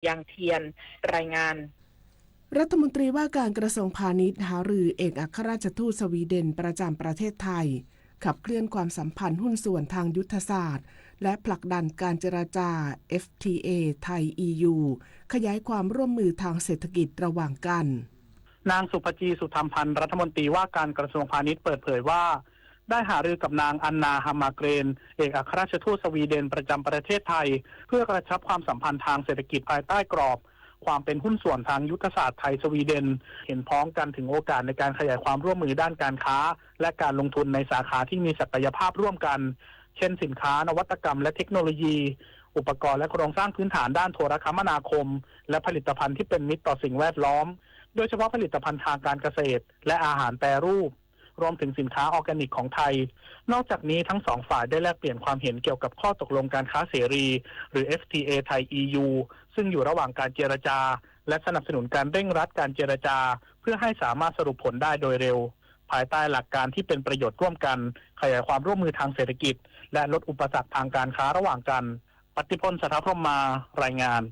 ยางเทียนรายงานรัฐมนตรีว่าการกระทรวงพาณิชย์หารือเอกอัครราชทูตสวีเดนประจำประเทศไทยขับเคลื่อนความสัมพันธ์หุ้นส่วนทางยุทธศาสตร์และผลักดันการเจรจา FTA ไทย EU ขยายความร่วมมือทางเศรษฐกิจระหว่างกันนางสุภจีสุธรรมพันธ์รัฐมนตรีว่าการกระทรวงพาณิชย์เปิดเผยว่าได้หารือกับนางอันนาฮัมมาเกรนเอกอัครราชทูตสวีเดนประจำประเทศไทยเพื่อกระชับความสัมพันธ์ทางเศรษฐกิจภายใต้กรอบความเป็นหุ้นส่วนทางยุทธศาสตร์ไทยสวีเดนเห็นพ้องกันถึงโอกาสในการขยายความร่วมมือด้านการค้าและการลงทุนในสาขาที่มีศักยภาพร่วมกันเช่นสินค้านวัตกรรมและเทคโนโลยีอุปกรณ์และโครงสร้างพื้นฐานด้านโทรคมนาคมและผลิตภัณฑ์ที่เป็นมิตรต่อสิ่งแวดล้อมโดยเฉพาะผลิตภัณฑ์ทางการเกษตรและอาหารแปรรูปรวมถึงสินค้าออร์แกนิกของไทยนอกจากนี้ทั้งสองฝ่ายได้แลกเปลี่ยนความเห็นเกี่ยวกับข้อตกลงการค้าเสรีหรือ FTA ไทย EU ซึ่งอยู่ระหว่างการเจรจาและสนับสนุนการเร่งรัดการเจรจาเพื่อให้สามารถสรุปผลได้โดยเร็วภายใต้หลักการที่เป็นประโยชน์ร่วมกันขยายความร่วมมือทางเศรษฐกิจและลดอุปสรรคทางการค้าระหว่างกันปฏิพล สัทธพรหมมารายงาน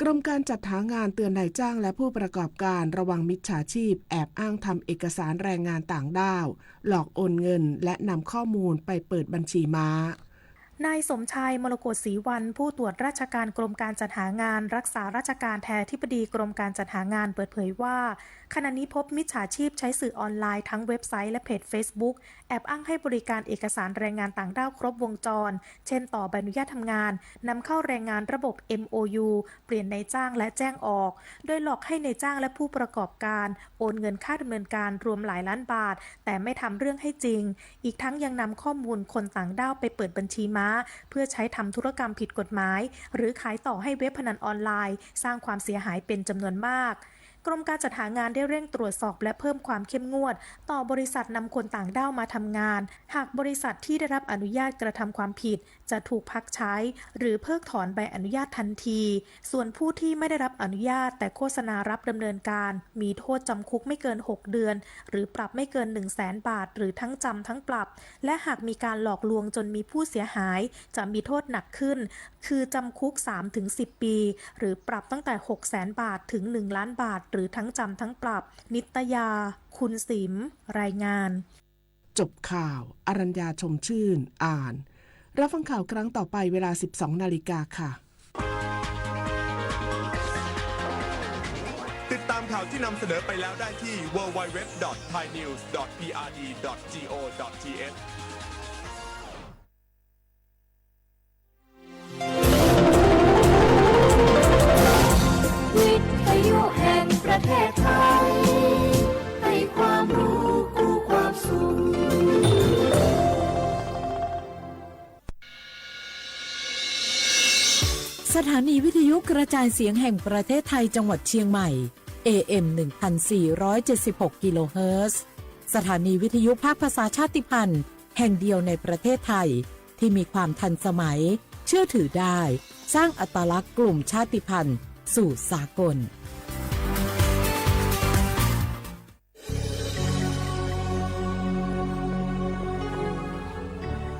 กรมการจัดหางานเตือนนายจ้างและผู้ประกอบการระวังมิจฉาชีพแอบอ้างทำเอกสารแรงงานต่างด้าวหลอกโอนเงินและนำข้อมูลไปเปิดบัญชีม้านายสมชายมรกตศรีวรรณผู้ตรวจราชการกรมการจัดหางานรักษาราชการแทนอธิบดีกรมการจัดหางานเปิดเผยว่าขณะนี้พบมิจฉาชีพใช้สื่อออนไลน์ทั้งเว็บไซต์และเพจ Facebook แอบอ้างให้บริการเอกสารแรงงานต่างด้าวครบวงจรเช่นต่อใบอนุญาตทำงานนำเข้าแรงงานระบบ MOU เปลี่ยนนายจ้างและแจ้งออกโดยหลอกให้นายจ้างและผู้ประกอบการโอนเงินค่าดำเนินการรวมหลายล้านบาทแต่ไม่ทำเรื่องให้จริงอีกทั้งยังนำข้อมูลคนต่างด้าวไปเปิดบัญชีม้าเพื่อใช้ทำธุรกรรมผิดกฎหมายหรือขายต่อให้เว็บพนันออนไลน์สร้างความเสียหายเป็นจำนวนมากกรมการจัดหางานได้เร่งตรวจสอบและเพิ่มความเข้มงวดต่อบริษัทนำคนต่างด้าวมาทำงานหากบริษัทที่ได้รับอนุญาตกระทำความผิดจะถูกพักใช้หรือเพิกถอนใบอนุญาตทันทีส่วนผู้ที่ไม่ได้รับอนุญาตแต่โฆษณารับดำเนินการมีโทษจำคุกไม่เกิน6เดือนหรือปรับไม่เกิน 100,000 บาทหรือทั้งจำทั้งปรับและหากมีการหลอกลวงจนมีผู้เสียหายจะมีโทษหนักขึ้นคือจำคุก 3-10 ปีหรือปรับตั้งแต่ 600,000 บาทถึง 1 ล้านบาทหรือทั้งจำทั้งปรับนิตยาคุณสิมรายงานจบข่าวอรัญญาชมชื่นอ่านรับฟังข่าวครั้งต่อไปเวลา 12 นาฬิกาค่ะติดตามข่าวที่นำเสนอไปแล้วได้ที่ www.thainews.prd.go.thวิทยุแห่งประเทศไทยให้ความรู้คู่ความสุขสถานีวิทยุกระจายเสียงแห่งประเทศไทยจังหวัดเชียงใหม่ AM 1476 กิโลเฮิรตซ์สถานีวิทยุภาคภาษาชาติพันธุ์แห่งเดียวในประเทศไทยที่มีความทันสมัยเชื่อถือได้สร้างอัตลักษณ์กลุ่มชาติพันธุ์สู่สากล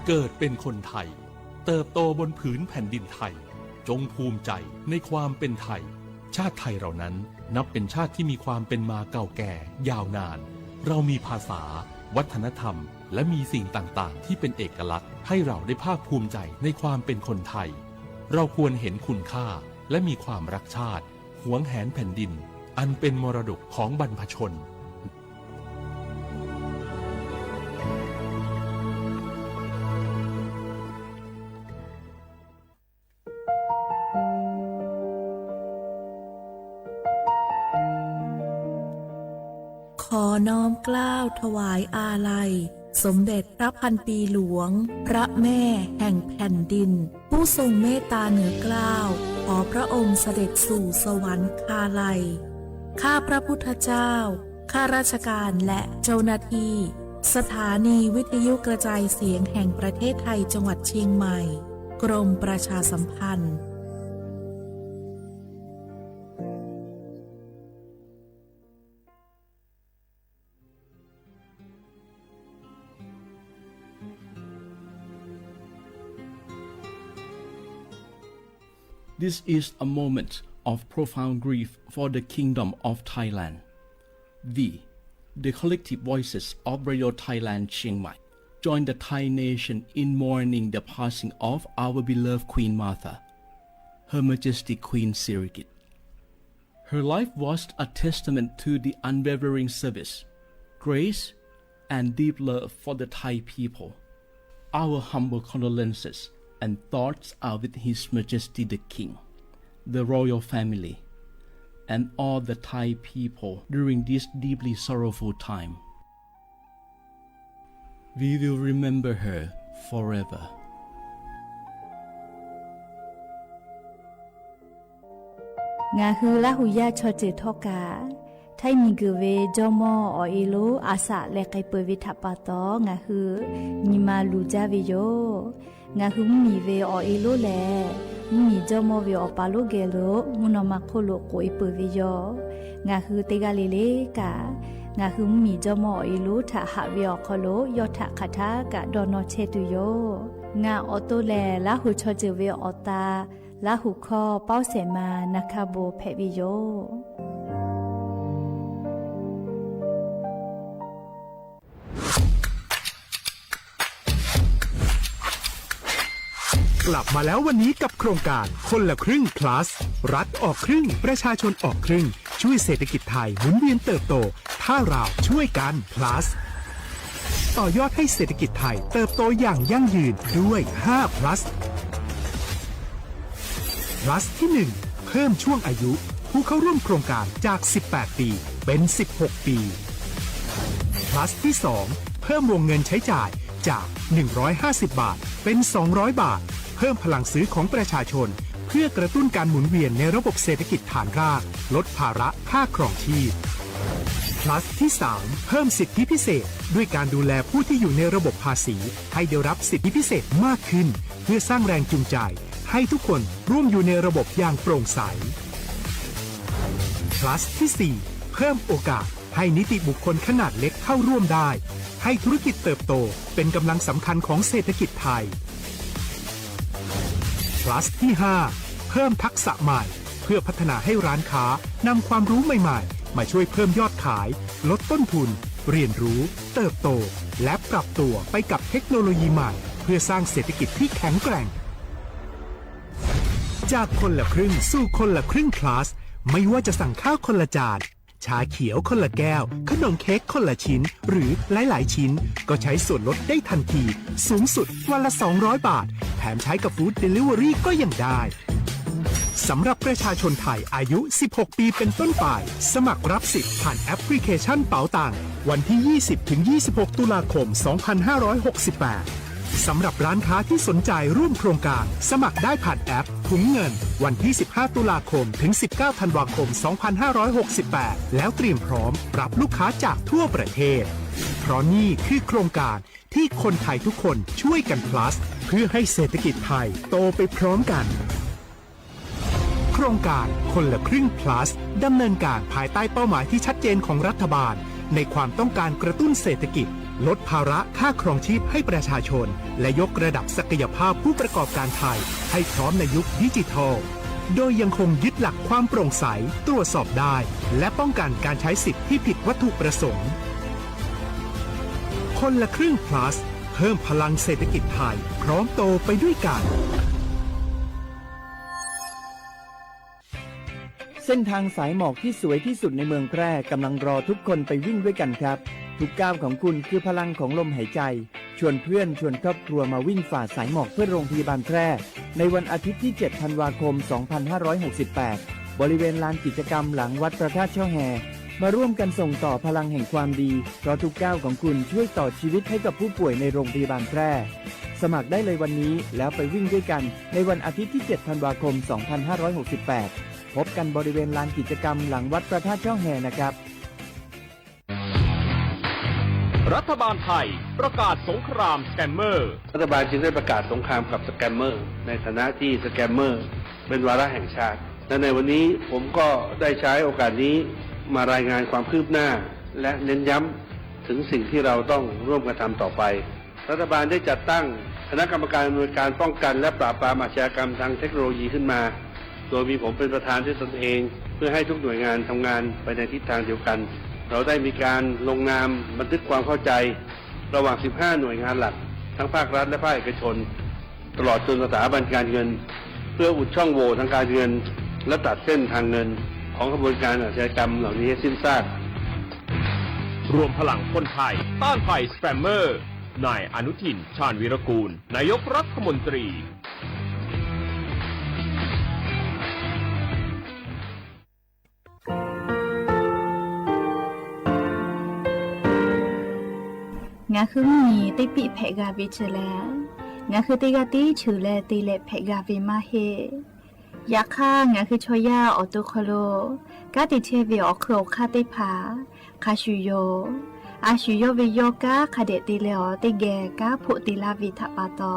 เกิดเป็นคนไทยเติบโตบนผืนแผ่นดินไทยจงภูมิใจในความเป็นไทยชาติไทยเรานั้นนับเป็นชาติที่มีความเป็นมาเก่าแก่ยาวนานเรามีภาษาวัฒนธรรมและมีสิ่งต่างๆที่เป็นเอกลักษณ์ให้เราได้ภาคภูมิใจในความเป็นคนไทยเราควรเห็นคุณค่าและมีความรักชาติหวงแหนแผ่นดินอันเป็นมรดกของบรรพชนขอน้อมเกล้าถวายอาลัยสมเด็จพระพันปีหลวงพระแม่แห่งแผ่นดินผู้ทรงเมตตาเหนือเกล้าขอพระองค์เสด็จสู่สวรรคาลัยข้าพระพุทธเจ้าข้าราชการและเจ้าหน้าที่สถานีวิทยุกระจายเสียงแห่งประเทศไทยจังหวัดเชียงใหม่กรมประชาสัมพันธ์This is a moment of profound grief for the Kingdom of Thailand. We, the collective voices of Radio Thailand Chiang Mai, join the Thai nation in mourning the passing of our beloved Queen Martha, Her Majesty Queen Sirikit. Her life was a testament to the unwavering service, grace, and deep love for the Thai people. Our humble condolences and thoughts are with His Majesty the King, the royal family, and all the Thai people during this deeply sorrowful time. We will remember her forever. งาฮือละหุยาชอเจทอกาไทยมีกเวจอมออเอโลอาสะและไกเปวิทัปปาตองาฮือนิมาลูจาเวโยงาฮือมีเวอเอโลแลมีจอมอเวอปาโลเกโลมุนอมาโคโลโกเอเปเวโยงาฮือเตกาเลเลกางาฮือมีจอมอเอโลทะหะเวอคโลยอทะคาทากะดอนอเชตุโยงาออโตแลละหุชอเจเวอตาละหุคอเป้าเสมานาคาโบเพวิโยกลับมาแล้ววันนี้กับโครงการคนละครึ่ง plus รัฐออกครึ่งประชาชนออกครึ่งช่วยเศรษฐกิจไทยหมุนเวียนเติบโตถ้าเราช่วยกัน plus ต่อยอดให้เศรษฐกิจไทยเติบโตอย่างยั่งยืนด้วย5 plus plus ที่ 1 เพิ่มช่วงอายุผู้เข้าร่วมโครงการจาก18ปีเป็น16ปี plus ที่ 2 เพิ่มวงเงินใช้จ่ายจาก150บาทเป็น200บาทเพิ่มพลังซื้อของประชาชนเพื่อกระตุ้นการหมุนเวียนในระบบเศรษฐกิจฐานรากลดภาระค่าครองชีพ plus ที่ 3 เพิ่มสิทธิพิเศษด้วยการดูแลผู้ที่อยู่ในระบบภาษีให้ได้รับสิทธิพิเศษมากขึ้นเพื่อสร้างแรงจูงใจให้ทุกคนร่วมอยู่ในระบบอย่างโปร่งใส plus ที่ 4 เพิ่มโอกาสให้นิติบุคคลขนาดเล็กเข้าร่วมได้ให้ธุรกิจเติบโตเป็นกำลังสำคัญของเศรษฐกิจไทย plus ที่ 5 เพิ่มทักษะใหม่เพื่อพัฒนาให้ร้านค้านำความรู้ใหม่ๆมาช่วยเพิ่มยอดขายลดต้นทุนเรียนรู้เติบโตและปรับตัวไปกับเทคโนโลยีใหม่เพื่อสร้างเศรษฐกิจที่แข็งแกร่งจากคนละครึ่งสู่คนละครึ่ง plus ไม่ว่าจะสั่งข้าวคนละจานชาเขียวคนละแก้วขนมเค้กคนละชิ้นหรือหลายๆชิ้นก็ใช้ส่วนลดได้ทันทีสูงสุดวันละ200บาทแถมใช้กับฟู้ดเดลิเวอรี่ก็ยังได้สำหรับประชาชนไทยอายุ16ปีเป็นต้นไปสมัครรับสิทธิ์ผ่านแอปพลิเคชันเป๋าตังวันที่ 20-26 ตุลาคม 2568สำหรับร้านค้าที่สนใจร่วมโครงการสมัครได้ผ่านแอปถุงเงินวันที่ 15 ตุลาคมถึง 19 ธันวาคม 2568 แล้วเตรียมพร้อมรับลูกค้าจากทั่วประเทศเพราะนี่คือโครงการที่คนไทยทุกคนช่วยกัน plus เพื่อให้เศรษฐกิจไทยโตไปพร้อมกันโครงการคนละครึ่ง plus ดำเนินการภายใต้เป้าหมายที่ชัดเจนของรัฐบาลในความต้องการกระตุ้นเศรษฐกิจลดภาระค่าครองชีพให้ประชาชนและยกระดับศักยภาพผู้ประกอบการไทยให้พร้อมในยุคดิจิทัลโดยยังคงยึดหลักความโปร่งใสตรวจสอบได้และป้องกันการใช้สิทธิที่ผิดวัตถุประสงค์คนละครึ่ง plus เพิ่มพลังเศรษฐกิจไทยพร้อมโตไปด้วยกันเส้นทางสายหมอกที่สวยที่สุดในเมืองแพร่กำลังรอทุกคนไปวิ่งด้วยกันครับทุกก้าวของคุณคือพลังของลมหายใจชวนเพื่อนชวนครอบครัวมาวิ่งฝ่าสายหมอกเพื่อโรงพยาบาลแพร่ในวันอาทิตย์ที่ 7 ธันวาคม 2568 บริเวณลานกิจกรรมหลังวัดพระธาตุช่อแฮมาร่วมกันส่งต่อพลังแห่งความดีเพราะทุกก้าวของคุณช่วยต่อชีวิตให้กับผู้ป่วยในโรงพยาบาลแพร่สมัครได้เลยวันนี้แล้วไปวิ่งด้วยกันในวันอาทิตย์ที่ 7 ธันวาคม 2568 พบกันบริเวณลานกิจกรรมหลังวัดพระธาตุช่อแฮนะครับรัฐบาลไทยประกาศสงครามสแกมเมอร์รัฐบาลจึงได้ประกาศสงครามกับสแกมเมอร์ในฐานะที่สแกมเมอร์เป็นวาระแห่งชาติและในวันนี้ผมก็ได้ใช้โอกาสนี้มารายงานความคืบหน้าและเน้นย้ำถึงสิ่งที่เราต้องร่วมกันทำต่อไปรัฐบาลได้จัดตั้งคณะกรรมการอำนวยการป้องกันและปราบปรามอาชญากรรมทางเทคโนโลยีขึ้นมา โดยมีผมเป็นประธานด้วยตนเองเพื่อให้ทุกหน่วยงานทำงานไปในทิศทางเดียวกันเราได้มีการลงนามบันทึกความเข้าใจระหว่าง 15 หน่วยงานหลักทั้งภาครัฐและภาคเอกชนตลอดจนสถาบันการเงินเพื่ออุดช่องโหว่ทางการเงินและตัดเส้นทางเงินของกระบวนการอาชญากรรมเหล่านี้ให้สิ้นซากรวมพลังคนไทยต้านภัยสแปมเมอร์นายอนุทินชาญวีรกูลนายกรัฐมนตรีงาคือมีติปิเพกาวิเชแลงาคือติกาติชูแลติเลเพกาวิมาเฮยาค่างาคือชอยาออตุคโลกาติเทวิออโครคาติผาคาชูโยอาชูโยวิโยกาคาเดติเลอติแกกาผุติลาวิทปาตอ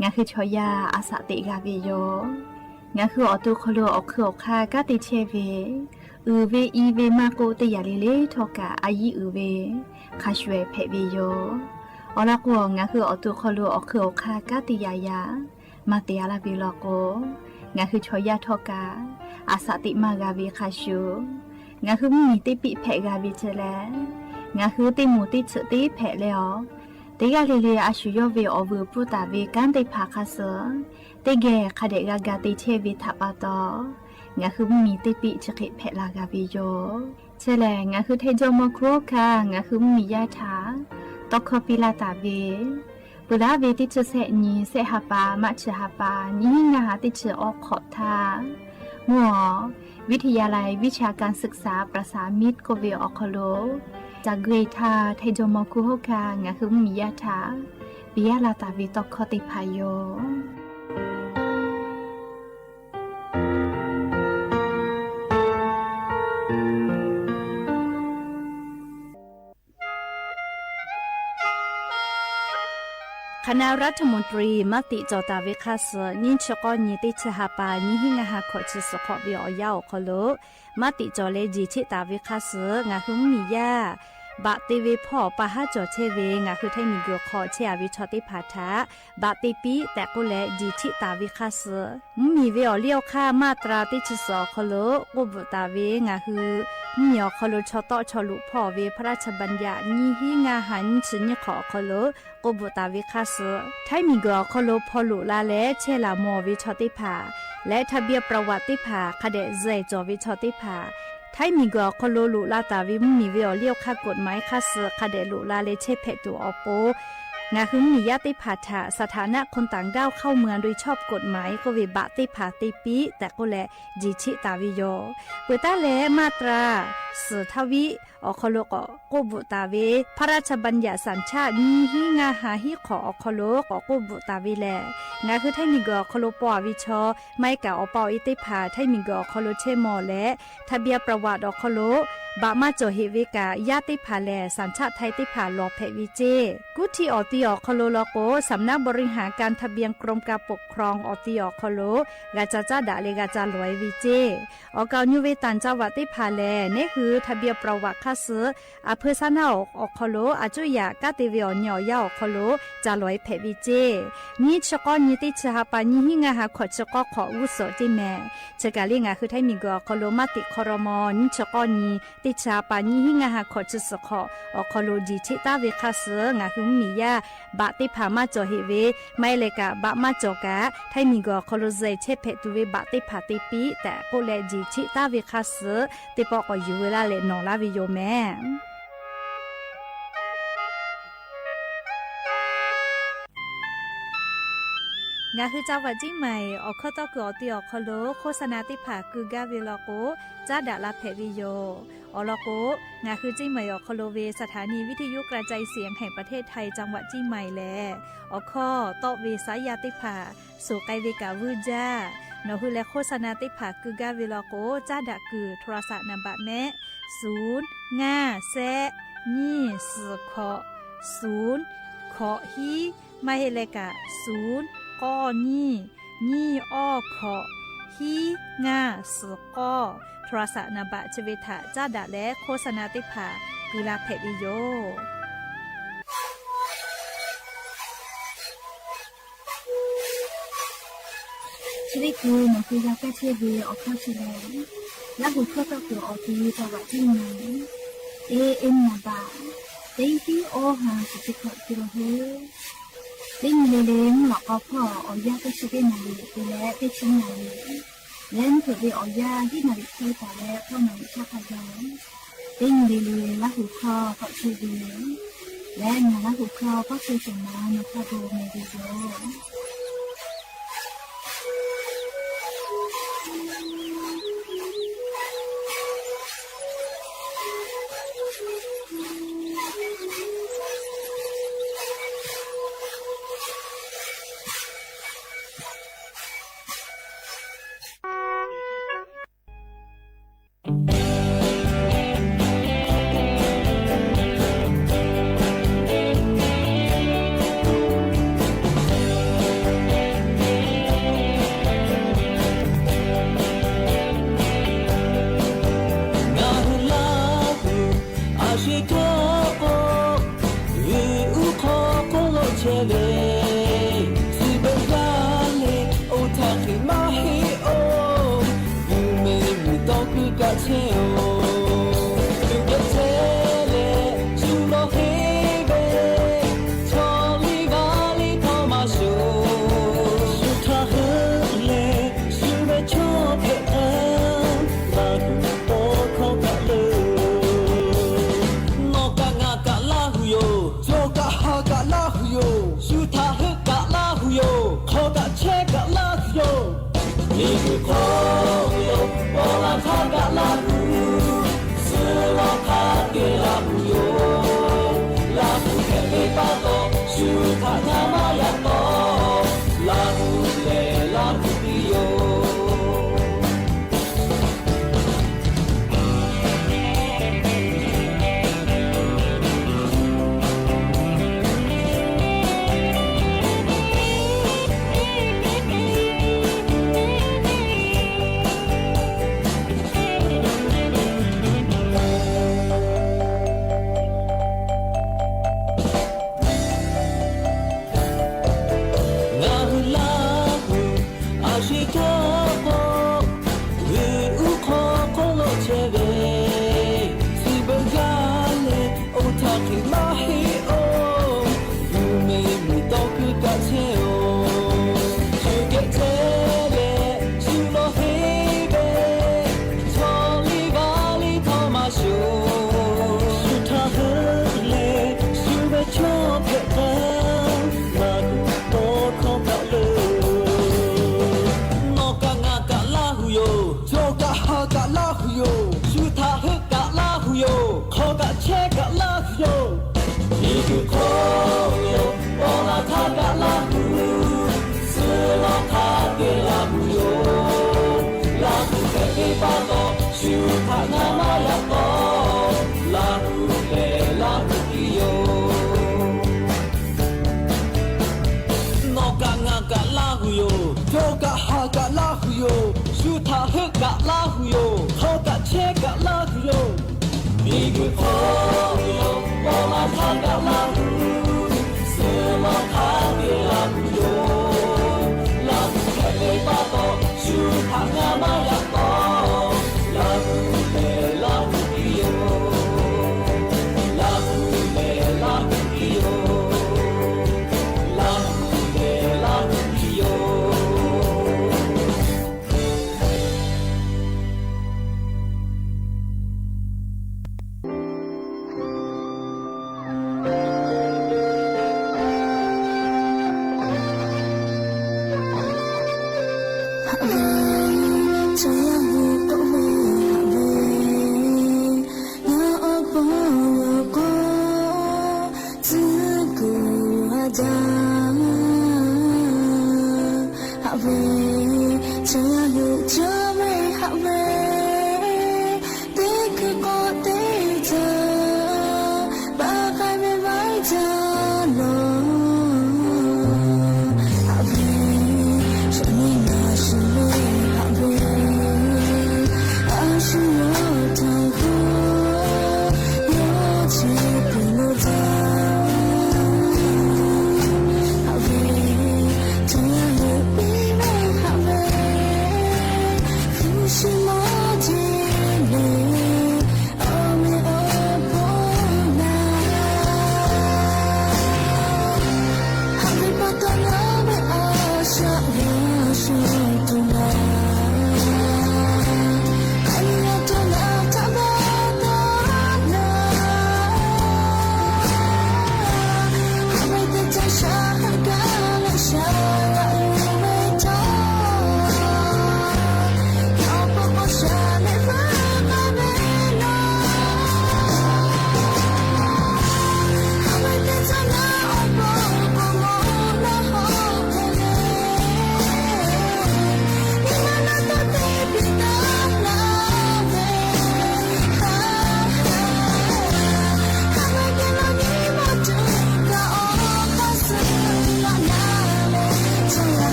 งาคือชอยาอาสติกาวิโยงาคือออตุคโลออโครคากาติเทวิเวอีเวมาโกติยาลิเลทอกาอายีเวคาชเวเพวิโยอลากวงาคืออตุคโลอคือคากาติยายามาเตียลาบิลโกงาคือชอยาทอกาอาสติมากาวิคาชูงาคือมีติปิเพกาวิเจแลงาคือติมูติฉติเพเลอติกาลิเลอาชูโยเวอเวปุตาเวกันติภาคาเสติเกคาเดกากาติเชวิทัปาตองาคือมีติปิฉกิเพลากาวิโยเชแลงาคือเทโจมโครคางาคือมียาถาตอกคปิลาตาเวปุลาเวติชเสนีเสหปามัชหปานี้งาติชออกขอทามัววิทยาลัยวิชาการศึกษาประสามิตรโกเวออคโลจากเกรทาเทโจมคุโฮคางาคือมียาถาปิยาลาตาเวตอกคติพายโยคณะรัฐมนตรีมติจอตาเวคาสนิชกอนิติชหาปานิหิงาหาขอจิสขอบิอยาวคโลมติจอเลจิชิตาเวคาสงาหุมมียาบะติเวพ่อปะหาจอเชเวงาคือไทมีกรขอเชอวิชอติพาทาบะติปีแต่กุเลจิชิตาเวคาสมีเวอเลี้ยวค่ามาตราติชสอคโลกุบตาเวงาคือมีอคโลชอตอชอลุพ่อเวพระราชบัญญัตินิหิงาหันชิญขอคโลกุบตาเวคาสไทมีกรคโลพอลุลาและเชลามอวิชอติพาและทะเบียนประวัติพาคเดเจจอวิชอติพาไทมีกอคโลลุลาตาวิมมีเวอเลี้ยวค่ากฎหมายค่าเสือคเดลุลาเลเชเพตัวอโปงาหึงมียาติผาถาสถานะคนต่างด้าวเข้าเมืองโดยชอบกฎหมายก็วิบะติผาติปีแต่ก็แลจิชิตาวิโยเปตาเลมาตราสือทวิอคโลกโกบุตาเวพระราชบัญญัติสัญชาติมีหิงาหาหิขออคโลกโกบุตาวิแลงาคือไทมีกอคโลปอวิชอไม่กะอปออิติผาไทมีกอคโลเชมอและทะเบียนประวัติอคโลบะมาโจเฮเวกายาติผาแลสัญชาติไทยติผาลอเพวิเจกุที่ออติอคโลโลโกสำนักบริหารการทะเบียนกรมการปกครองออติอคโลกาจาจาดาเลกาจาลอยวิเจออกาญุเวตันจาวติผาแลนี่คือทะเบียนประวัติคาเสอเพซานาอคโลอาจุยากาติเวอญอยาอคโลจาลอยเพวิเจนี่ชกอนิติชหาปานิหิงาหาขอชกอขออุโสติแมเจกาลิงาคือไทมีกอคโลมาติคอรมอนิชกอนีติชาปานิหิงาหาขอจุสขออคโลจิชิตาเวคาเสงาคือมียาบะติพามาจอเฮเวไม่เลกะบะมาจอกะไทมีกอคโลเซเชเพตุเวบะติพาติปีแต่โกเลจิชิตาเวคาเสติปอกอยู่เวลาเลนอลาวิโยแมงาคือจาวจิใหม่ออกข้อต่อเกอติออกคโลโฆษณาติผาคือกาเวลโกจ้าดาลาเพวิโยอลโกงาคือจิใหม่ออกคโลเวสถานีวิทยุกระจายเสียงแห่งประเทศไทยจังหวัดจิใหม่แลออกข้อต่อเวสายาติผาสู่ไกเวกาวูจ้านอคือและโฆษณาติผาคือกาเวลโกจ้าดาคือโทรศัพท์นำบัตรแม่0 5 แซนี่สือขอ0ขอฮีไม่เฮเลกะ0ก้อนี่อ้อขอฮีงาสือก้อโทรศัพท์นบะชเวทะจ้าดะและโฆษณาติผากุลาเพวิโย ชีวิตกูมันคือยาแก้เชื้อวีออกเข้าชีวิตและหูเข้ากับตัวออกทีจังหวะที่ไหนเอ็มนาบาเต็งที่โอหาสุดที่เขาที่เราเฮ้เล่นเล่นหลอกเอาพ่อเอายาแก้เชื้อวีนาลีกูและไปชิ้นนาลีเล่นเผื่อไปเอายาที่นาลีที่ตาและพ่อหนุ่มชาพยานเล่นเล่นและหูเข้าเขาชีวิตและงานและหูเข้าก็คือสมานในพระโบเมดิโย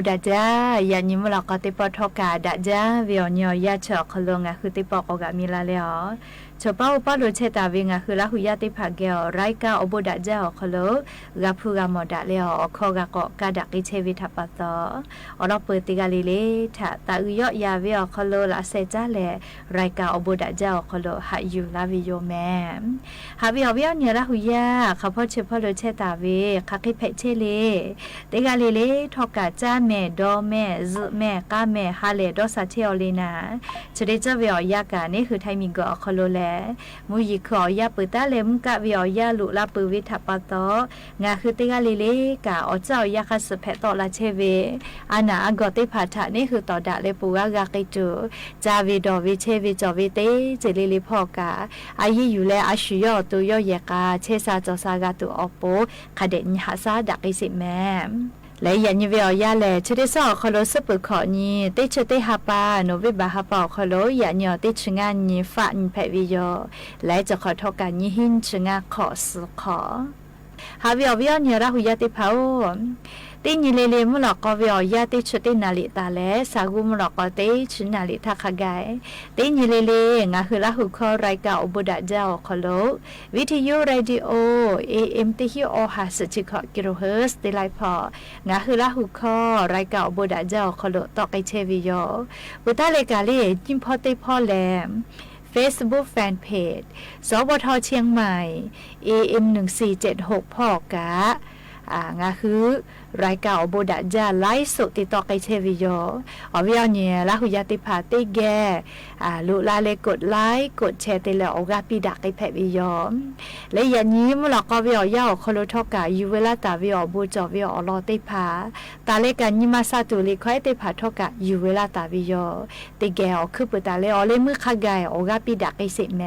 ดาจ้ายานิมลอกติปอทอกาดาจ้าเวียญอยาเฉอคลงคือติปอกอกามีลาแล้วชป้าป้าโลเชตาวิงคือละหุยาติภาเกลไรกาอบดาจ้าคลกาพูกามอดาแล้วคอกากอกาดักอิเชวิทัปตออรอเปิติกาลิเลทะตาอุยยาเวียคลละเซจ้าแลไรกาอบดาจ้าคลหาอยู่ลาวิโยแมหาเวียญละหุยาข้าพ่อเชพ่อโลเชตาเวคักคิเพเชเลติกาลิเลทอกาจ้าแม่ดอแม่ซึแม่กาแม่ฮาเลดอซาเทอเลนาชเดจเวียยากานี่คือไทมิงกอคลแลมูยิขอยาเปิดตาเลมกะวิอยาลุลาปืวิทัปตองาคือติกาลิเลกาอเจ้ายาคัสเพตอลาเชเวอานาอกติภาทะนี่คือต่อดะเลปูกากากิจูจาวิดอวิเชวิจอวิเตเจลิลิพอกาอายิอยู่แลอาชิยอตุยอยกาเชซาจอซากาตุอโปคเดนหาซาดักอิสิแมและยันยเวียยาแลชดิสอคโลสปุขอนีติชติฮาปาโนวิบาฮาปาคโลยันยอติชงานนีฟานเพวิโยและจะขอทอกันยิหินชงาขอสุขอฮาเวียเวียนีราหุยาติภาวติญิเลเลมุลกอเวียยาติชตินาลิตาเลสากุมุลกอติชนาลิทักไกติญิเลเลงาคือละหุคอไรกาอุบดาเจ้าคโลวิทยุเรดิโอ AM ติฮิโอหัสจิคกิโลเฮิรตซ์ติไลพองาคือละหุคอไรกาอุบดาเจ้าคโลตอไกเชวิโยบุตาเลกาเลจิมพอติพอแลมFacebook Fanpage สวทเชียงใหม่ AM 1476พ่อกะงาคือรายการอบดาจาไลฟ์สดติดต่อไกเชวิโยอวิญญาละหุยาติภาติแกลุลาเลกดไลค์กดแชร์ติเลออกาปิดักไกแพวิโยและยันนี้มลกวิอยาคโลทอกายูเวลาตาวิอบูจอวิออลอติภาตาเลกันยิมาซาตุลิควายติภาทอกายูเวลาตาวิโยติแกอคือปตาเลอเลมือขะไกออกาปิดักไกเสแม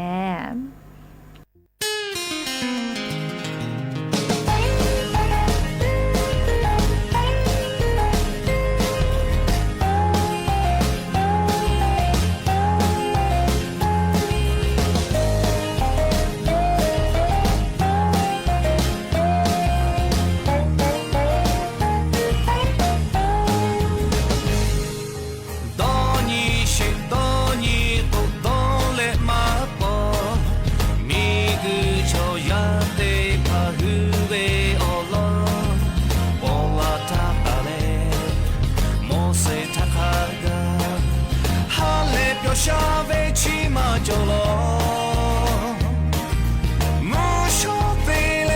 ชาเวชิมาจโลมูชอเตเล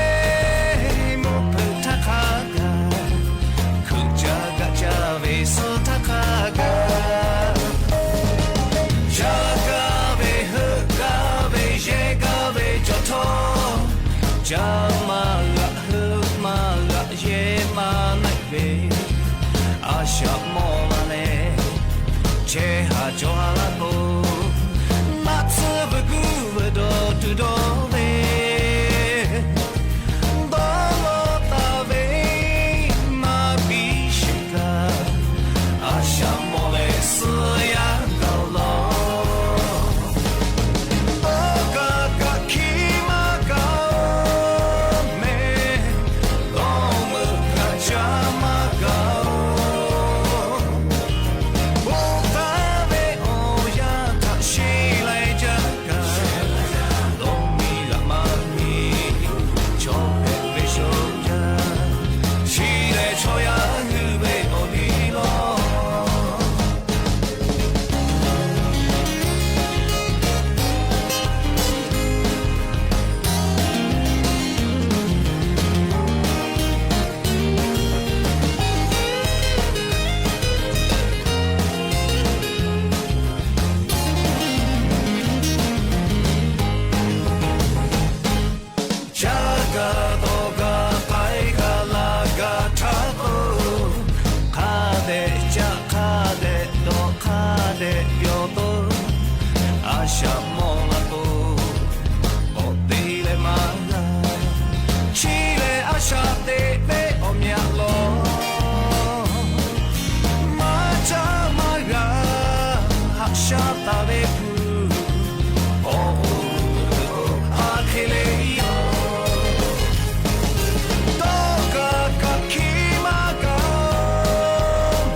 มูพุทธคากาคุจากะจาเวสุทคากาจากาเวฮกาเวเยกาเวจโทจามาละฮมาละเยมาไนเวอาชะโมมาเลเชหาจวาลาโบมาทบกูวดอตุดอเวดอโลตาเวมาบิชิกาอาชาโมเลสยากาโลโอกากะคิมากาเมโลมุกะจามากาเ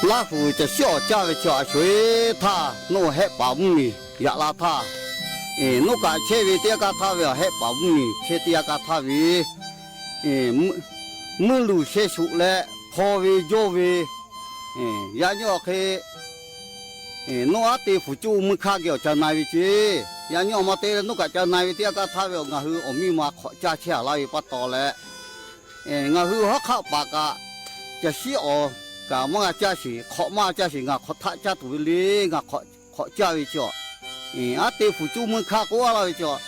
拉夫这小家的家水他弄还保米呀拉他，弄个切为这个他为还保米，切这个他为，木路切熟了，泡为焦为，呀鸟去，弄阿地辅助木卡叫叫哪位去，呀鸟嘛对弄个叫哪位这个他为我去我们嘛考驾车来不到了，我去好考把个这些哦。噶么家是考嘛家是我考他家徒哩，我考教育教，啊对辅助们考过了教，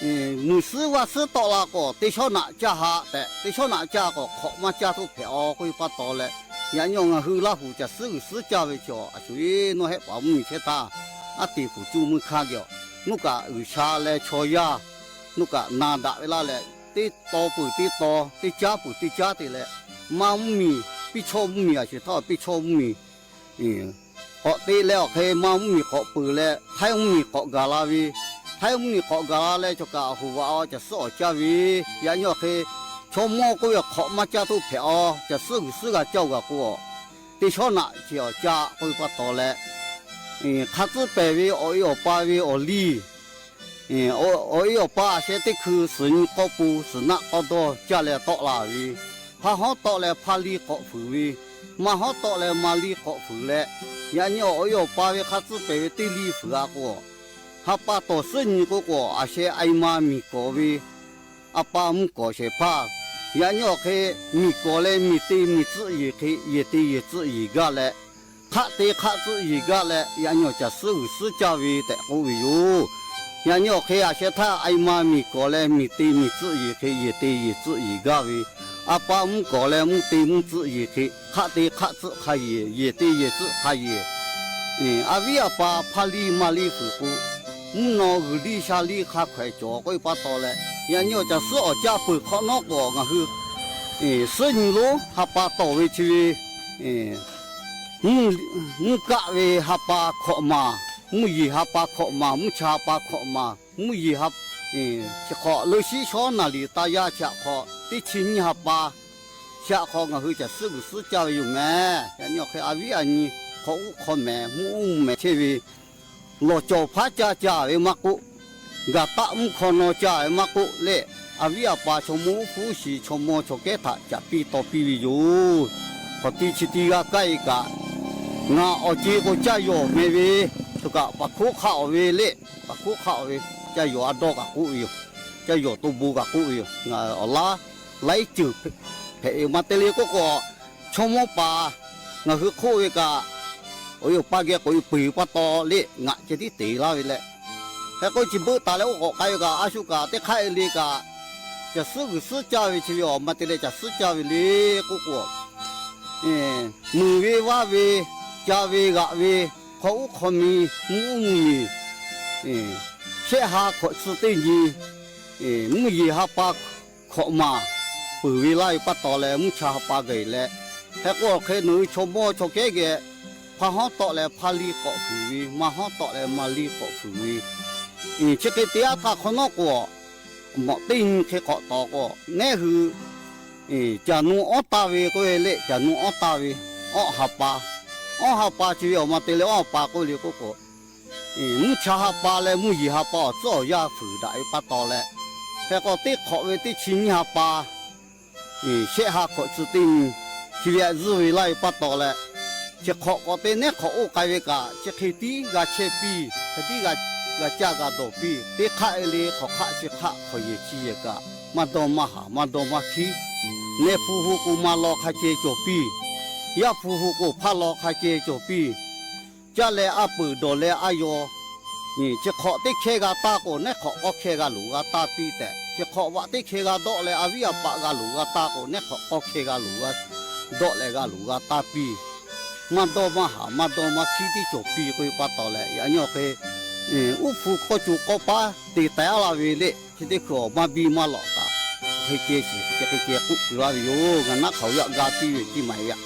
没事话是到那个对小哪家下的，对小哪家个考嘛家都票会不到嘞，人家我去那辅助是教育教，所以我还把没去打，啊对辅助们考教，我个有啥嘞错呀，我个拿大为啦嘞，对多不对多，对家不对家的嘞，妈咪。比错米啊，是他比错米，学对了可以妈米学不了，太米学噶啦喂，太米学噶啦嘞就搞好啊，就少加喂，人家可以从么个月学嘛家都票，就是个教个过，对小那就家会不到嘞，他只白位我要八位我里，我要八些的去是你高不是那好多家里到哪位。他好到了帕里国府位，马好到了马里国府嘞。人家我要把位他只被对里府啊个，他把多少年个个啊些爱妈咪个位，啊把唔个些怕，人家去咪个嘞咪对咪子也去也对也子一个嘞，他对他子一个嘞，人家就是家位的个位哟。人家去啊些他爱妈咪个嘞咪对咪子也去也对也子一个位。阿爸唔过来，唔对唔子也去，卡对卡子卡也对也子卡也。阿为阿爸怕里马里夫妇，唔拿个里下里卡快做过把到嘞，人家就是我家不靠那个我去，十年路阿爸到位去，唔家位阿爸靠嘛，唔伊阿爸靠嘛，唔cha爸靠嘛，唔伊阿。去考老师说那里大家去考，第七年哈巴，下考我去就是个是教育嘛，人家去阿维阿尼考咩，唔咩去为，老教怕家为嘛个，个大唔考那家为嘛个嘞，阿维阿爸从冇复习，从冇从给他家比到比为有，考第七第个改个，我这个家有咩为，这个把苦考为嘞，把苦考为。จะอยู่อันดอกกูอยู่จะอยู่ตัวบูกับกูอยู่งาอัลลาไล่จืดเฮมาเตลีก็ชมป่างาคือโคยกะโอ้ยปาเกะก็ปีปะตอเละงะจะที่ตีลาไปเลยแต่ก็จิบตาแล้วก็ใครกะอาชุกะแต่ใครเลยกะจะซื้อเจ้าวิชิวมาเตลีจะซื้อเจ้าวิเลยกูมือเวว่าเวเจ้าเวกะเวเขาขมีมูมีเชื่อหาขอสุดที่มึงยีหาปากขอมาปืนวิไลปัตตอเลยมึงชาปากเลยแหละแต่ก็เคยหนูชมโมชเกเกพาห้องต่อเลยพาลีเกาะฝืนมาห้องต่อเลยมาลีเกาะฝืนเชื่อเดียถ้าคนนอกก็หมดติ้งแค่เกาะต่อก็แน่คือจะนูอตาเวก็เละจะนูอตาเวอหาปาชีวิตออกมาเตลอปาก็เลยก็มึงชาปาเลยมึงยีหาปาจ่อยาฝืนได้ปัตตอเลยแต่ก็ติขอเวติชินหาปาเชื่อหาขอสุดที่ชีวิตรู้เวลาปัตตอเลยจะขอก็เป็นเนี่ยขอโอกาสเวกาจะคิดที่กาเชปีคิดที่กาจากาโดปีติข้าเอลีขอข้าจะข้าขอเยชีเยกามาดอมาหามาดอมาคีเนี่ยผู้หูกูมาลอข้าเจโจปียาผู้หูกูพาลอข้าเจโจปีจะเลอาปืดเลอายอนี่จะขอติเคกาตาโกเนี่ยขอก็เคกาหลูกาตาปีแต่จะขอว่าติเคกาดอเลอาวิอาปะกาหลูกาตาโกเนี่ยขอก็เคกาหลูกาดอเลกาหลูกาตาปีมาดอมาหามาดอมาคีที่จบปีกุยปัตตอเลยันยอเคอุฟูก็จูก็ป้าตีแต่ละเวเลที่ได้ขอมาบีมาหลอกกาให้เจสิจะให้เจกุลาวิโยกันนักเขาอยากกาตีที่ไหนอะ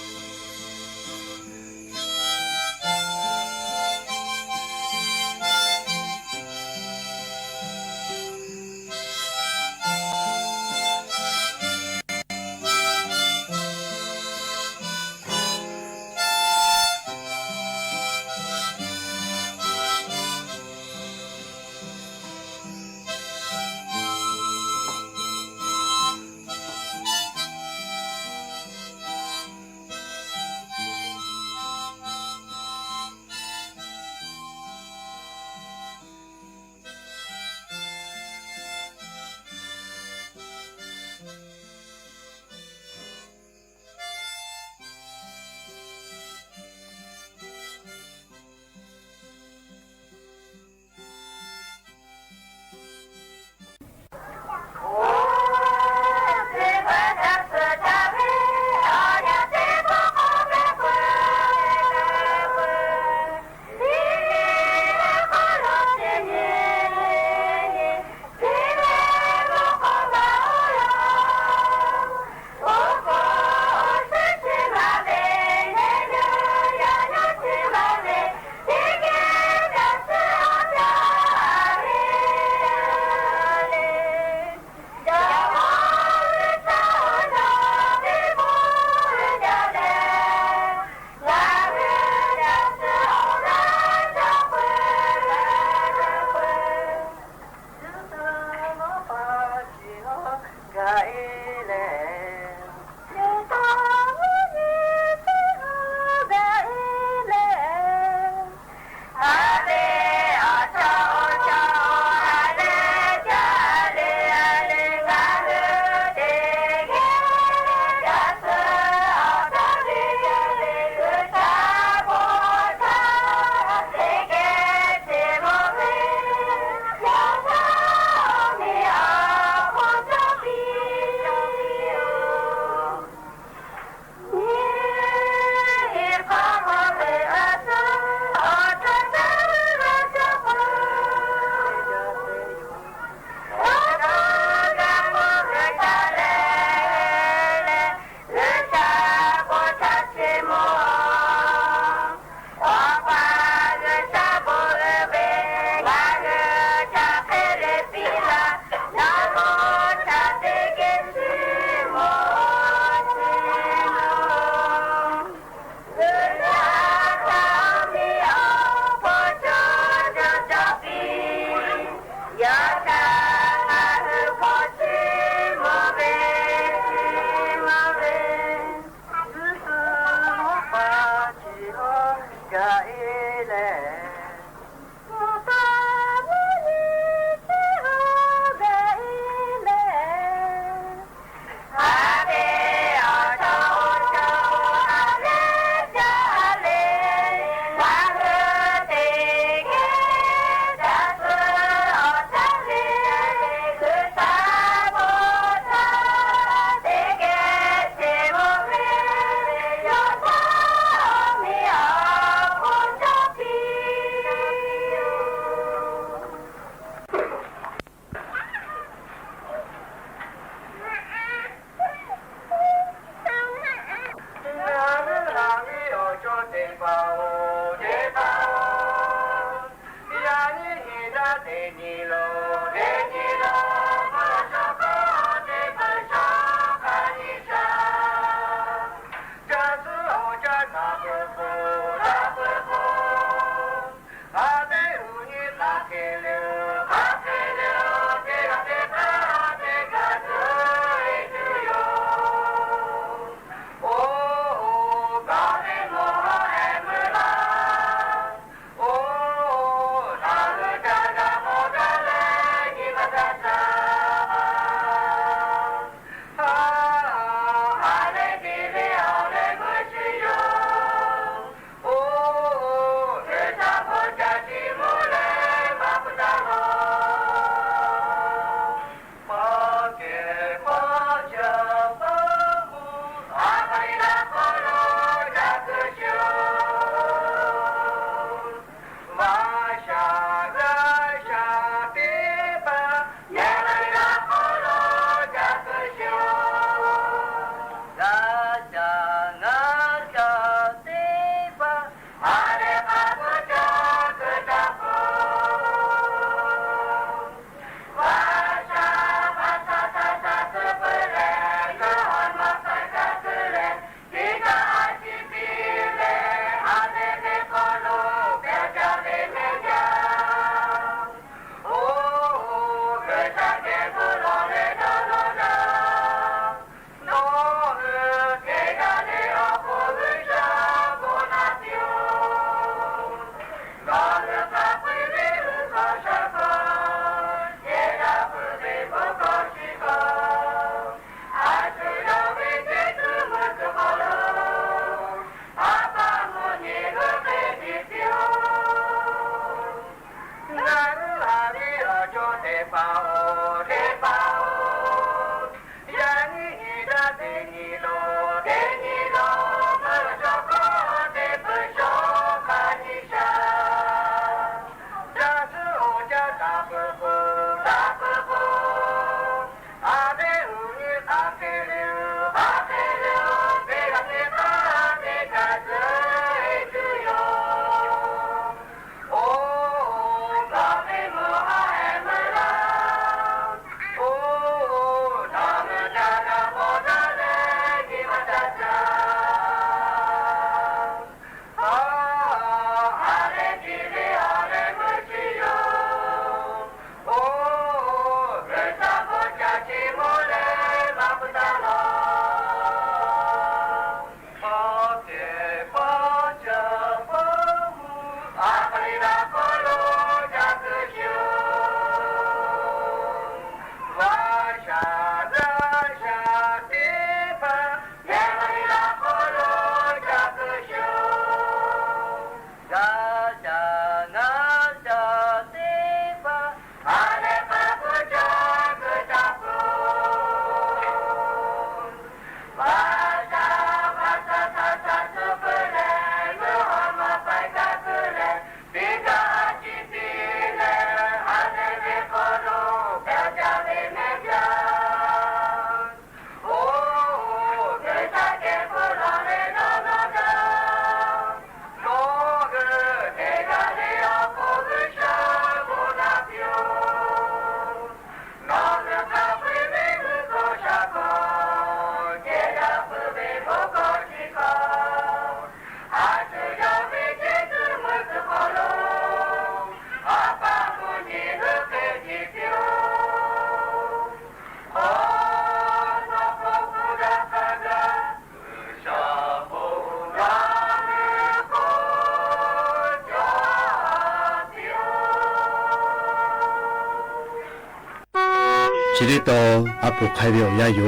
chỉ đi tàu áp dụng khai biểu gia dụ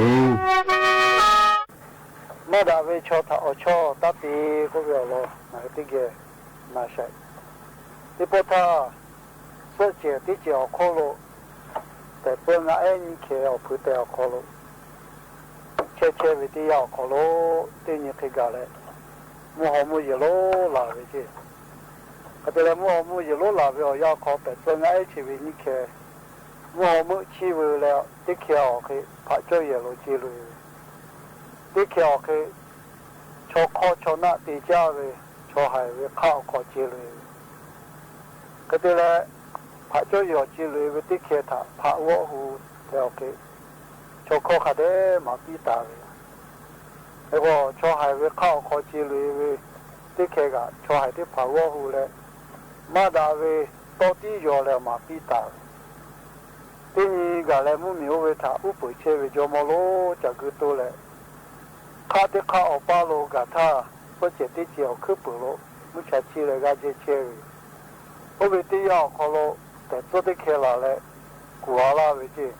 mà đã về cho thảo cho ta thì có biểu lo này tí kia mà sai tí bộ ta sơ chế tí chèo khó lo để bên ai như kia ở phụ tèo khó lo chế về tí ao khó lo tí như thế cả đấy mua họ mua gì lo là vậy chứ cái đấy mua họ mua gì lo là về ao khó để bên ai chỉ về như kia mua họ mua chi về là tí kia cái phải chơi gì lo chi rồi tí kia cái cho khó cho nát thì cha về cho hải về khao khó chi rồi cái đấy là phải cho nhiều chi rồi về tí kia thà phải vô hù theo cái cho khó khá đấy mà bị ta về cái đó cho hải về khao khó chi rồi về tí kia cả cho hải tí phải vô hù đấy mà đã về to tí rồi là mà bị ta tí như cái là muốn miêu về thà úp bự chơi về cho mà lo chả cứ tôi lại khá tí khá ở ba lô cả thà có chế tí chiều cứ bự lô muốn chả chi lại cái chế chơi ở về tí ao khó lô để cho tí kia là lại của là về chứ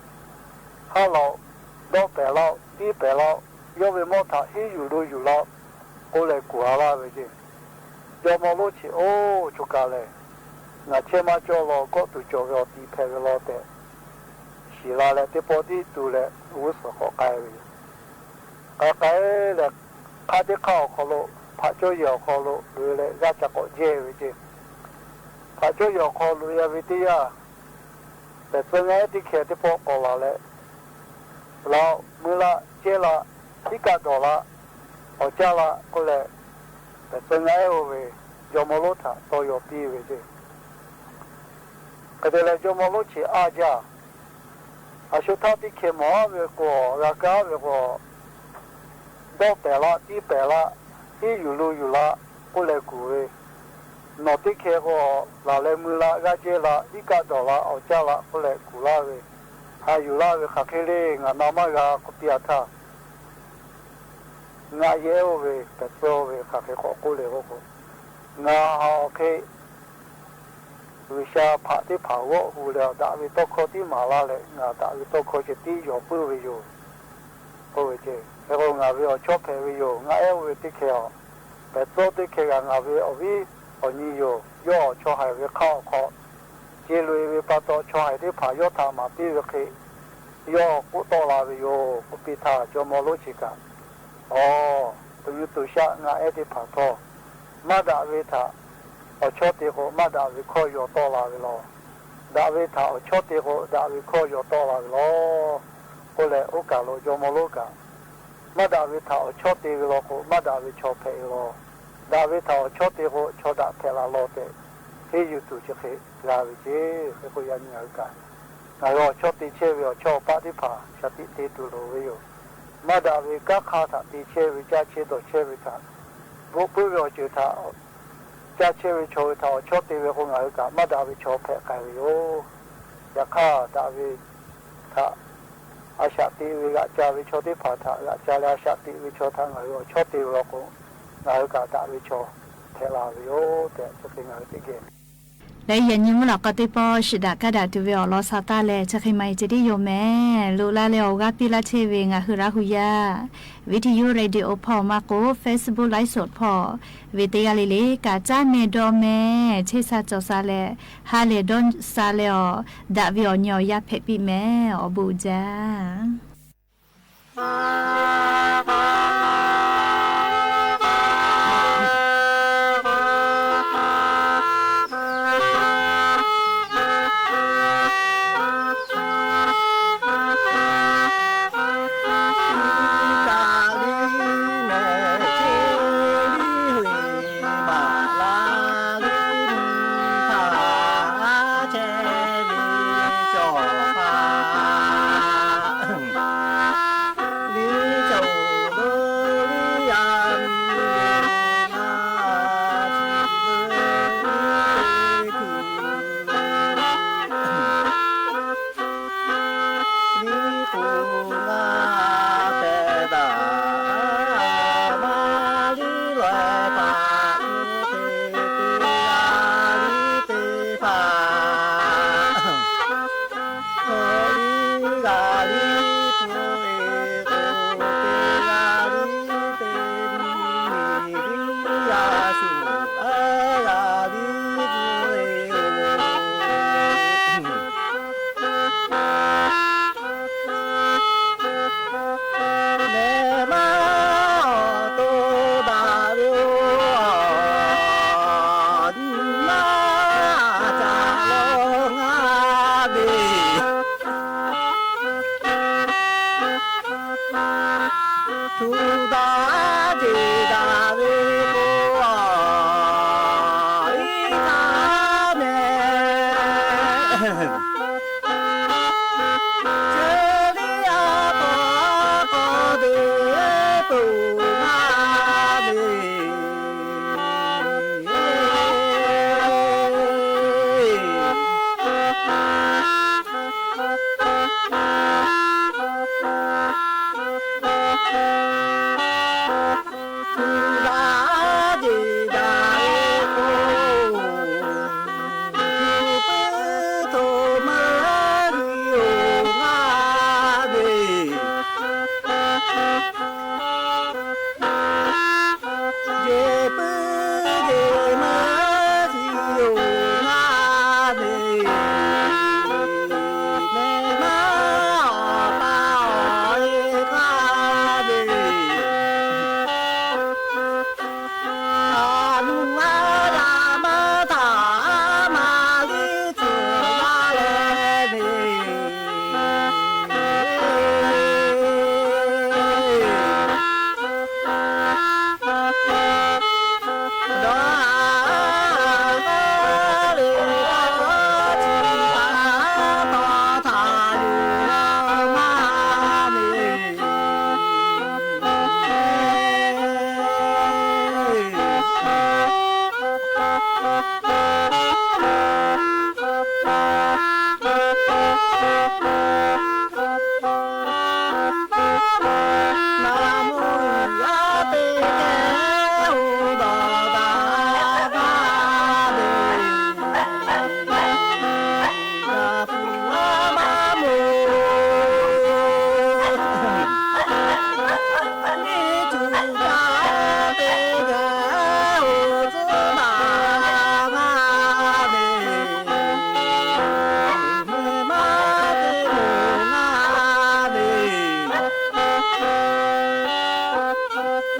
ha lô đó bể lô tí bể lô do về mô thà hí dù lô có lại của là về chứ cho mà lô chỉ ô cho cả lại ngà chế mà cho lô có tụ cho vào tí phê về lô để chỉ là lại tí bó tí tụ lại vô sở khó cái về cái là khá tí khao khó lô phải cho nhiều khó lô rồi lại ra chả có dê về chứ phải cho nhiều khó lô ya về tí à để cho nghe tí kia tí bó có là lại là mưa là chế là tí cả đó là ở cha là có lẽ để cho nghe về cho mà lô thả tôi có tí về chứ cái đấy là cho mà lô chỉ à cha à số tháp tí kia mà về của ra cá về của đó bể la tí bể la tí dù la có lẽ của về nó tí kia của là lẽ mưa la ra chế la tí cả đó là ở cha la có lẽ của la về hay dù la về khác cái này ngà nó mà ra có tiệt tha ngà dễ về để cho về khác cái khó có lẽ có ngà họ cái vì sao phải tí phá vỡ hù lẽ đã vì tôi khó tí mà la lẽ ngà đã vì tôi khó chỉ tí rồi bự về rồi có về chứ cái con ngà về ở chóp cái về rồi ngà eo về tí kia để cho tí kia ngà về ở vì ở nhiều rồi do cho hải về khao khó chỉ lui về bắt đầu cho hải tí phá do thà mà tí về khi do cũng to là về rồi cũng bị thà cho mua lúa chỉ cả อ๋อตัวชะงาเอติผาทอมาดาเวทาเอาชอติโหมาดาวิคอยตอลาวิโลดาเวทาเอาชอติโหดาวิคอยตอลาวิโลโอเลโอกาโลโยโมโลกามาดาวิทาเอาชอติวิโลโหมาดาวิชอเพโลดาวิทาเอาชอติโหชอดาเทลาโลเตเฮยุตุเชเขลาวิเจเฮโคยันยากานาโรชอติเชวิโอชอปาติภาชติเตตุโลวิโอมาดาวิกะคาถาติเชวิจาเชโตเชวิทาบุปุโรจุทาจาเชวิโชวิทาชอติวิโหงากามาดาวิชอเพกาวิโอยาคาดาวิทาอาชาติวิกะจาวิโชติภาทาละจาลาชาติวิโชทังไงโอชอติวิโหงากาดาวิโชเทลาวิโอแต่จะเป็นอะไรติเกและยันยิมหลอกก็ติปอชิดากระดาษตัวลอซาตาเลจะใครไม่จะได้โยแม่ลูลาเลโอกาปิลาเชเวงาฮืราหุยาวิทยุเรดิโอพอมาโกเฟซบุ๊กไลฟ์สดพอวิทยาลิเลกาจ้าเมดอแม่เชซาจอซาเลฮาเลดอนซาเลอดาวิโอญอยาเพปิแม่อบูจา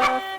เ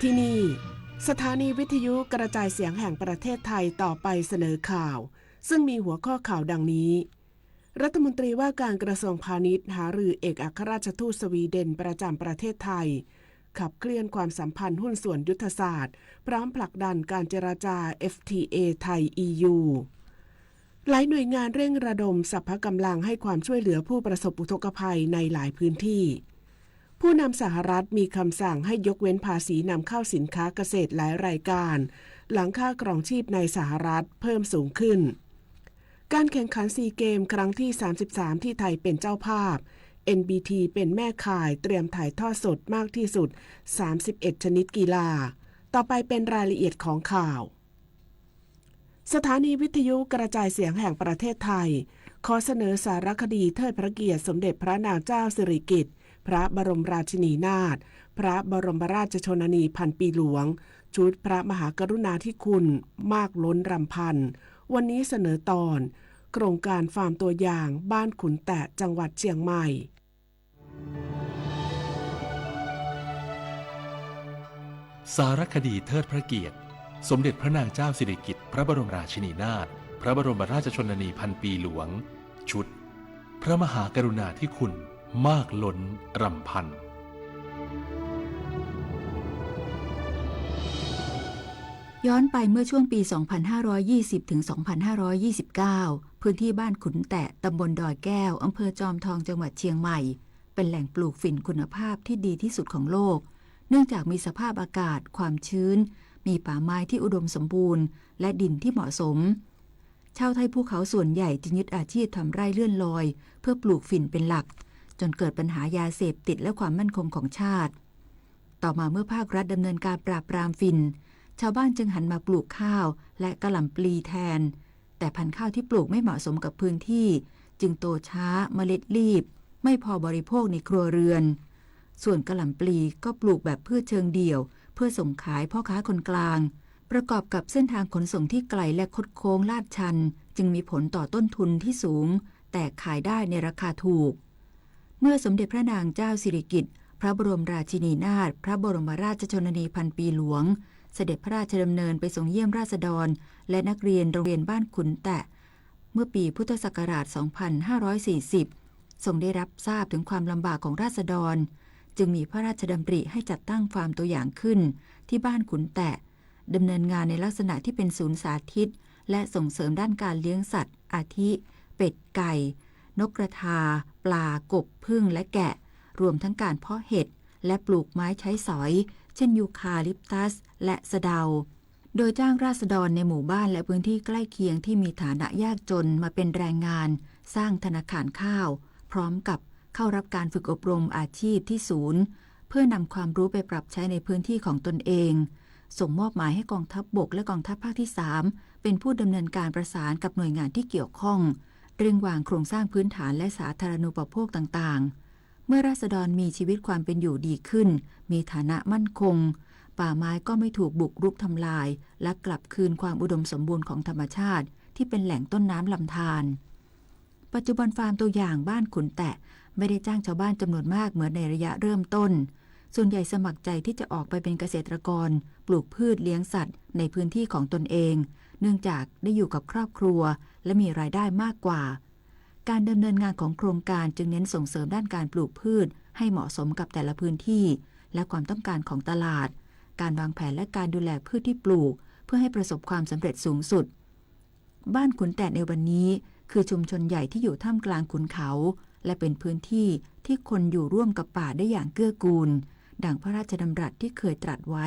ที่นี่สถานีวิทยุกระจายเสียงแห่งประเทศไทยต่อไปเสนอข่าวซึ่งมีหัวข้อข่าวดังนี้รัฐมนตรีว่าการกระทรวงพาณิชย์หารือเอกอัครราชทูตสวีเดนประจำประเทศไทยขับเคลื่อนความสัมพันธ์หุ้นส่วนยุทธศาสตร์พร้อมผลักดันการเจรจา FTA ไทย EU หลายหน่วยงานเร่งระดมสรรพกำลังให้ความช่วยเหลือผู้ประสบอุทกภัยในหลายพื้นที่ผู้นำสหรัฐมีคำสั่งให้ยกเว้นภาษีนำเข้าสินค้าเกษตรหลายรายการหลังค่าครองชีพในสหรัฐเพิ่มสูงขึ้นการแข่งขันซีเกมครั้งที่33ที่ไทยเป็นเจ้าภาพ NBT เป็นแม่ข่ายเตรียมถ่ายทอดสดมากที่สุด31ชนิดกีฬาต่อไปเป็นรายละเอียดของข่าวสถานีวิทยุกระจายเสียงแห่งประเทศไทยขอเสนอสารคดีเทิดพระเกียรติสมเด็จพระนางเจ้าสิริกิติ์พระบรมราชินีนาถพระบรมราชชนนีพันปีหลวงชุดพระมหากรุณาธิคุณมากล้นรำพันวันนี้เสนอตอนโครงการฟาร์มตัวอย่างบ้านขุนแตะจังหวัดเชียงใหม่สารคดีเทิดพระเกียรติสมเด็จพระนางเจ้าสิริกิติ์พระบรมราชินีนาถพระบรมราชชนนีพันปีหลวงชุดพระมหากรุณาธิคุณมากล้นรำพันย้อนไปเมื่อช่วงปี 2520 ถึง 2529 พื้นที่บ้านขุนแตะตำบลดอยแก้วอำเภอจอมทองจังหวัดเชียงใหม่เป็นแหล่งปลูกฝิ่นคุณภาพที่ดีที่สุดของโลกเนื่องจากมีสภาพอากาศความชื้นมีป่าไม้ที่อุดมสมบูรณ์และดินที่เหมาะสมชาวไทยภูเขาส่วนใหญ่จึงยึดอาชีพทำไร่เลื่อนลอยเพื่อปลูกฝิ่นเป็นหลักจนเกิดปัญหายาเสพติดและความมั่นคงของชาติต่อมาเมื่อภาครัฐดำเนินการปราบปรามฝิ่นชาวบ้านจึงหันมาปลูกข้าวและกะหล่ำปลีแทนแต่พันธุ์ข้าวที่ปลูกไม่เหมาะสมกับพื้นที่จึงโตช้าเมล็ดรีบไม่พอบริโภคในครัวเรือนส่วนกะหล่ำปลีก็ปลูกแบบพืชเชิงเดี่ยวเพื่อส่งขายพ่อค้าคนกลางประกอบกับเส้นทางขนส่งที่ไกลและคดโค้งลาดชันจึงมีผลต่อต้นทุนที่สูงแต่ขายได้ในราคาถูกเมื่อสมเด็จพระนางเจ้าสิริกิติ์พระบรมราชินีนาถพระบรมราชชนนีพันปีหลวงเสด็จพระราชดำเนินไปทรงเยี่ยมราษฎรและนักเรียนโรงเรียนบ้านขุนแตะเมื่อปีพุทธศักราช 2540 ทรงได้รับทราบถึงความลำบากของราษฎรจึงมีพระราชดำริให้จัดตั้งฟาร์มตัวอย่างขึ้นที่บ้านขุนแตะดำเนินงานในลักษณะที่เป็นศูนย์สาธิตและส่งเสริมด้านการเลี้ยงสัตว์อาทิเป็ดไก่นกกระทาปลากบผึ้งและแกะรวมทั้งการเพาะเห็ดและปลูกไม้ใช้สอยเช่นยูคาลิปตัสและสะเดาโดยจ้างราษฎรในหมู่บ้านและพื้นที่ใกล้เคียงที่มีฐานะยากจนมาเป็นแรงงานสร้างธนาคารข้าวพร้อมกับเข้ารับการฝึกอบรมอาชีพที่ศูนย์เพื่อนำความรู้ไปปรับใช้ในพื้นที่ของตนเองส่งมอบหมายให้กองทัพบกและกองทัพภาคที่3เป็นผู้ดำเนินการประสานกับหน่วยงานที่เกี่ยวข้องเร่งวางโครงสร้างพื้นฐานและสาธารณูปโภคต่างๆเมื่อราษฎรมีชีวิตความเป็นอยู่ดีขึ้นมีฐานะมั่นคงป่าไม้ก็ไม่ถูกบุกรุกทำลายและกลับคืนความอุดมสมบูรณ์ของธรรมชาติที่เป็นแหล่งต้นน้ำลำธารปัจจุบันฟาร์มตัวอย่างบ้านขุนแตะไม่ได้จ้างชาวบ้านจำนวนมากเหมือนในระยะเริ่มต้นส่วนใหญ่สมัครใจที่จะออกไปเป็นเกษตรกรปลูกพืชเลี้ยงสัตว์ในพื้นที่ของตนเองเนื่องจากได้อยู่กับครอบครัวและมีรายได้มากกว่าการดำเนินงานของโครงการจึงเน้นส่งเสริมด้านการปลูกพืชให้เหมาะสมกับแต่ละพื้นที่และความต้องการของตลาดการวางแผนและการดูแลพืชที่ปลูกเพื่อให้ประสบความสำเร็จสูงสุดบ้านขุนแตะในวันนี้คือชุมชนใหญ่ที่อยู่ท่ามกลางขุนเขาและเป็นพื้นที่ที่คนอยู่ร่วมกับป่าได้อย่างเกื้อกูลดังพระราชดำรัสที่เคยตรัสไว้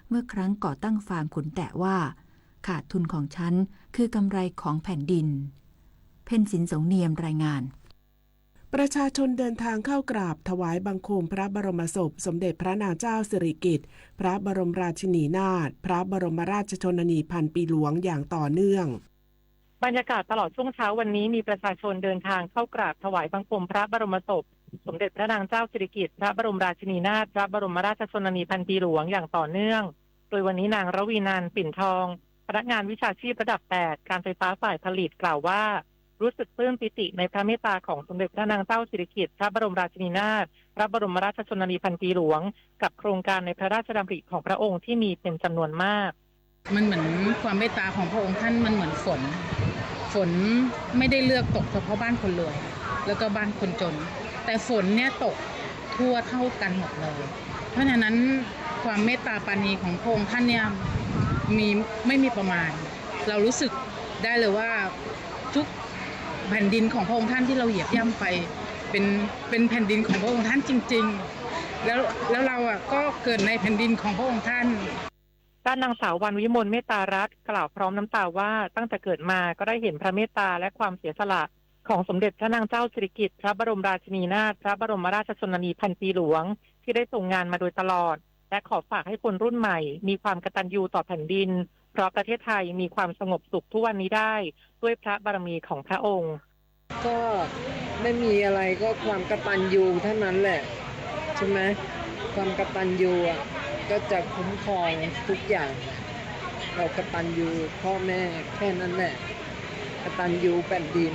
เมื่อครั้งก่อตั้งฟาร์มขุนแตะว่าขาดทุนของฉันคือกำไรของแผ่นดินเพ็ญศิลป์สงเนียมรายงานประชาชนเดินทางเข้ากราบถวายบังคมพระบรมศพสมเด็จพระนางเจ้าสิริกิติ์พระบรมราชินีนาถพระบรมราชชนนีพันปีหลวงอย่างต่อเนื่องบรรยากาศตลอดช่วงเช้าวันนี้มีประชาชนเดินทางเข้ากราบถวายบังคมพระบรมศพสมเด็จพระนางเจ้าสิริกิติ์พระบรมราชินีนาถพระบรมราชชนนีพันปีหลวงอย่างต่อเนื่องโดยวันนี้นางระวีนันท์ปิ่นทองพนักงานวิชาชีพระดับ8การไฟฟ้าฝ่ายผลิตกล่าวว่ารู้สึกปลื้มปิติในพระเมตตาของสมเด็จพระนางเจ้าสิริกิติ์พระบรมราชินีนาถ พระบรมราชชนนีพันปีหลวงกับโครงการในพระราชดำริของพระองค์ที่มีเป็นจำนวนมากมันเหมือนความเมตตาของพระองค์ท่านมันเหมือนฝนไม่ได้เลือกตกเฉพาะบ้านคนรวยแล้วก็บ้านคนจนแต่ฝนเนี่ยตกทั่วเท่ากันหมดเลยเพราะฉะนั้นความเมตตาปราณีของพระองค์ท่านเนี่ยไม่มีประมาณเรารู้สึกได้เลยว่าทุกแผ่นดินของพระองค์ท่านที่เราเหยียบย่ำไปเป็นแผ่นดินของพระองค์ท่านจริงๆแล้วเราก็เกิดในแผ่นดินของพระองค์ท่านด้านนางสาววรรณวิมลเมตตารัตน์กล่าวพร้อมน้ำตาว่าตั้งแต่เกิดมาก็ได้เห็นพระเมตตาและความเสียสละของสมเด็จพระนางเจ้าสิริกิติ์พระบรมราชินีนาถพระบรมราชชนนีพันปีหลวงที่ได้ส่งงานมาโดยตลอดและขอฝากให้คนรุ่นใหม่มีความกตัญญูต่อแผ่นดินเพราะประเทศไทยมีความสงบสุขทุกวันนี้ได้ด้วยพระบารมีของพระองค์ก็ไม่มีอะไรก็ความกตัญญูเท่านั้นแหละใช่ไหมความกตัญญูก็จะคุ้มครองทุกอย่างเรากตัญญูพ่อแม่แค่นั้นแหละกตัญญูแผ่นดิน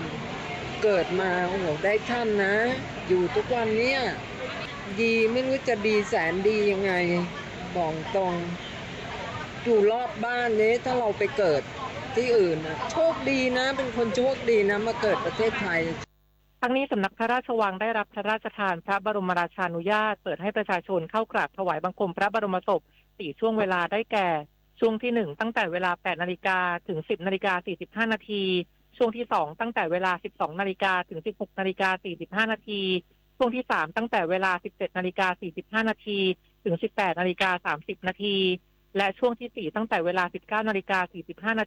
เกิดมาโอ้โหได้ท่านนะอยู่ทุกวันเนี้ยดีไม่รู้จะดีแสนดียังไงบอกตรงอยู่รอบบ้านนี้ถ้าเราไปเกิดที่อื่นนะโชคดีนะเป็นคนโชคดีนะมาเกิดประเทศไทยทั้งนี้สำนักพระราชวังได้รับพระราชทานพระบรมราชานุญาตเปิดให้ประชาชนเข้ากราบถวายบังคมพระบรมศพ4ช่วงเวลาได้แก่ช่วงที่1ตั้งแต่เวลา 8:00 นถึง 10:45 นช่วงที่2ตั้งแต่เวลา 12:00 นถึง 16:45 นช่วงที่3ตั้งแต่เวลา 17:45 นถึง 18:30 นและช่วงที่4ตั้งแต่เวลา 19:45 น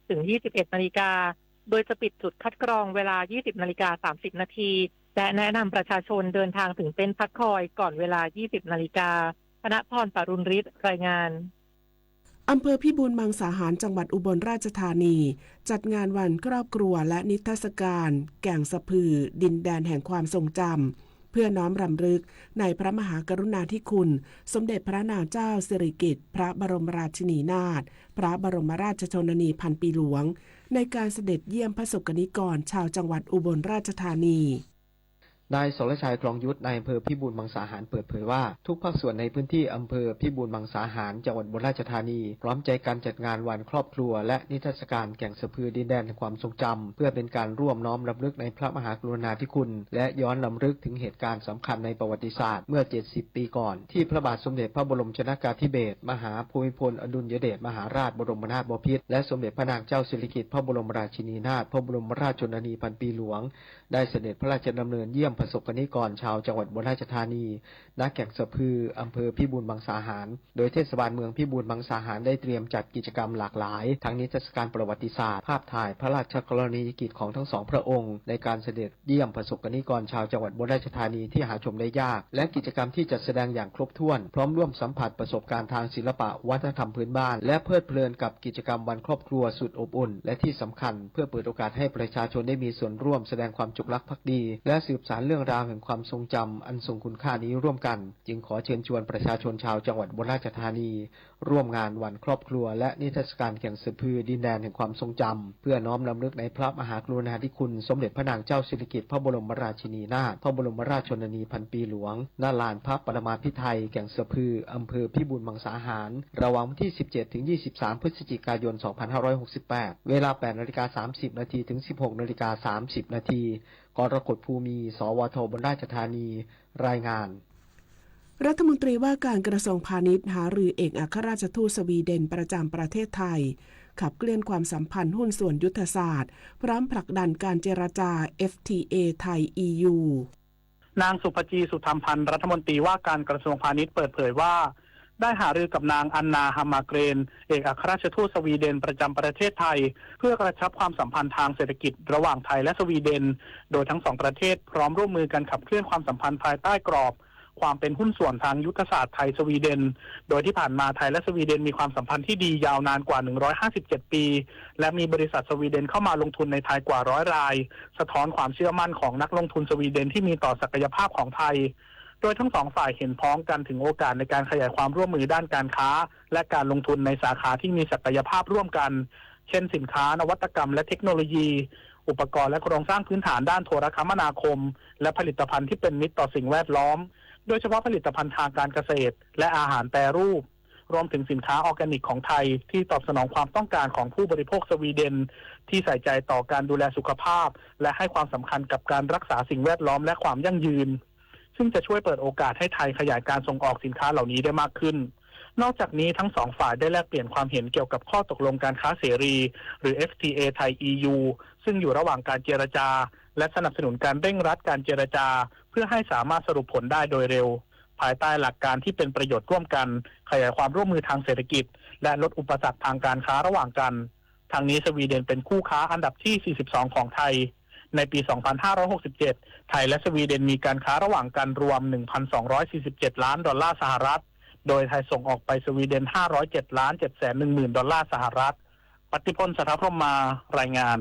ถึง 21:00 นโดยจะปิดจุดคัดกรองเวลา 20:30 นและแนะนำประชาชนเดินทางถึงเต็นท์พักคอยก่อนเวลา 20:00 นธนพร ปรุณฤทธิ์รายงานอำเภอพิบูลมังสาหารจังหวัดอุบลราชธานีจัดงานวันครอบครัวและนิทรรศการแก่งสะพือดินแดนแห่งความทรงจำเพื่อน้อมรำลึกในพระมหากรุณาธิคุณสมเด็จพระนางเจ้าสิริกิติ์พระบรมราชินีนาถพระบรมราชชนนีพันปีหลวงในการเสด็จเยี่ยมพระสกนิกรชาวจังหวัดอุบลราชธานีนายสรชัยคลองยุทธนายอำเภอพิบูลมังสาหารเปิดเผยว่าทุกภาคส่วนในพื้นที่อำเภอพิบูลมังสาหารจังหวัดอุบลราชธานีพร้อมใจกันจัดงานวันครอบครัวและนิทรรศการแก่งสะพือดินแดนแห่งความทรงจำเพื่อเป็นการร่วมน้อมรำลึกในพระมหากรุณาธิคุณและย้อนรำลึกถึงเหตุการณ์สำคัญในประวัติศาสตร์เมื่อ70ปีก่อนที่พระบาทสมเด็จพระบรมชนกาธิเบศรมหาภูมิพลอดุลยเดชมหาราชบรมนาถบพิตรและสมเด็จพระนางเจ้าสิริกิติ์พระบรมราชินีนาถพระบรมราชชนนีพันปีหลวงได้เสด็จพระราชดำเนินเยี่ยมประสบกนิกรชาวจังหวัดอุบลราชธานีณ แก่งสะพืออำเภอพิบูลมังสาหารโดยเทศบาลเมืองพิบูลมังสาหารได้เตรียมจัดกิจกรรมหลากหลายทั้งนิทรรศการประวัติศาสตร์ภาพถ่ายพระราชกรณียกิจของทั้งสองพระองค์ในการเสด็จเยี่ยมประสบกนิกรชาวจังหวัดอุบลราชธานีที่หาชมได้ยากและกิจกรรมที่จัดแสดงอย่างครบถ้วนพร้อมร่วมสัมผัสประสบการณ์ทางศิลปะวัฒนธรรมพื้นบ้านและเพลิดเพลินกับกิจกรรมวันครอบครัวสุดอบอุ่นและที่สำคัญเพื่อเปิดโอกาสให้ประชาชนได้มีส่วนร่วมแสดงความจงรักภักดีและสืบสานเรื่องราวแห่งความทรงจำอันทรงคุณค่านี้ร่วมกันจึงขอเชิญชวนประชาชนชาวจังหวัดอุบลราชธานีร่วมงานวันครอบครัวและนิทรรศการแก่งสะพือดินแดนแห่งความทรงจำเพื่อน้อมรำลึกในพระมหากรุณาธิคุณสมเด็จพระนางเจ้าสิริกิติ์พระบรมราชินีนาถพระบรมราชชนนีพันปีหลวงณ ลานพระปรมาภิไธยแก่งสะพืออำเภอพิบูลมังสาหารระหว่างวันที่ 17 ถึง 23 พฤศจิกายน 2568 เวลา 8:30 นถึง 16:30 นกรกฎภูมิ สวท อุบลราชธานีรายงานรัฐมนตรีว่าการกระทรวงพาณิชย์หารือเอกอัครราชทูตสวีเดนประจำประเทศไทยขับเคลื่อนความสัมพันธ์หุ้นส่วนยุทธศาสตร์พร้อมผลักดันการเจรจา FTA ไทย EU นางสุภจี สุธรรมพันธ์รัฐมนตรีว่าการกระทรวงพาณิชย์เปิดเผยว่าได้หารือกับนางอันนา ฮัมมาเกรนเอกอัครราชทูตสวีเดนประจำประเทศไทยเพื่อกระชับความสัมพันธ์ทางเศรษฐกิจระหว่างไทยและสวีเดนโดยทั้งสองประเทศพร้อมร่วมมือกันขับเคลื่อนความสัมพันธ์ภายใต้กรอบความเป็นหุ้นส่วนทางยุทธศาสตร์ไทยสวีเดนโดยที่ผ่านมาไทยและสวีเดนมีความสัมพันธ์ที่ดียาวนานกว่า157ปีและมีบริษัทสวีเดนเข้ามาลงทุนในไทยกว่า100รายสะท้อนความเชื่อมั่นของนักลงทุนสวีเดนที่มีต่อศักยภาพของไทยโดยทั้งสองฝ่ายเห็นพ้องกันถึงโอกาสในการขยายความร่วมมือด้านการค้าและการลงทุนในสาขาที่มีศักยภาพร่วมกันเช่นสินค้านวัตกรรมและเทคโนโลยี อุปกรณ์และโครงสร้างพื้นฐานด้านโทรคมนาคมและผลิตภัณฑ์ที่เป็นมิตรต่อสิ่งแวดล้อมโดยเฉพาะผลิตภัณฑ์ทางการเกษตรและอาหารแปรรูปรวมถึงสินค้าออร์แกนิกของไทยที่ตอบสนองความต้องการของผู้บริโภคสวีเดนที่ใส่ใจต่อการดูแลสุขภาพและให้ความสำคัญกับการรักษาสิ่งแวดล้อมและความยั่งยืนซึ่งจะช่วยเปิดโอกาสให้ไทยขยายการส่งออกสินค้าเหล่านี้ได้มากขึ้นนอกจากนี้ทั้งสองฝ่ายได้แลกเปลี่ยนความเห็นเกี่ยวกับข้อตกลงการค้าเสรีหรือ FTA ไทย EU ซึ่งอยู่ระหว่างการเจรจาและสนับสนุนการเร่งรัดการเจรจาเพื่อให้สามารถสรุปผลได้โดยเร็วภายใต้หลักการที่เป็นประโยชน์ร่วมกันขยายความร่วมมือทางเศรษฐกิจและลดอุปสรรคทางการค้าระหว่างกันทางนี้สวีเดนเป็นคู่ค้าอันดับที่42ของไทยในปี 2567 ไทยและสวีเดนมีการค้าระหว่างกันรวม $1,247 ล้านโดยไทยส่งออกไปสวีเดน$507,710,000 ปฏิพล สัทธพรหมมารายงาน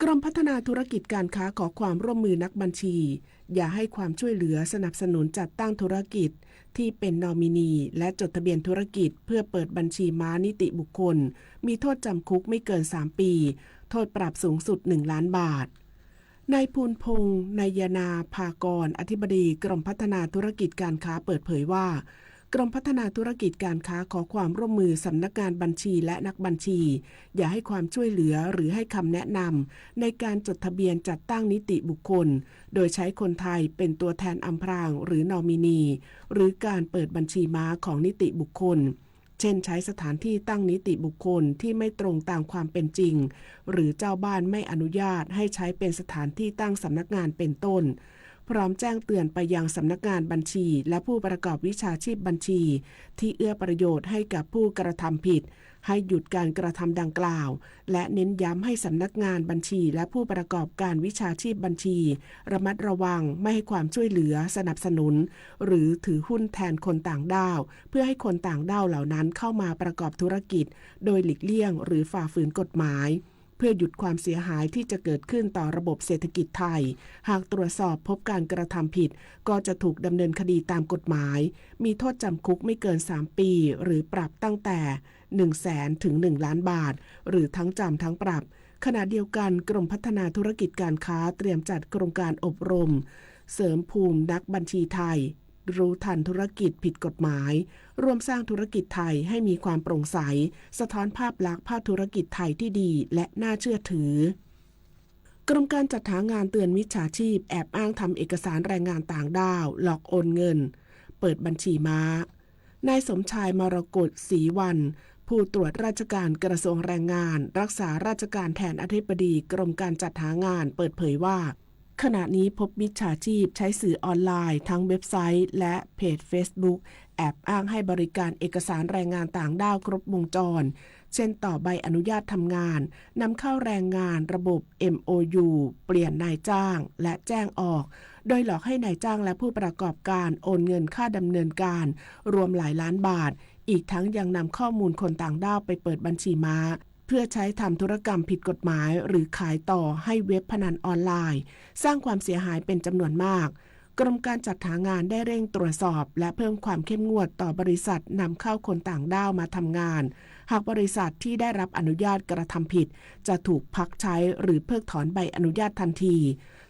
กรมพัฒนาธุรกิจการค้าขอความร่วมมือนักบัญชีอย่าให้ความช่วยเหลือสนับสนุนจัดตั้งธุรกิจที่เป็นนอมินีและจดทะเบียนธุรกิจเพื่อเปิดบัญชีม้านิติบุคคลมีโทษจำคุกไม่เกิน3ปีโทษปรับสูงสุด1ล้านบาทนายภูลพงษ์นายนาภากรอธิบดีกรมพัฒนาธุรกิจการค้าเปิดเผยว่ากรมพัฒนาธุรกิจการค้าขอความร่วมมือสำนักงานบัญชีและนักบัญชีอย่าให้ความช่วยเหลือหรือให้คำแนะนำในการจดทะเบียนจัดตั้งนิติบุคคลโดยใช้คนไทยเป็นตัวแทนอำพรางหรือนอมินีหรือการเปิดบัญชีม้าของนิติบุคคลเช่นใช้สถานที่ตั้งนิติบุคคลที่ไม่ตรงตามความเป็นจริงหรือเจ้าบ้านไม่อนุญาตให้ใช้เป็นสถานที่ตั้งสำนักงานเป็นต้นพร้อมแจ้งเตือนไปยังสำนักงานบัญชีและผู้ประกอบวิชาชีพบัญชีที่เอื้อประโยชน์ให้กับผู้กระทำผิดให้หยุดการกระทำดังกล่าวและเน้นย้ำให้สำนักงานบัญชีและผู้ประกอบการวิชาชีพบัญชีระมัดระวังไม่ให้ความช่วยเหลือสนับสนุนหรือถือหุ้นแทนคนต่างด้าวเพื่อให้คนต่างด้าวเหล่านั้นเข้ามาประกอบธุรกิจโดยหลีกเลี่ยงหรือฝ่าฝืนกฎหมายเพื่อหยุดความเสียหายที่จะเกิดขึ้นต่อระบบเศรษฐกิจไทยหากตรวจสอบพบการกระทำผิดก็จะถูกดำเนินคดีตามกฎหมายมีโทษจำคุกไม่เกิน3ปีหรือปรับตั้งแต่ 100,000 ถึง 1 ล้านบาทหรือทั้งจำทั้งปรับขณะเดียวกันกรมพัฒนาธุรกิจการค้าเตรียมจัดโครงการอบรมเสริมภูมินักบัญชีไทยรู้ทันธุรกิจผิดกฎหมายร่วมสร้างธุรกิจไทยให้มีความโปร่งใสสะท้อนภาพลักษณ์ภาพธุรกิจไทยที่ดีและน่าเชื่อถือกรมการจัดหางานเตือนมิจฉาชีพแอบอ้างทำเอกสารแรงงานต่างด้าวหลอกโอนเงินเปิดบัญชีม้านายสมชายมรกตศรีวันผู้ตรวจราชการกระทรวงแรงงานรักษาราชการแทนอธิบดีกรมการจัดหางานเปิดเผยว่าขณะนี้พบมิจฉาชีพใช้สื่อออนไลน์ทั้งเว็บไซต์และเพจ Facebook แอบอ้างให้บริการเอกสารแรงงานต่างด้าวครบวงจรเช่นต่อใบอนุญาตทำงานนำเข้าแรงงานระบบ MOU เปลี่ยนนายจ้างและแจ้งออกโดยหลอกให้นายจ้างและผู้ประกอบการโอนเงินค่าดำเนินการรวมหลายล้านบาทอีกทั้งยังนำข้อมูลคนต่างด้าวไปเปิดบัญชีม้าเพื่อใช้ทำธุรกรรมผิดกฎหมายหรือขายต่อให้เว็บพนันออนไลน์สร้างความเสียหายเป็นจำนวนมากกรมการจัดหางานได้เร่งตรวจสอบและเพิ่มความเข้มงวดต่อบริษัทนำเข้าคนต่างด้าวมาทำงานหากบริษัทที่ได้รับอนุญาตกระทำผิดจะถูกพักใช้หรือเพิกถอนใบอนุญาตทันที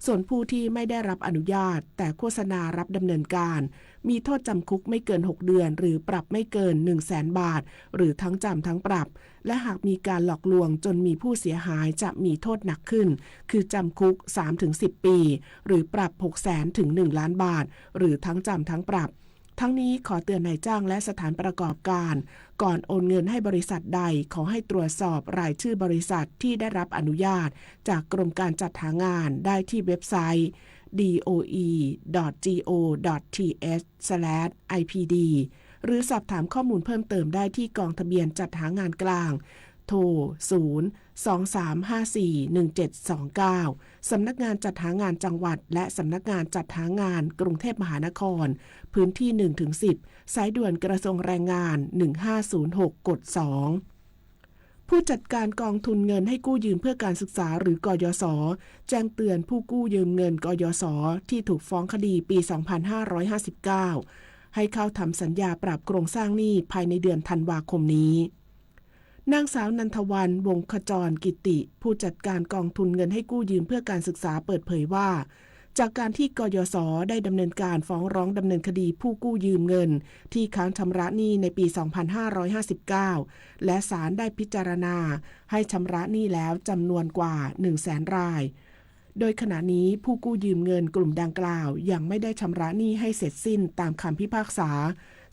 ส่วนผู้ที่ไม่ได้รับอนุญาตแต่โฆษณารับดำเนินการมีโทษจำคุกไม่เกิน6เดือนหรือปรับไม่เกิน 100,000 บาทหรือทั้งจำทั้งปรับและหากมีการหลอกลวงจนมีผู้เสียหายจะมีโทษหนักขึ้นคือจำคุก 3-10 ปีหรือปรับ 600,000 ถึง 1 ล้านบาทหรือทั้งจำทั้งปรับทั้งนี้ขอเตือนนายจ้างและสถานประกอบการก่อนโอนเงินให้บริษัทใดขอให้ตรวจสอบรายชื่อบริษัทที่ได้รับอนุญาตจากกรมการจัดหางานได้ที่เว็บไซต์ doe.go.th/ipd หรือสอบถามข้อมูลเพิ่มเติมได้ที่กองทะเบียนจัดหางานกลางโทร 023541729 สำนักงานจัดหางานจังหวัดและสำนักงานจัดหางานกรุงเทพมหานครพื้นที่ 1-10 สายด่วนกระทรวงแรงงาน 1506 กด 2ผู้จัดการกองทุนเงินให้กู้ยืมเพื่อการศึกษาหรือกยศ.แจ้งเตือนผู้กู้ยืมเงินกยศ.ที่ถูกฟ้องคดีปี 2559 ให้เข้าทำสัญญาปรับโครงสร้างหนี้ภายในเดือนธันวาคมนี้ นางสาวนันทวรรณ วงศ์ขจรกิติผู้จัดการกองทุนเงินให้กู้ยืมเพื่อการศึกษาเปิดเผยว่าจากการที่กยศ.ได้ดำเนินการฟ้องร้องดำเนินคดีผู้กู้ยืมเงินที่ค้างชำระหนี้ในปี 2559 และศาลได้พิจารณาให้ชำระหนี้แล้วจำนวนกว่า 100,000 รายโดยขณะนี้ผู้กู้ยืมเงินกลุ่มดังกล่าวยังไม่ได้ชำระหนี้ให้เสร็จสิ้นตามคำพิพากษา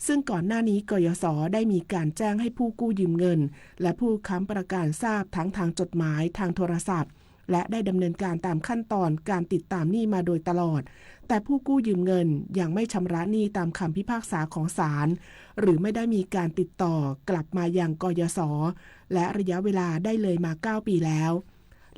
ซึ่งก่อนหน้านี้กยศ.ได้มีการแจ้งให้ผู้กู้ยืมเงินและผู้ค้ำประกันทราบทั้งทางจดหมายทางโทรศัพท์และได้ดำเนินการตามขั้นตอนการติดตามหนี้มาโดยตลอดแต่ผู้กู้ยืมเงินยังไม่ชำระหนี้ตามคำพิพากษาของศาลหรือไม่ได้มีการติดต่อกลับมายังกยศ.และระยะเวลาได้เลยมา 9 ปีแล้ว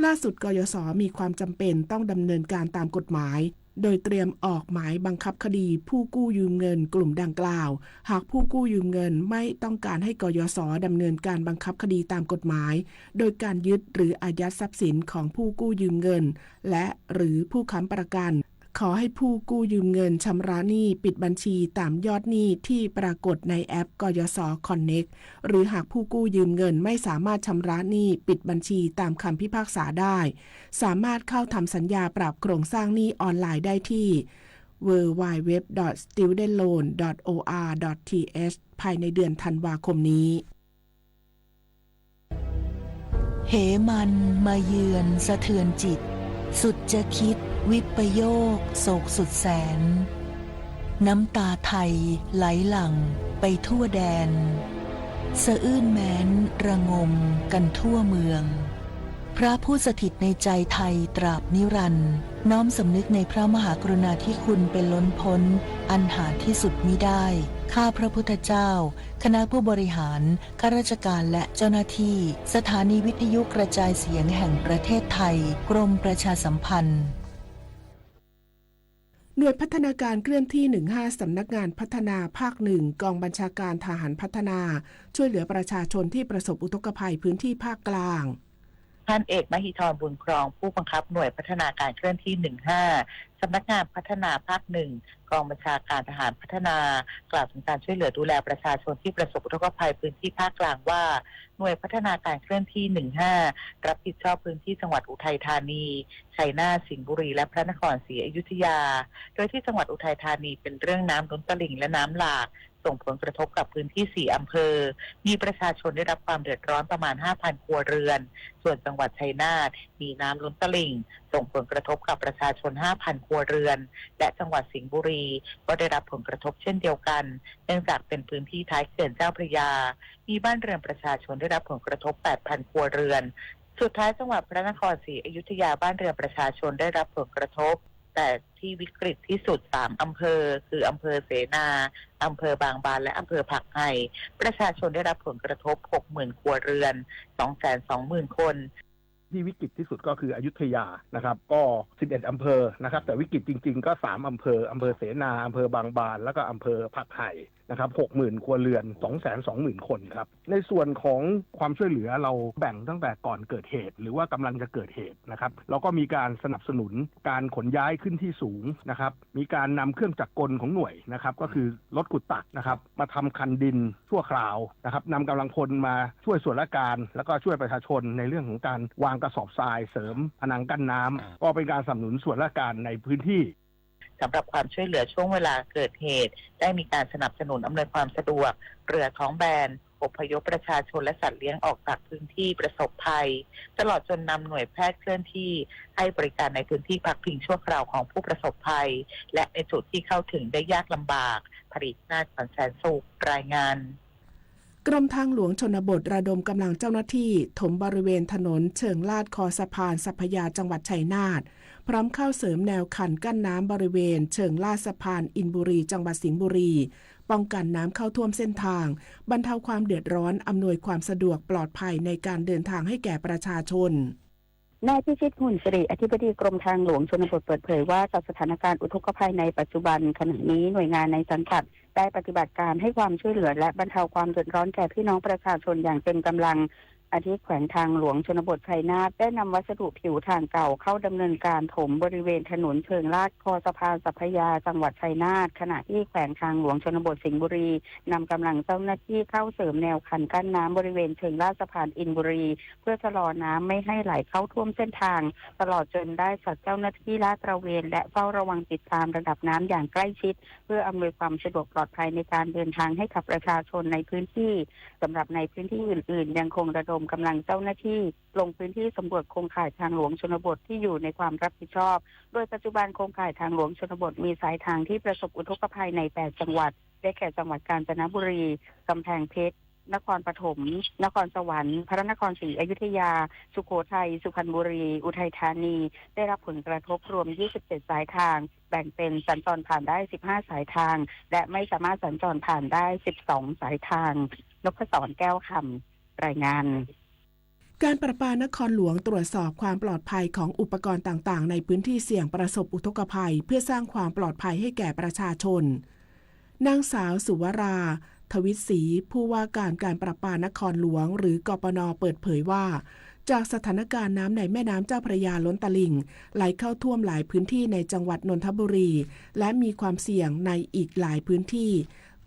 ล่าสุดกยศ.มีความจำเป็นต้องดำเนินการตามกฎหมายโดยเตรียมออกหมายบังคับคดีผู้กู้ยืมเงินกลุ่มดังกล่าวหากผู้กู้ยืมเงินไม่ต้องการให้กยศ.ดำเนินการบังคับคดีตามกฎหมายโดยการยึดหรืออายัดทรัพย์สินของผู้กู้ยืมเงินและหรือผู้ค้ำประกันขอให้ผู้กู้ยืมเงินชำระหนี้ปิดบัญชีตามยอดหนี้ที่ปรากฏในแอปกยศ.คอนเน็กหรือหากผู้กู้ยืมเงินไม่สามารถชำระหนี้ปิดบัญชีตามคำพิพากษาได้สามารถเข้าทำสัญญาปรับโครงสร้างหนี้ออนไลน์ได้ที่ www.studentloan.or.th ภายในเดือนธันวาคมนี้เหมันมาเยือนสะเทือนจิตสุดจะคิดวิปโยคโศกสุดแสนน้ำตาไทยไหลหลั่งไปทั่วแดนสะอื้นแม้นระงมกันทั่วเมืองพระผู้สถิตในใจไทยตราบนิรันดร์น้อมสำนึกในพระมหากรุณาธิคุณเป็นล้นพ้นอันหาที่สุดมิได้ข้าพระพุทธเจ้าคณะผู้บริหารข้าราชการและเจ้าหน้าที่สถานีวิทยุกระจายเสียงแห่งประเทศไทยกรมประชาสัมพันธ์หน่วยพัฒนาการเคลื่อนที่ 15 สำนักงานพัฒนาภาค 1 กองบัญชาการทหารพัฒนาช่วยเหลือประชาชนที่ประสบอุทกภัยพื้นที่ภาคกลางท่านเอกมหิธรบุญครองผู้บังคับหน่วยพัฒนาการเคลื่อนที่ 15 สำนักงานพัฒนาภาค 1 กองบัญชาการทหารพัฒนากล่าวถึงการช่วยเหลือดูแลประชาชนที่ประสบอุทกภัยพื้นที่ภาคกลางว่าหน่วยพัฒนาการเคลื่อนที่ 15 รับผิดชอบพื้นที่จังหวัดอุทัยธานีชัยนาทสิงห์บุรีและพระนครศรีอยุธยาโดยที่จังหวัดอุทัยธานีเป็นเรื่องน้ำล้นตลิ่งและน้ำหลากส่งผลกระทบกับพื้นที่4อำเภอมีประชาชนได้รับความเดือดร้อนประมาณ 5,000 ครัวเรือนส่วนจังหวัดชัยนาทมีน้ำล้นตลิ่งส่งผลกระทบกับประชาชน 5,000 ครัวเรือนและจังหวัดสิงห์บุรีก็ได้รับผลกระทบเช่นเดียวกันเนื่องจากเป็นพื้นที่ท้ายเขื่อนเจ้าพระยามีบ้านเรือนประชาชนได้รับผลกระทบ 8,000 ครัวเรือนสุดท้ายจังหวัดพระนครศรีอยุธยาบ้านเรือนประชาชนได้รับผลกระทบแต่ที่วิกฤตที่สุด3อำเภอคืออำเภอเสนาอำเภอบางบานและอำเภอผักไห่ประชาชนได้รับผลกระทบ 60,000 ครัวเรือน 220,000 คนที่วิกฤตที่สุดก็คืออยุธยานะครับก็11อำเภอนะครับแต่วิกฤตจริงๆก็3อำเภออำเภอเสนาอำเภอบางบานแล้วก็อำเภอผักไห่นะครับ 60,000 ครัวเรือน 220,000 คนครับในส่วนของความช่วยเหลือเราแบ่งตั้งแต่ก่อนเกิดเหตุหรือว่ากำลังจะเกิดเหตุนะครับเราก็มีการสนับสนุนการขนย้ายขึ้นที่สูงนะครับมีการนำเครื่องจักรกลของหน่วยนะครับก็คือรถขุดตักนะครับมาทำคันดินชั่วคราวนะครับนำกำลังพลมาช่วยส่วนราชการแล้วก็ช่วยประชาชนในเรื่องของการวางกระสอบทรายเสริมผนังกั้นน้ำก็เป็นการสนับสนุนส่วนราชการในพื้นที่สำหรับความช่วยเหลือช่วงเวลาเกิดเหตุได้มีการสนับสนุนอำนวยความสะดวกเรือท้องแบนอพยพประชาชนและสัตว์เลี้ยงออกจากพื้นที่ประสบภัยตลอดจนนำหน่วยแพทย์เคลื่อนที่ให้บริการในพื้นที่พักพิงชั่วคราวของผู้ประสบภัยและในจุดที่เข้าถึงได้ยากลำบากผลิตนาฏแสนสุขรายงานกรมทางหลวงชนบทระดมกำลังเจ้าหน้าที่ถมบริเวณถนนเชิงลาดคอสะพานสัพยาจังหวัดชัยนาทพร้อมเข้าเสริมแนวคันกั้นน้ำบริเวณเชิงลาดสะพานอินบุรีจังหวัดสิงห์บุรีป้องกันน้ำเข้าท่วมเส้นทางบรรเทาความเดือดร้อนอำนวยความสะดวกปลอดภัยในการเดินทางให้แก่ประชาชนนายพิชิตหุ่นสิริอธิบดีกรมทางหลวงชนบทเปิดเผยว่าจากสถานการณ์อุทกภัยในปัจจุบันขณะนี้หน่วยงานในสังกัดได้ปฏิบัติการให้ความช่วยเหลือและบรรเทาความเดือดร้อนแก่พี่น้องประชาชนอย่างเต็มกำลัง อาทิแขวงทางหลวงชนบทชัยนาทได้นำวัสดุผิวทางเก่าเข้าดำเนินการถมบริเวณถนนเชิงลาดคอสะพานสัพพยาจังหวัดชัยนาทขณะที่แขวงทางหลวงชนบทสิงห์บุรีนำกำลังเจ้าหน้าที่เข้าเสริมแนวคันกั้นน้ำบริเวณเชิงลาดสะพานอินบุรีเพื่อชะลอน้ำไม่ให้ไหลเข้าท่วมเส้นทางตลอดจนได้จัดเจ้าหน้าที่ลาดตระเวนและเฝ้าระวังติดตามระดับน้ำอย่างใกล้ชิดเพื่ออำนวยความสะดวกปลอดภัยในการเดินทางให้กับประชาชนในพื้นที่สำหรับในพื้นที่อื่นๆยังคงระดมกำลังเจ้าหน้าที่ลงพื้นที่สำรวจโครงข่ายทางหลวงชนบทที่อยู่ในความรับผิดชอบโดยปัจจุบันโครงข่ายทางหลวงชนบทมีสายทางที่ประสบอุทกภัยใน8จังหวัดได้แก่จังหวัดกาญจนบุรีกำแพงเพชรนครปฐมนครสวรรค์พระนครศรีอยุธยาสุโขทัยสุพรรณบุรีอุทัยธานีได้รับผลกระทบรวม27สายทางแบ่งเป็นสัญจรผ่านได้15สายทางและไม่สามารถสัญจรผ่านได้12สายทางนพศรแก้วคำรายงานการประปานครหลวงตรวจสอบความปลอดภัยของอุปกรณ์ต่างๆในพื้นที่เสี่ยงประสบอุทกภัยเพื่อสร้างความปลอดภัยให้แก่ประชาชนนางสาวสุวราทวิศรีผู้ว่าการประปานครหลวงหรือกปน.เปิดเผยว่าจากสถานการณ์น้ำในแม่น้ำเจ้าพระยาล้นตลิ่งไหลเข้าท่วมหลายพื้นที่ในจังหวัดนนทบุรีและมีความเสี่ยงในอีกหลายพื้นที่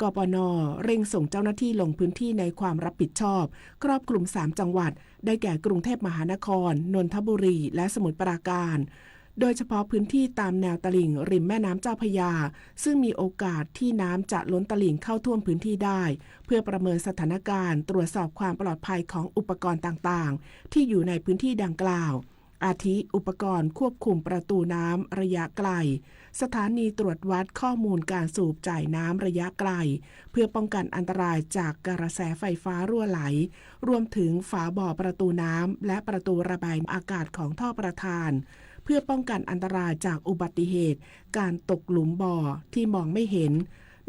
กปน.เร่งส่งเจ้าหน้าที่ลงพื้นที่ในความรับผิดชอบครอบคลุม3จังหวัดได้แก่กรุงเทพมหานครนนทบุรีและสมุทรปราการโดยเฉพาะพื้นที่ตามแนวตลิ่งริมแม่น้ำเจ้าพระยาซึ่งมีโอกาสที่น้ำจะล้นตลิ่งเข้าท่วมพื้นที่ได้เพื่อประเมินสถานการณ์ตรวจสอบความปลอดภัยของอุปกรณ์ต่างๆที่อยู่ในพื้นที่ดังกล่าวอาทิอุปกรณ์ควบคุมประตูน้ำระยะไกลสถานีตรวจวัดข้อมูลการสูบจ่ายน้ำระยะไกลเพื่อป้องกันอันตรายจากกระแสไฟฟ้ารั่วไหลรวมถึงฝาบ่อประตูน้ำและประตูระบายอากาศของท่อประทานเพื่อป้องกันอันตรายจากอุบัติเหตุการตกหลุมบ่อที่มองไม่เห็น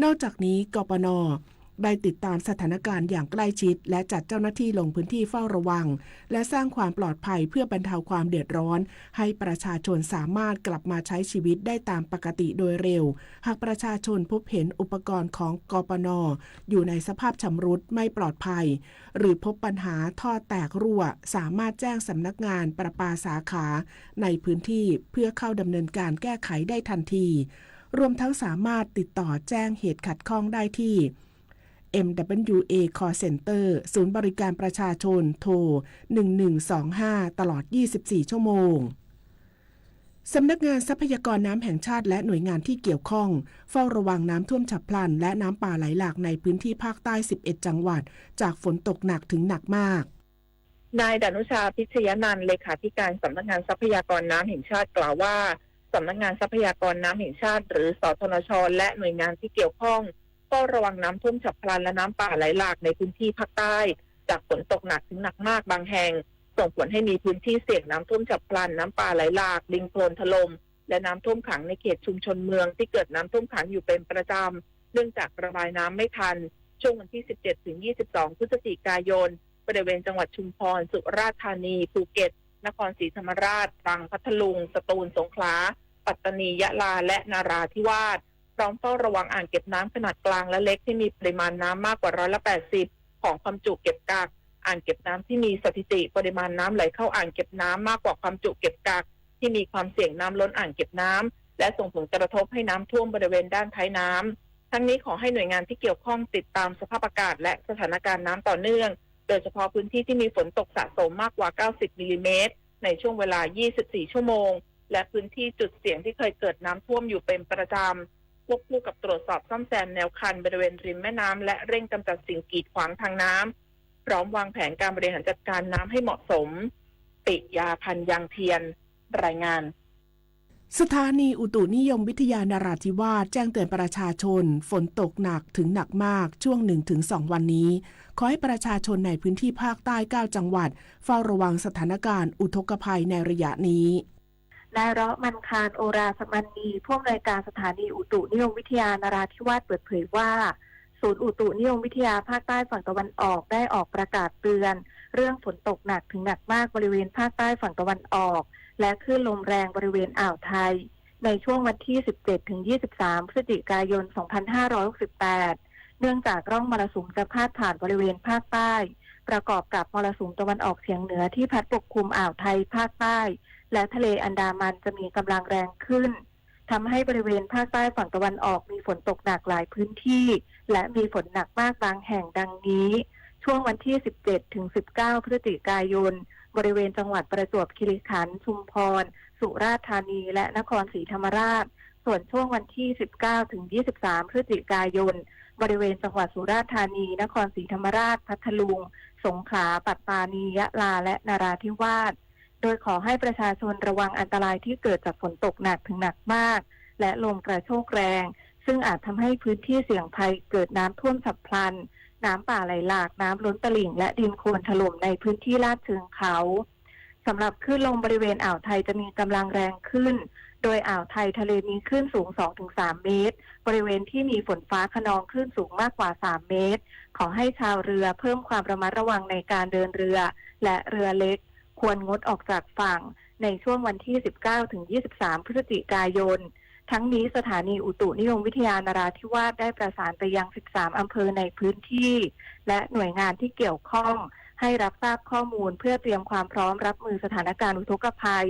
นอกจากนี้กปน.ได้ติดตามสถานการณ์อย่างใกล้ชิดและจัดเจ้าหน้าที่ลงพื้นที่เฝ้าระวังและสร้างความปลอดภัยเพื่อบรรเทาความเดือดร้อนให้ประชาชนสามารถกลับมาใช้ชีวิตได้ตามปกติโดยเร็วหากประชาชนพบเห็นอุปกรณ์ของกปน.อยู่ในสภาพชำรุดไม่ปลอดภัยหรือพบปัญหาท่อแตกรั่วสามารถแจ้งสำนักงานประปาสาขาในพื้นที่เพื่อเข้าดำเนินการแก้ไขได้ทันทีรวมทั้งสามารถติดต่อแจ้งเหตุขัดข้องได้ที่ MWA Call Center ศูนย์บริการประชาชนโทร 1125 ตลอด 24 ชั่วโมงสำนักงานทรัพยากรน้ำแห่งชาติและหน่วยงานที่เกี่ยวข้องเฝ้าระวังน้ำท่วมฉับพลันและน้ำป่าไหลหลากในพื้นที่ภาคใต้ 11 จังหวัดจากฝนตกหนักถึงหนักมากนายดนุชาพิชยนันท์เลขาธิการสำนักงานทรัพยากรน้ำแห่งชาติกล่าวว่าสำนักงานทรัพยากรน้ำแห่งชาติหรือสทนช.และหน่วยงานที่เกี่ยวข้องเฝ้าระวังน้ำท่วมฉับพลันและน้ำป่าไหลหลากในพื้นที่ภาคใต้จากฝนตกหนักถึงหนักมากบางแห่งส่งผลให้มีพื้นที่เสี่ยงน้ำท่วมฉับพลันน้ำป่าไหลหลากดินโคลนถล่มและน้ำท่วมขังในเขตชุมชนเมืองที่เกิดน้ำท่วมขังอยู่เป็นประจำเนื่องจากระบายน้ำไม่ทันช่วงวันที่ 17-22 พฤศจิกายนบริเวณจังหวัดชุมพรสุราษฎร์ธานีภูเก็ตนครศรีธรรมราชตรังพัทลุงสตูลสงขลาปัตตานียะลาและนราธิวาสพร้อมเฝ้าระวังอ่างเก็บน้ำขนาดกลางและเล็กที่มีปริมาณน้ำมากกว่า80%ของความจุเก็บกักอ่างเก็บน้ำที่มีสถิติปริมาณน้ำไหลเข้าอ่างเก็บน้ำมากกว่าความจุเก็บกักที่มีความเสี่ยงน้ำล้นอ่างเก็บน้ำและส่งผลกระทบให้น้ำท่วมบริเวณด้านท้ายน้ำทั้งนี้ขอให้หน่วยงานที่เกี่ยวข้องติดตามสภาพอากาศและสถานการณ์น้ำต่อเนื่องโดยเฉพาะพื้นที่ที่มีฝนตกสะสมมากกว่า90มิลลิเมตรในช่วงเวลา24ชั่วโมงและพื้นที่จุดเสี่ยงที่เคยเกิดน้ำท่วมอยู่เป็นประจำควบคู่กับตรวจสอบซ่อมแซมแนวคันบริเวณริมแม่น้ำและเร่งกำจัดสิ่งกีดขวางทางน้ำพร้อมวางแผนการบริหารจัดการน้ำให้เหมาะสมปิยาพันธ์ยังเทียนรายงานสถานีอุตุนิยมวิทยานราธิวาสแจ้งเตือนประชาชนฝนตกหนักถึงหนักมากช่วง 1-2 วันนี้ขอให้ประชาชนในพื้นที่ภาคใต้9จังหวัดเฝ้าระวังสถานการณ์อุทกภัยในระยะนี้นายเราะมันคารโอราสมันนีผู้อำนวยการสถานีอุตุนิยมวิทยานราธิวาสเปิดเผยว่าศูนย์อุตุนิยมวิทยาภาคใต้ฝั่งตะวันออกได้ออกประกาศเตือนเรื่องฝนตกหนักถึงหนักมากบริเวณภาคใต้ฝั่งตะวันออกและคลื่นลมแรงบริเวณอ่าวไทยในช่วงวันที่ 17-23 พฤศจิกายน 2568 เนื่องจากร่องมรสุมจะพาดผ่านบริเวณภาคใต้ ประกอบกับมรสุมตะวันออกเฉียงเหนือที่พัดปกคลุมอ่าวไทยภาคใต้และทะเลอันดามันจะมีกำลังแรงขึ้นทำให้บริเวณภาคใต้ฝั่งตะวันออกมีฝนตกหนักหลายพื้นที่และมีฝนหนักมากบางแห่งดังนี้ช่วงวันที่ 17 ถึง 19 พฤศจิกายนบริเวณจังหวัดประจวบคีรีขันธ์ชุมพรสุราษฎร์ธานีและนครศรีธรรมราชส่วนช่วงวันที่ 19 ถึง 23 พฤศจิกายนบริเวณจังหวัดสุราษฎร์ธานีนครศรีธรรมราชพัทลุงสงขลาปัตตานียะลาและนราธิวาสโดยขอให้ประชาชนระวังอันตรายที่เกิดจากฝนตกหนักถึงหนักมากและลมกระโชกแรงซึ่งอาจทำให้พื้นที่เสี่ยงภัยเกิดน้ำท่วมฉับพลันน้ำป่าไหลหลากน้ำล้นตลิ่งและดินโคลนถล่มในพื้นที่ลาดเชิงเขาสำหรับคลื่นลมบริเวณอ่าวไทยจะมีกำลังแรงขึ้นโดยอ่าวไทยทะเลมีคลื่นสูง 2-3 เมตรบริเวณที่มีฝนฟ้าคะนองคลื่นสูงมากกว่า 3 เมตรขอให้ชาวเรือเพิ่มความระมัดระวังในการเดินเรือและเรือเล็กควรงดออกจากฝั่งในช่วงวันที่ 19-23 พฤศจิกายนทั้งนี้สถานีอุตุนิยมวิทยานราธิวาสได้ประสานไปยัง 13 อำเภอในพื้นที่และหน่วยงานที่เกี่ยวข้องให้รับทราบข้อมูลเพื่อเตรียมความพร้อมรับมือสถานการณ์อุทกภัย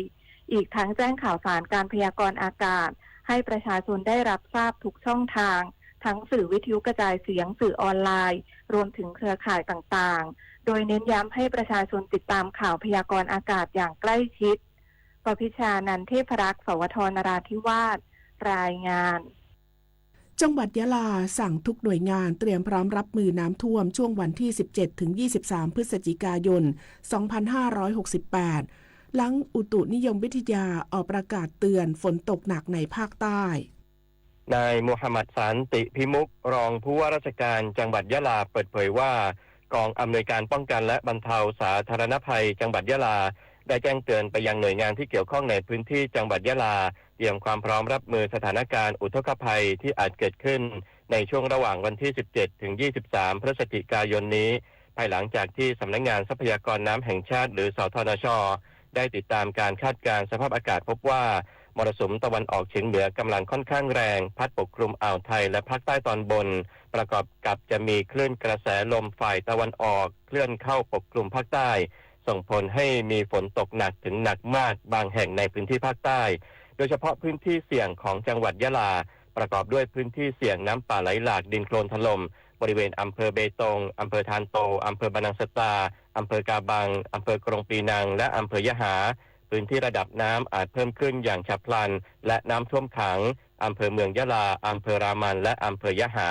อีกทั้งแจ้งข่าวสารการพยากรณ์อากาศให้ประชาชนได้รับทราบทุกช่องทางทั้งสื่อวิทยุกระจายเสียงสื่อออนไลน์รวมถึงเครือข่ายต่างๆโดยเน้นย้ำให้ประชาชนติดตามข่าวพยากรณ์อากาศอย่างใกล้ชิดประพิชานันท์เทพรักษ์สวทนราธิวาสรายงานจังหวัดยะลาสั่งทุกหน่วยงานเตรียมพร้อมรับมือน้ำท่วมช่วงวันที่ 17 ถึง 23 พฤศจิกายน 2568 หลังอุตุนิยมวิทยาออกประกาศเตือนฝนตกหนักในภาคใต้นายมูฮัมหมัดสันติพิมุกรองผู้ว่าราชการจังหวัดยะลาเปิดเผยว่ากองอำนวยการป้องกันและบรรเทาสาธารณภัยจังหวัดยะลาได้แจ้งเตือนไปยังหน่วยงานที่เกี่ยวข้องในพื้นที่จังหวัดยะลาเตรียมความพร้อมรับมือสถานการณ์อุทกภัยที่อาจเกิดขึ้นในช่วงระหว่างวันที่ 17 ถึง 23 พฤศจิกายนนี้ภายหลังจากที่สำนักงานทรัพยากรน้ำแห่งชาติหรือสทนช.ได้ติดตามการคาดการณ์สภาพอากาศพบว่ามรสุมตะวันออกเฉียงเหนือกำลังค่อนข้างแรงพัดปกคลุมอ่าวไทยและภาคใต้ตอนบนประกอบกับจะมีคลื่นกระแสลมฝ่ายตะวันออกเคลื่อนเข้าปกคลุมภาคใต้ส่งผลให้มีฝนตกหนักถึงหนักมากบางแห่งในพื้นที่ภาคใต้โดยเฉพาะพื้นที่เสี่ยงของจังหวัดยะลาประกอบด้วยพื้นที่เสี่ยงน้ำป่าไหลหลากดินโคลนถล่มบริเวณอำเภอเบตงอำเภอทานโตอำเภอบานังสตาอำเภอกาบังอำเภอกรงปีนังและอำเภอยะหาพื้นที่ระดับน้ำอาจเพิ่มขึ้นอย่างฉับพลันและน้ำท่วมขังอำเภอเมืองยะลาอำเภอรามันและอำเภอยะหา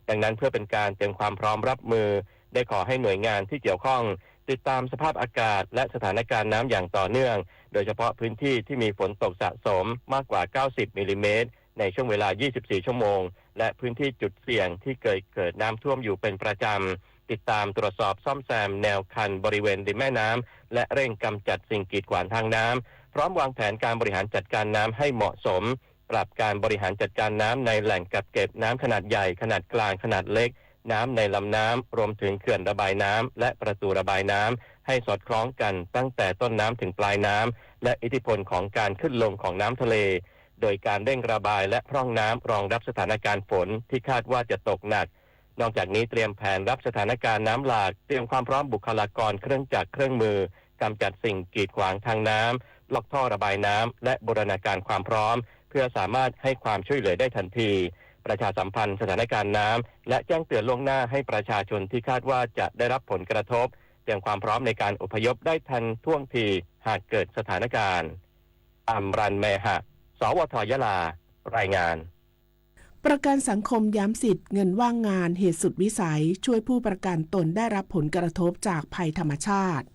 ดังนั้นเพื่อเป็นการเตรียมความพร้อมรับมือได้ขอให้หน่วยงานที่เกี่ยวข้องติดตามสภาพอากาศและสถานการณ์น้ำอย่างต่อเนื่องโดยเฉพาะพื้นที่ที่มีฝนตกสะสมมากกว่า90มิลลิเมตรในช่วงเวลา24ชั่วโมงและพื้นที่จุดเสี่ยงที่เกิดน้ำท่วมอยู่เป็นประจำติดตามตรวจสอบซ่อมแซมแนวคันบริเวณริมแม่น้ำและเร่งกำจัดสิ่งกีดขวางทางน้ำพร้อมวางแผนการบริหารจัดการน้ำให้เหมาะสมปรับการบริหารจัดการน้ำในแหล่งกักเก็บน้ำขนาดใหญ่ขนาดกลางขนาดเล็กน้ำในลำน้ำรวมถึงเขื่อนระบายน้ำและประตูระบายน้ำให้สอดคล้องกันตั้งแต่ต้นน้ำถึงปลายน้ำและอิทธิพลของการขึ้นลงของน้ำทะเลโดยการเร่งระบายและพร่องน้ำรองรับสถานการณ์ฝนที่คาดว่าจะตกหนักนอกจากนี้เตรียมแผนรับสถานการณ์น้ำหลากเตรียมความพร้อมบุคลากรเครื่องจักรเครื่องมือกำจัดสิ่งกีดขวางทางน้ำล็อกท่อระบายน้ำและบูรณาการความพร้อมเพื่อสามารถให้ความช่วยเหลือได้ทันทีประชาสัมพันธ์สถานการณ์น้ำและแจ้งเตือนล่วงหน้าให้ประชาชนที่คาดว่าจะได้รับผลกระทบเตรียมความพร้อมในการอพยพได้ทันท่วงทีหากเกิดสถานการณ์อัมรันเมหะสวทยะลารายงานประกันสังคมย้ำสิทธิ์เงินว่างงานเหตุสุดวิสัยช่วยผู้ประกันตนได้รับผลกระทบจากภัยธรรมชาติ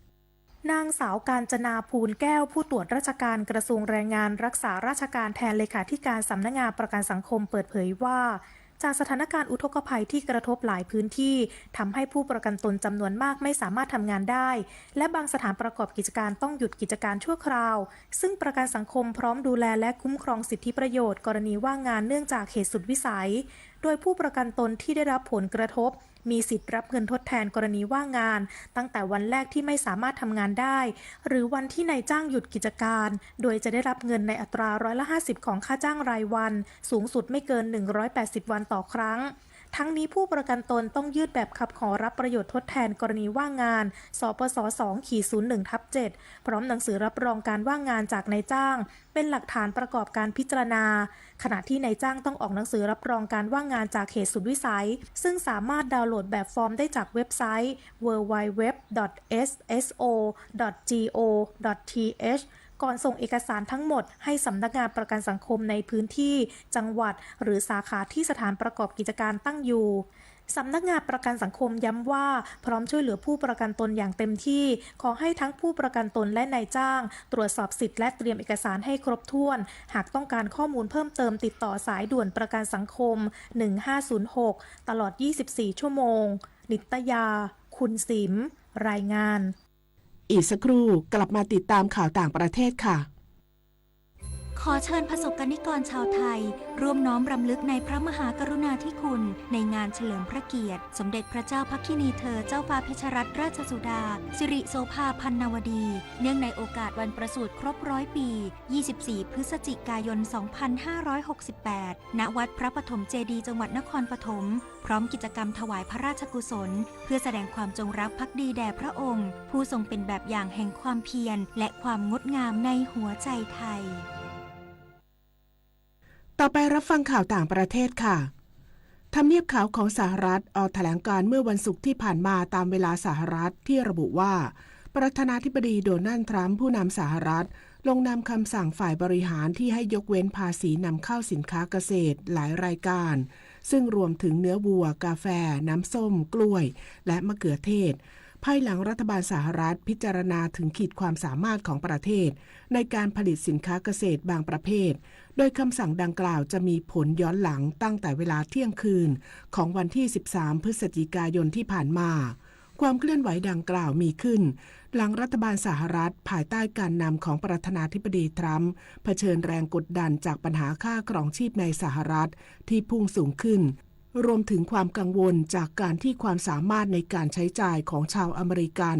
นางสาวกาญจนาภูลแก้วผู้ตรวจราชการกระทรวงแรงงานรักษาราชการแทนเลขาธิการสำนักงานประกันสังคมเปิดเผยว่าจากสถานการณ์อุทกภัยที่กระทบหลายพื้นที่ทำให้ผู้ประกันตนจำนวนมากไม่สามารถทำงานได้และบางสถานประกอบกิจการต้องหยุดกิจการชั่วคราวซึ่งประกันสังคมพร้อมดูแลและคุ้มครองสิทธิประโยชน์กรณีว่างงานเนื่องจากเหตุสุดวิสัยโดยผู้ประกันตนที่ได้รับผลกระทบมีสิทธิ์รับเงินทดแทนกรณีว่างงานตั้งแต่วันแรกที่ไม่สามารถทำงานได้หรือวันที่นายจ้างหยุดกิจการโดยจะได้รับเงินในอัตรา50%ของค่าจ้างรายวันสูงสุดไม่เกิน180วันต่อครั้ง ทั้งนี้ผู้ประกันตนต้องยื่นแบบขับขอรับประโยชน์ทดแทนกรณีว่างงานสปส. 2-01/7 พร้อมหนังสือรับรองการว่างงานจากนายจ้างเป็นหลักฐานประกอบการพิจารณาขณะที่นายจ้างต้องออกหนังสือรับรองการว่างงานจากเหตุสุดวิสัยซึ่งสามารถดาวน์โหลดแบบฟอร์มได้จากเว็บไซต์ www.sso.go.th ก่อนส่งเอกสารทั้งหมดให้สำนักงานประกันสังคมในพื้นที่จังหวัดหรือสาขาที่สถานประกอบกิจการตั้งอยู่สำนักงานประกันสังคมย้ำว่าพร้อมช่วยเหลือผู้ประกันตนอย่างเต็มที่ขอให้ทั้งผู้ประกันตนและนายจ้างตรวจสอบสิทธิ์และเตรียมเอกสารให้ครบถ้วนหากต้องการข้อมูลเพิ่มเติมติดต่อสายด่วนประกันสังคม1506ตลอด24ชั่วโมงนิตยาคุณสิมรายงานอีกสักครู่กลับมาติดตามข่าวต่างประเทศค่ะขอเชิญประสบกนิกรชาวไทยร่วมน้อมรำลึกในพระมหากรุณาธิคุณในงานเฉลิมพระเกียรติสมเด็จพระเจ้าพักคินีเธอเจ้าฟ้าเพชรรัตนราชสุดาสิริโสภาพันนวดีเนื่องในโอกาสวันประสูติครบ100 ปี24พฤศจิกายน2568ณวัดพระปฐมเจดีย์จังหวัดนครปฐมพร้อมกิจกรรมถวายพระราชกุศลเพื่อแสดงความจงรักภักดีแด่พระองค์ผู้ทรงเป็นแบบอย่างแห่งความเพียรและความงดงามในหัวใจไทยต่อไปรับฟังข่าวต่างประเทศค่ะทำเนียบขาวของสหรัฐออกแถลงการณ์เมื่อวันศุกร์ที่ผ่านมาตามเวลาสหรัฐที่ระบุว่าประธานาธิบดีโดนัลด์ทรัมป์ผู้นำสหรัฐลงนามคำสั่งฝ่ายบริหารที่ให้ยกเว้นภาษีนำเข้าสินค้าเกษตรหลายรายการซึ่งรวมถึงเนื้อวัวกาแฟน้ำส้มกล้วยและมะเขือเทศภายหลังรัฐบาลสหรัฐพิจารณาถึงขีดความสามารถของประเทศในการผลิตสินค้าเกษตรบางประเภทโดยคำสั่งดังกล่าวจะมีผลย้อนหลังตั้งแต่เวลาเที่ยงคืนของวันที่13พฤศจิกายนที่ผ่านมาความเคลื่อนไหวดังกล่าวมีขึ้นหลังรัฐบาลสหรัฐภายใต้การนำของประธานาธิบดีทรัมป์เผชิญแรงกดดันจากปัญหาค่าครองชีพในสหรัฐที่พุ่งสูงขึ้นรวมถึงความกังวลจากการที่ความสามารถในการใช้จ่ายของชาวอเมริกัน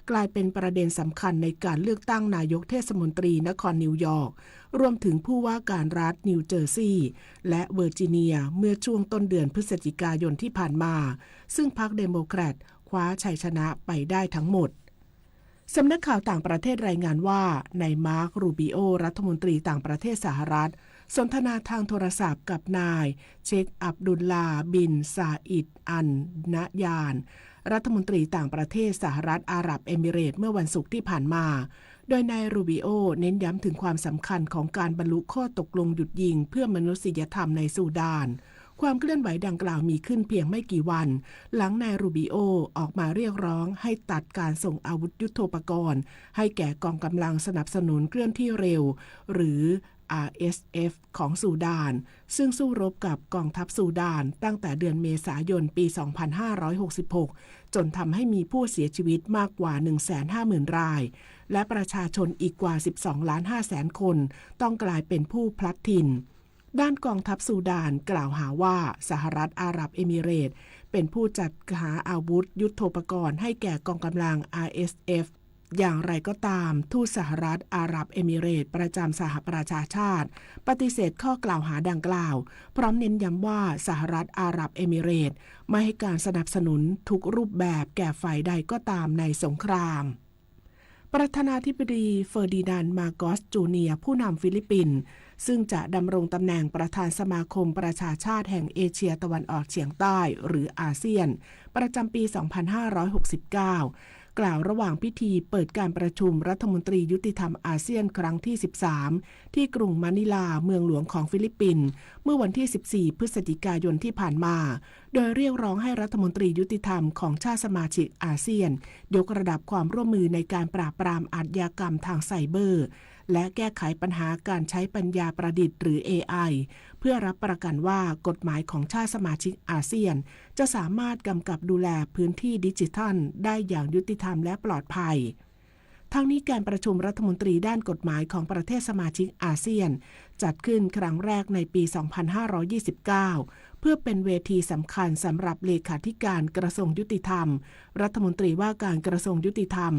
กลายเป็นประเด็นสำคัญในการเลือกตั้งนายกเทศมนตรีนครนิวยอร์กรวมถึงผู้ว่าการรัฐนิวเจอร์ซีย์และเวอร์จิเนียเมื่อช่วงต้นเดือนพฤศจิกายนที่ผ่านมาซึ่งพรรคเดโมแครตคว้าชัยชนะไปได้ทั้งหมดสำนักข่าวต่างประเทศรายงานว่านายมาร์ค รูบิโอรัฐมนตรีต่างประเทศสหรัฐสนทนาทางโทรศัพท์กับนายเชคอับดุลลาบินซาอิดอันนะยานรัฐมนตรีต่างประเทศสหรัฐอาหรับเอมิเรตส์เมื่อวันศุกร์ที่ผ่านมาโดยนายรูบิโอเน้นย้ำถึงความสำคัญของการบรรลุข้อตกลงหยุดยิงเพื่อมนุษยธรรมในซูดานความเคลื่อนไหวดังกล่าวมีขึ้นเพียงไม่กี่วันหลังนายรูบิโอออกมาเรียกร้องให้ตัดการส่งอาวุธยุทโธปกรณ์ให้แก่กองกำลังสนับสนุนเคลื่อนที่เร็วหรือRSF ของซูดานซึ่งสู้รบกับกองทัพซูดานตั้งแต่เดือนเมษายนปี 2566 จนทำให้มีผู้เสียชีวิตมากกว่า 150,000 รายและประชาชนอีกกว่า 12.5 คนต้องกลายเป็นผู้พลัดถิ่นด้านกองทัพซูดานกล่าวหาว่าสหรัฐอาหรับเอมิเรตส์เป็นผู้จัดหาอาวุธยุทโธปกรณ์ให้แก่กองกำลัง RSFอย่างไรก็ตามทูตสหรัฐอาหรับเอมิเรตส์ประจำสหประชาชาติปฏิเสธข้อกล่าวหาดังกล่าวพร้อมเน้นย้ำว่าสหรัฐอาหรับเอมิเรตส์ไม่ให้การสนับสนุนทุกรูปแบบแก่ฝ่ายใดก็ตามในสงครามประธานาธิบดีเฟอร์ดินานด์ มาโกส จูเนียร์ผู้นำฟิลิปปินส์ซึ่งจะดำรงตำแหน่งประธานสมาคมประชาชาติแห่งเอเชียตะวันออกเฉียงใต้หรืออาเซียนประจำปี 2569 กล่าวระหว่างพิธีเปิดการประชุมรัฐมนตรียุติธรรมอาเซียนครั้งที่ 13 ที่กรุงมะนิลาเมืองหลวงของฟิลิปปินส์เมื่อวันที่ 14 พฤศจิกายนที่ผ่านมาโดยเรียกร้องให้รัฐมนตรียุติธรรมของชาติสมาชิกอาเซียนยกระดับความร่วมมือในการปราบปรามอาชญากรรมทางไซเบอร์และแก้ไขปัญหาการใช้ปัญญาประดิษฐ์หรือ AI เพื่อรับประกันว่ากฎหมายของชาติสมาชิกอาเซียนจะสามารถกำกับดูแลพื้นที่ดิจิทัลได้อย่างยุติธรรมและปลอดภัยทั้งนี้การประชุมรัฐมนตรีด้านกฎหมายของประเทศสมาชิกอาเซียนจัดขึ้นครั้งแรกในปี 2529 เพื่อเป็นเวทีสำคัญสำหรับเลขาธิการกระทรวงยุติธรรมรัฐมนตรีว่าการกระทรวงยุติธรรม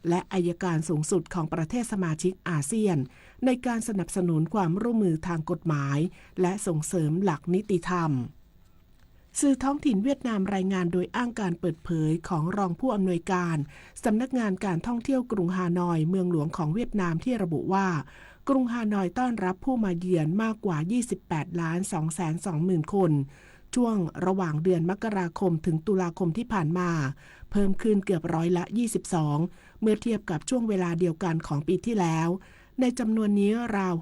และอัยการสูงสุดของประเทศสมาชิกอาเซียนในการสนับสนุนความร่วมมือทางกฎหมายและส่งเสริมหลักนิติธรรม สื่อท้องถิ่นเวียดนามรายงานโดยอ้างการเปิดเผยของรองผู้อำนวยการสำนักงานการท่องเที่ยวกรุงฮานอยเมืองหลวงของเวียดนามที่ระบุว่ากรุงฮานอยต้อนรับผู้มาเยือนมากกว่า 28,220,000 คนช่วงระหว่างเดือนมกราคมถึงตุลาคมที่ผ่านมาเพิ่มขึ้นเกือบ22%เมื่อเทียบกับช่วงเวลาเดียวกันของปีที่แล้วในจำนวนนี้ราว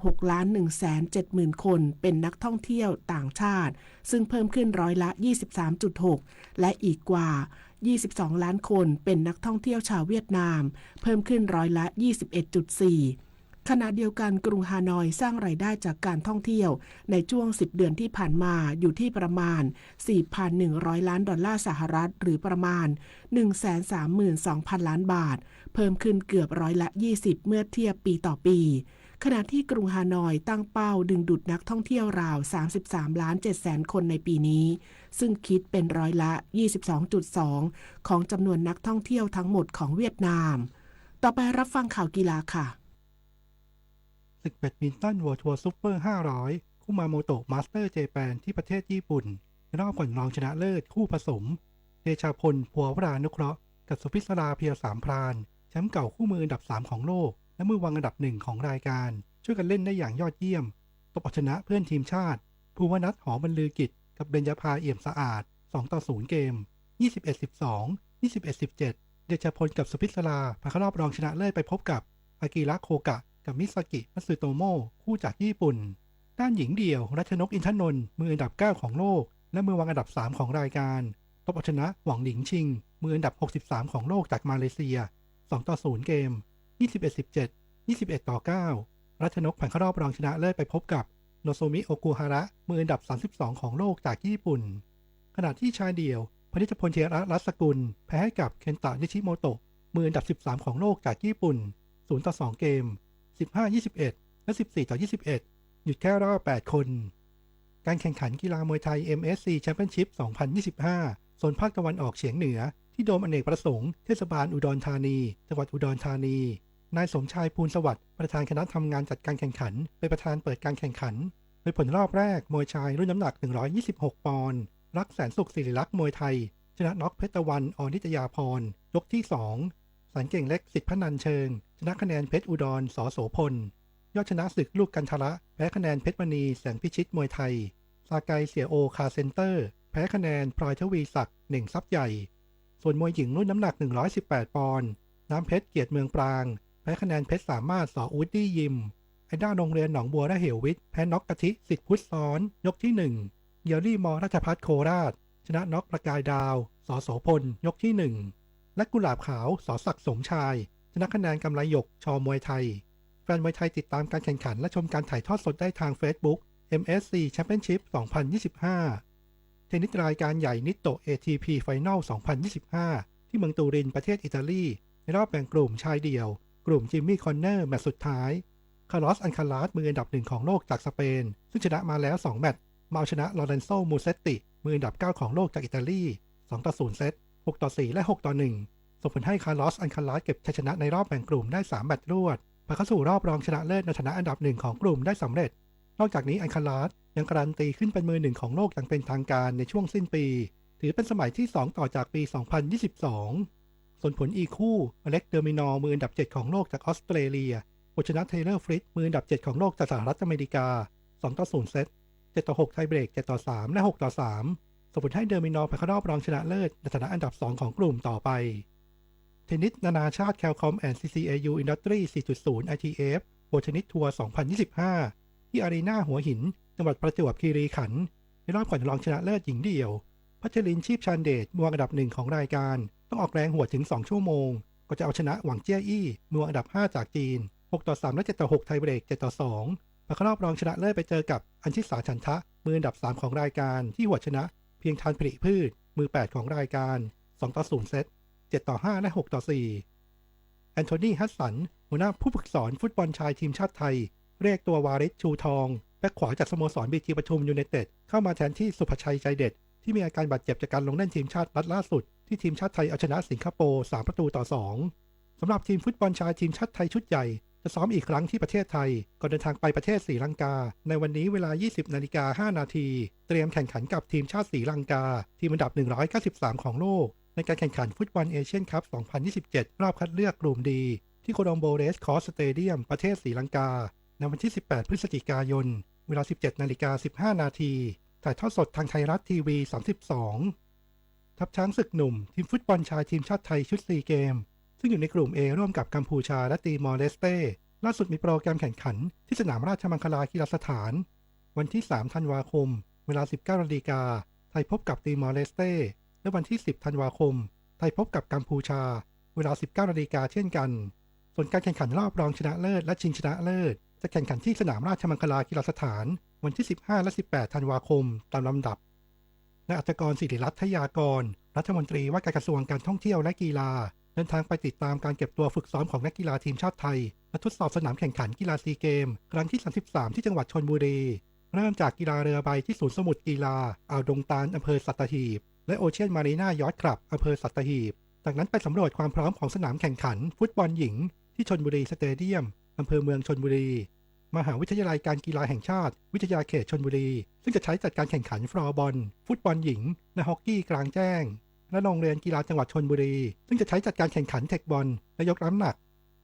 6,170,000 คนเป็นนักท่องเที่ยวต่างชาติซึ่งเพิ่มขึ้น23.6% และอีกกว่า22ล้านคนเป็นนักท่องเที่ยวชาวเวียดนามเพิ่มขึ้น21.4%ขณะเดียวกันกรุงฮานอยสร้างรายได้จากการท่องเที่ยวในช่วง10เดือนที่ผ่านมาอยู่ที่ประมาณ 4,100 ล้านดอลลาร์สหรัฐหรือประมาณ 132,000 ล้านบาทเพิ่มขึ้นเกือบ20%เมื่อเทียบปีต่อปีขณะที่กรุงฮานอยตั้งเป้าดึงดูดนักท่องเที่ยวราว 33.700,000 คนในปีนี้ซึ่งคิดเป็น22.2% ของจำนวนนักท่องเที่ยวทั้งหมดของเวียดนามต่อไปรับฟังข่าวกีฬาค่ะศึกแบดมินตัน World Tour Super 500 คุมาโมโตะมาสเตอร์เจแปนที่ประเทศญี่ปุ่นรอบก่อนรองชนะเลิศคู่ผสมเดชาพลพัววรานุเคราะห์กับสุพิศราเพียรสามพรานแชมป์เก่าคู่มืออันดับ3ของโลกและมือวางอันดับ1ของรายการช่วยกันเล่นได้อย่างยอดเยี่ยมตบเอาชนะเพื่อนทีมชาติภูวนัท หอบรรลือกิจกับเบญญาภาเอี่ยมสะอาด 2-0 เกม 21-12 21-17 เดชาพลกับสุพิศราผ่านเข้ารอบรองชนะเลิศไปพบกับอากิระโคกะกับมิซากิ มัตสึโตโมะคู่จากญี่ปุ่นด้านหญิงเดี่ยวรัชนก อินทนนท์มืออันดับ9ของโลกและมือวางอันดับ3ของรายการตบเอาชนะหวังหลิงชิงมืออันดับ63ของโลกจากมาเลเซีย 2-0 เกม 21-17 21-9 รัชนกผ่านเข้ารอบรองชนะเลิศไปพบกับโนโซมิ โอกุฮาระมืออันดับ32ของโลกจากญี่ปุ่นขณะที่ชายเดี่ยวพนิชพล เทียรัตน์สกุลแพ้ให้กับเคนตะ นิชิโมโตะมืออันดับ13ของโลกจากญี่ปุ่น 0-2 เกม15-21 และ 14-21 หยุดแค่รอบ8คนการแข่งขันกีฬามวยไทย MSC Championship 2025 โซนภาคตะวันออกเฉียงเหนือที่โดมอเนกประสงค์เทศบาลอุดรธานีจังหวัดอุดรธานีนายสมชายภูลสวัสดิ์ประธานคณะทำงานจัดการแข่งขันเป็นประธานเปิดการแข่งขันโดยผลรอบแรกมวยชายรุ่นน้ำหนัก126 ปอนด์รักแสนสุขศิริลักษณ์มวยไทยชนะน็อกเพชรตะวันอนิตยาพรยกที่2สันเก่งเล็กสิทธิพนันเชิงชนะคะแนนเพชรอุดรสโสพลยอดชนะศึกลูกกันทละแพ้คะแนนเพชรมณีแสงพิชิตมวยไทยซาไกเสียโอคาเซ็นเตอร์แพ้คะแนนพลอยทวีศักดิ์เหน่งทรัพย์ใหญ่ส่วนมวยหญิงรุ่นน้ำหนัก118 ปอนด์น้ำเพชรเกียรติเมืองปรางแพ้คะแนนเพชรสามารถสออูดดี้ยิมไอด้าโรงเรียนหนองบัวและเหววิทย์แพ้น็อกกะทิสิทธิพุทธซ้อนยกที่1เยลลี่มอราชภัฏโคราชชนะน็อกประกายดาวสโสพลยกที่1และกุหลาบขาวสศักดิ์สมชายชนะคะแนนกำไรหยกชมวยไทยแฟนมวยไทยติดตามการแข่งขันและชมการถ่ายทอดสดได้ทาง Facebook MSC Championship 2025 เทนนิสรายการใหญ่นิโตะ ATP Final 2025 ที่เมืองตูรินประเทศอิตาลีในรอบแบ่งกลุ่มชายเดี่ยวกลุ่มจิมมี่คอนเนอร์แมตช์สุดท้ายคาร์ลอส อัลคาลาสมืออันดับ1ของโลกจากสเปนซึ่งชนะมาแล้ว2แมตช์มาเอาชนะลอเรนโซ มูเซตติมืออันดับ9ของโลกจากอิตาลี 2-0 เซต 6-4 และ 6-1 ส่งผลให้คาร์ลอส อัลคาลาสเก็บชัยชนะในรอบแบ่งกลุ่มได้3แมตช์รวดผ่านเข้าสู่รอบรองชนะเลิศในฐานะอันดับ1ของกลุ่มได้สำเร็จนอกจากนี้อัลคาลาสยังการันตีขึ้นเป็นมือ1ของโลกอย่างเป็นทางการในช่วงสิ้นปีถือเป็นสมัยที่2ต่อจากปี 2022 ส่วนผลอีกคู่อเล็กเดอร์มินอร์มืออันดับ7ของโลกจากออสเตรเลียชนะเทย์เลอร์ฟริตมืออันดับ7ของโลกจากสหรัฐอเมริกา 2-0 เซต 7-6 ไทยเบรก 7-3 และ 6-3 ส่งผลให้เดอร์มินอร์ผ่านเข้ารอบรองชนะเลิศในฐานะอันดับ2ของกลุ่มต่อไปเทนนิสนานาชาติ Qualcomm and CCAU Industry 4.0 ITF โปรเทนนิสทัวร์ 2025 ที่อารีนาหัวหินจังหวัดประจวบคีรีขันธ์ในรอบก่อนรองชนะเลิศหญิงเดี่ยวพัชรินทร์ชีพชานเดชมืออันดับ1ของรายการต้องออกแรงหัวถึง2ชั่วโมงก็จะเอาชนะหวังเจี้ยอี้มืออันดับ5จากจีน 6-3 และ 7-6 ไทยเบรก 7-2 ผ่านเข้ารอบรองชนะเลิศไปเจอกับอัญชิสาฉันทะมืออันดับ3ของรายการที่หัวชนะเพียงทานผลิพืชมือ8ของรายการ 2-0 เซต 7-5 และ 6-4 แอนโทนี ฮัสสันหัวหน้าผู้ฝึกสอนฟุตบอลชายทีมชาติไทยเรียกตัววาริศชูทองแบ็คขวาจากสโมสรบีจีปทุมยูไนเต็ดเข้ามาแทนที่สุภชัยใจเด็ดที่มีอาการบาดเจ็บจากการลงเล่นทีมชาตินัดล่าสุดที่ทีมชาติไทยเอาชนะสิงคโปร์3-2 สำหรับทีมฟุตบอลชายทีมชาติไทยชุดใหญ่ จะซ้อมอีกครั้งที่ประเทศไทยก่อนเดินทางไปประเทศศรีลังกาในวันนี้เวลา 20:05 น.เตรียมแข่งขันกับทีมชาติศรีลังกาทีมอันดับ 193 ของโลกในการแข่งขันฟุตบอลเอเชียนคัพ 2027 รอบคัดเลือกกลุ่มดีที่โคลอมโบเรสคอร์สสเตเดียมประเทศศรีลังกาในวันที่ 18 พฤศจิกายนเวลา 17:15 น.ถ่ายทอดสดทางไทยรัฐทีวี 32 ทัพช้างศึกหนุ่มทีมฟุตบอลชายทีมชาติไทยชุดซีเกมซึ่งอยู่ในกลุ่ม A ร่วมกับกัมพูชาและตีมอร์เลสเต้ล่าสุดมีโปรแกรมแข่งขันที่สนามราชมังคลากีฬาสถานวันที่ 3 ธันวาคมเวลา 19 นาฬิกาไทยพบกับตีมอร์เลสเต้และวันที่ 10 ธันวาคมไทยพบกับกัมพูชาเวลา 19 นาฬิกาเช่นกันส่วนการแข่งขันรอบรองชนะเลิศและชิงชนะเลิศจะแข่งขันที่สนามราชมังคลากีฬาสถานวันที่ 15 และ 18 ธันวาคมตามลำดับนายอัจฉกร ศิริรัตน์ ทยากรรัฐมนตรีว่าการกระทรวงการท่องเที่ยวและกีฬาเดินทางไปติดตามการเก็บตัวฝึกซ้อมของนักกีฬาทีมชาติไทยและทดสอบสนามแข่งขันกีฬาซีเกมครั้งที่ 33 ที่จังหวัดชลบุรีเริ่มจากกีฬาเรือใบที่ศูนย์สมุทรกีฬาอ่าวดงตาลอำเภอสัตหีบและโอเชียนมารีนายอทคลับอำเภอสัตหีบจากนั้นไปสำรวจความพร้อมของสนามแข่งขันฟุตบอลหญิงที่ชลบุรีสเตเดียมอำเภอเมืองชลบุรีมหาวิทยาลัยการกีฬาแห่งชาติวิทยาเขตชลบุรีซึ่งจะใช้จัดการแข่งขันฟลอร์บอลฟุตบอลหญิงและฮอกกี้กลางแจ้งและโรงเรียนกีฬาจังหวัดชลบุรีซึ่งจะใช้จัดการแข่งขันเทคบอลและยกน้ำหนัก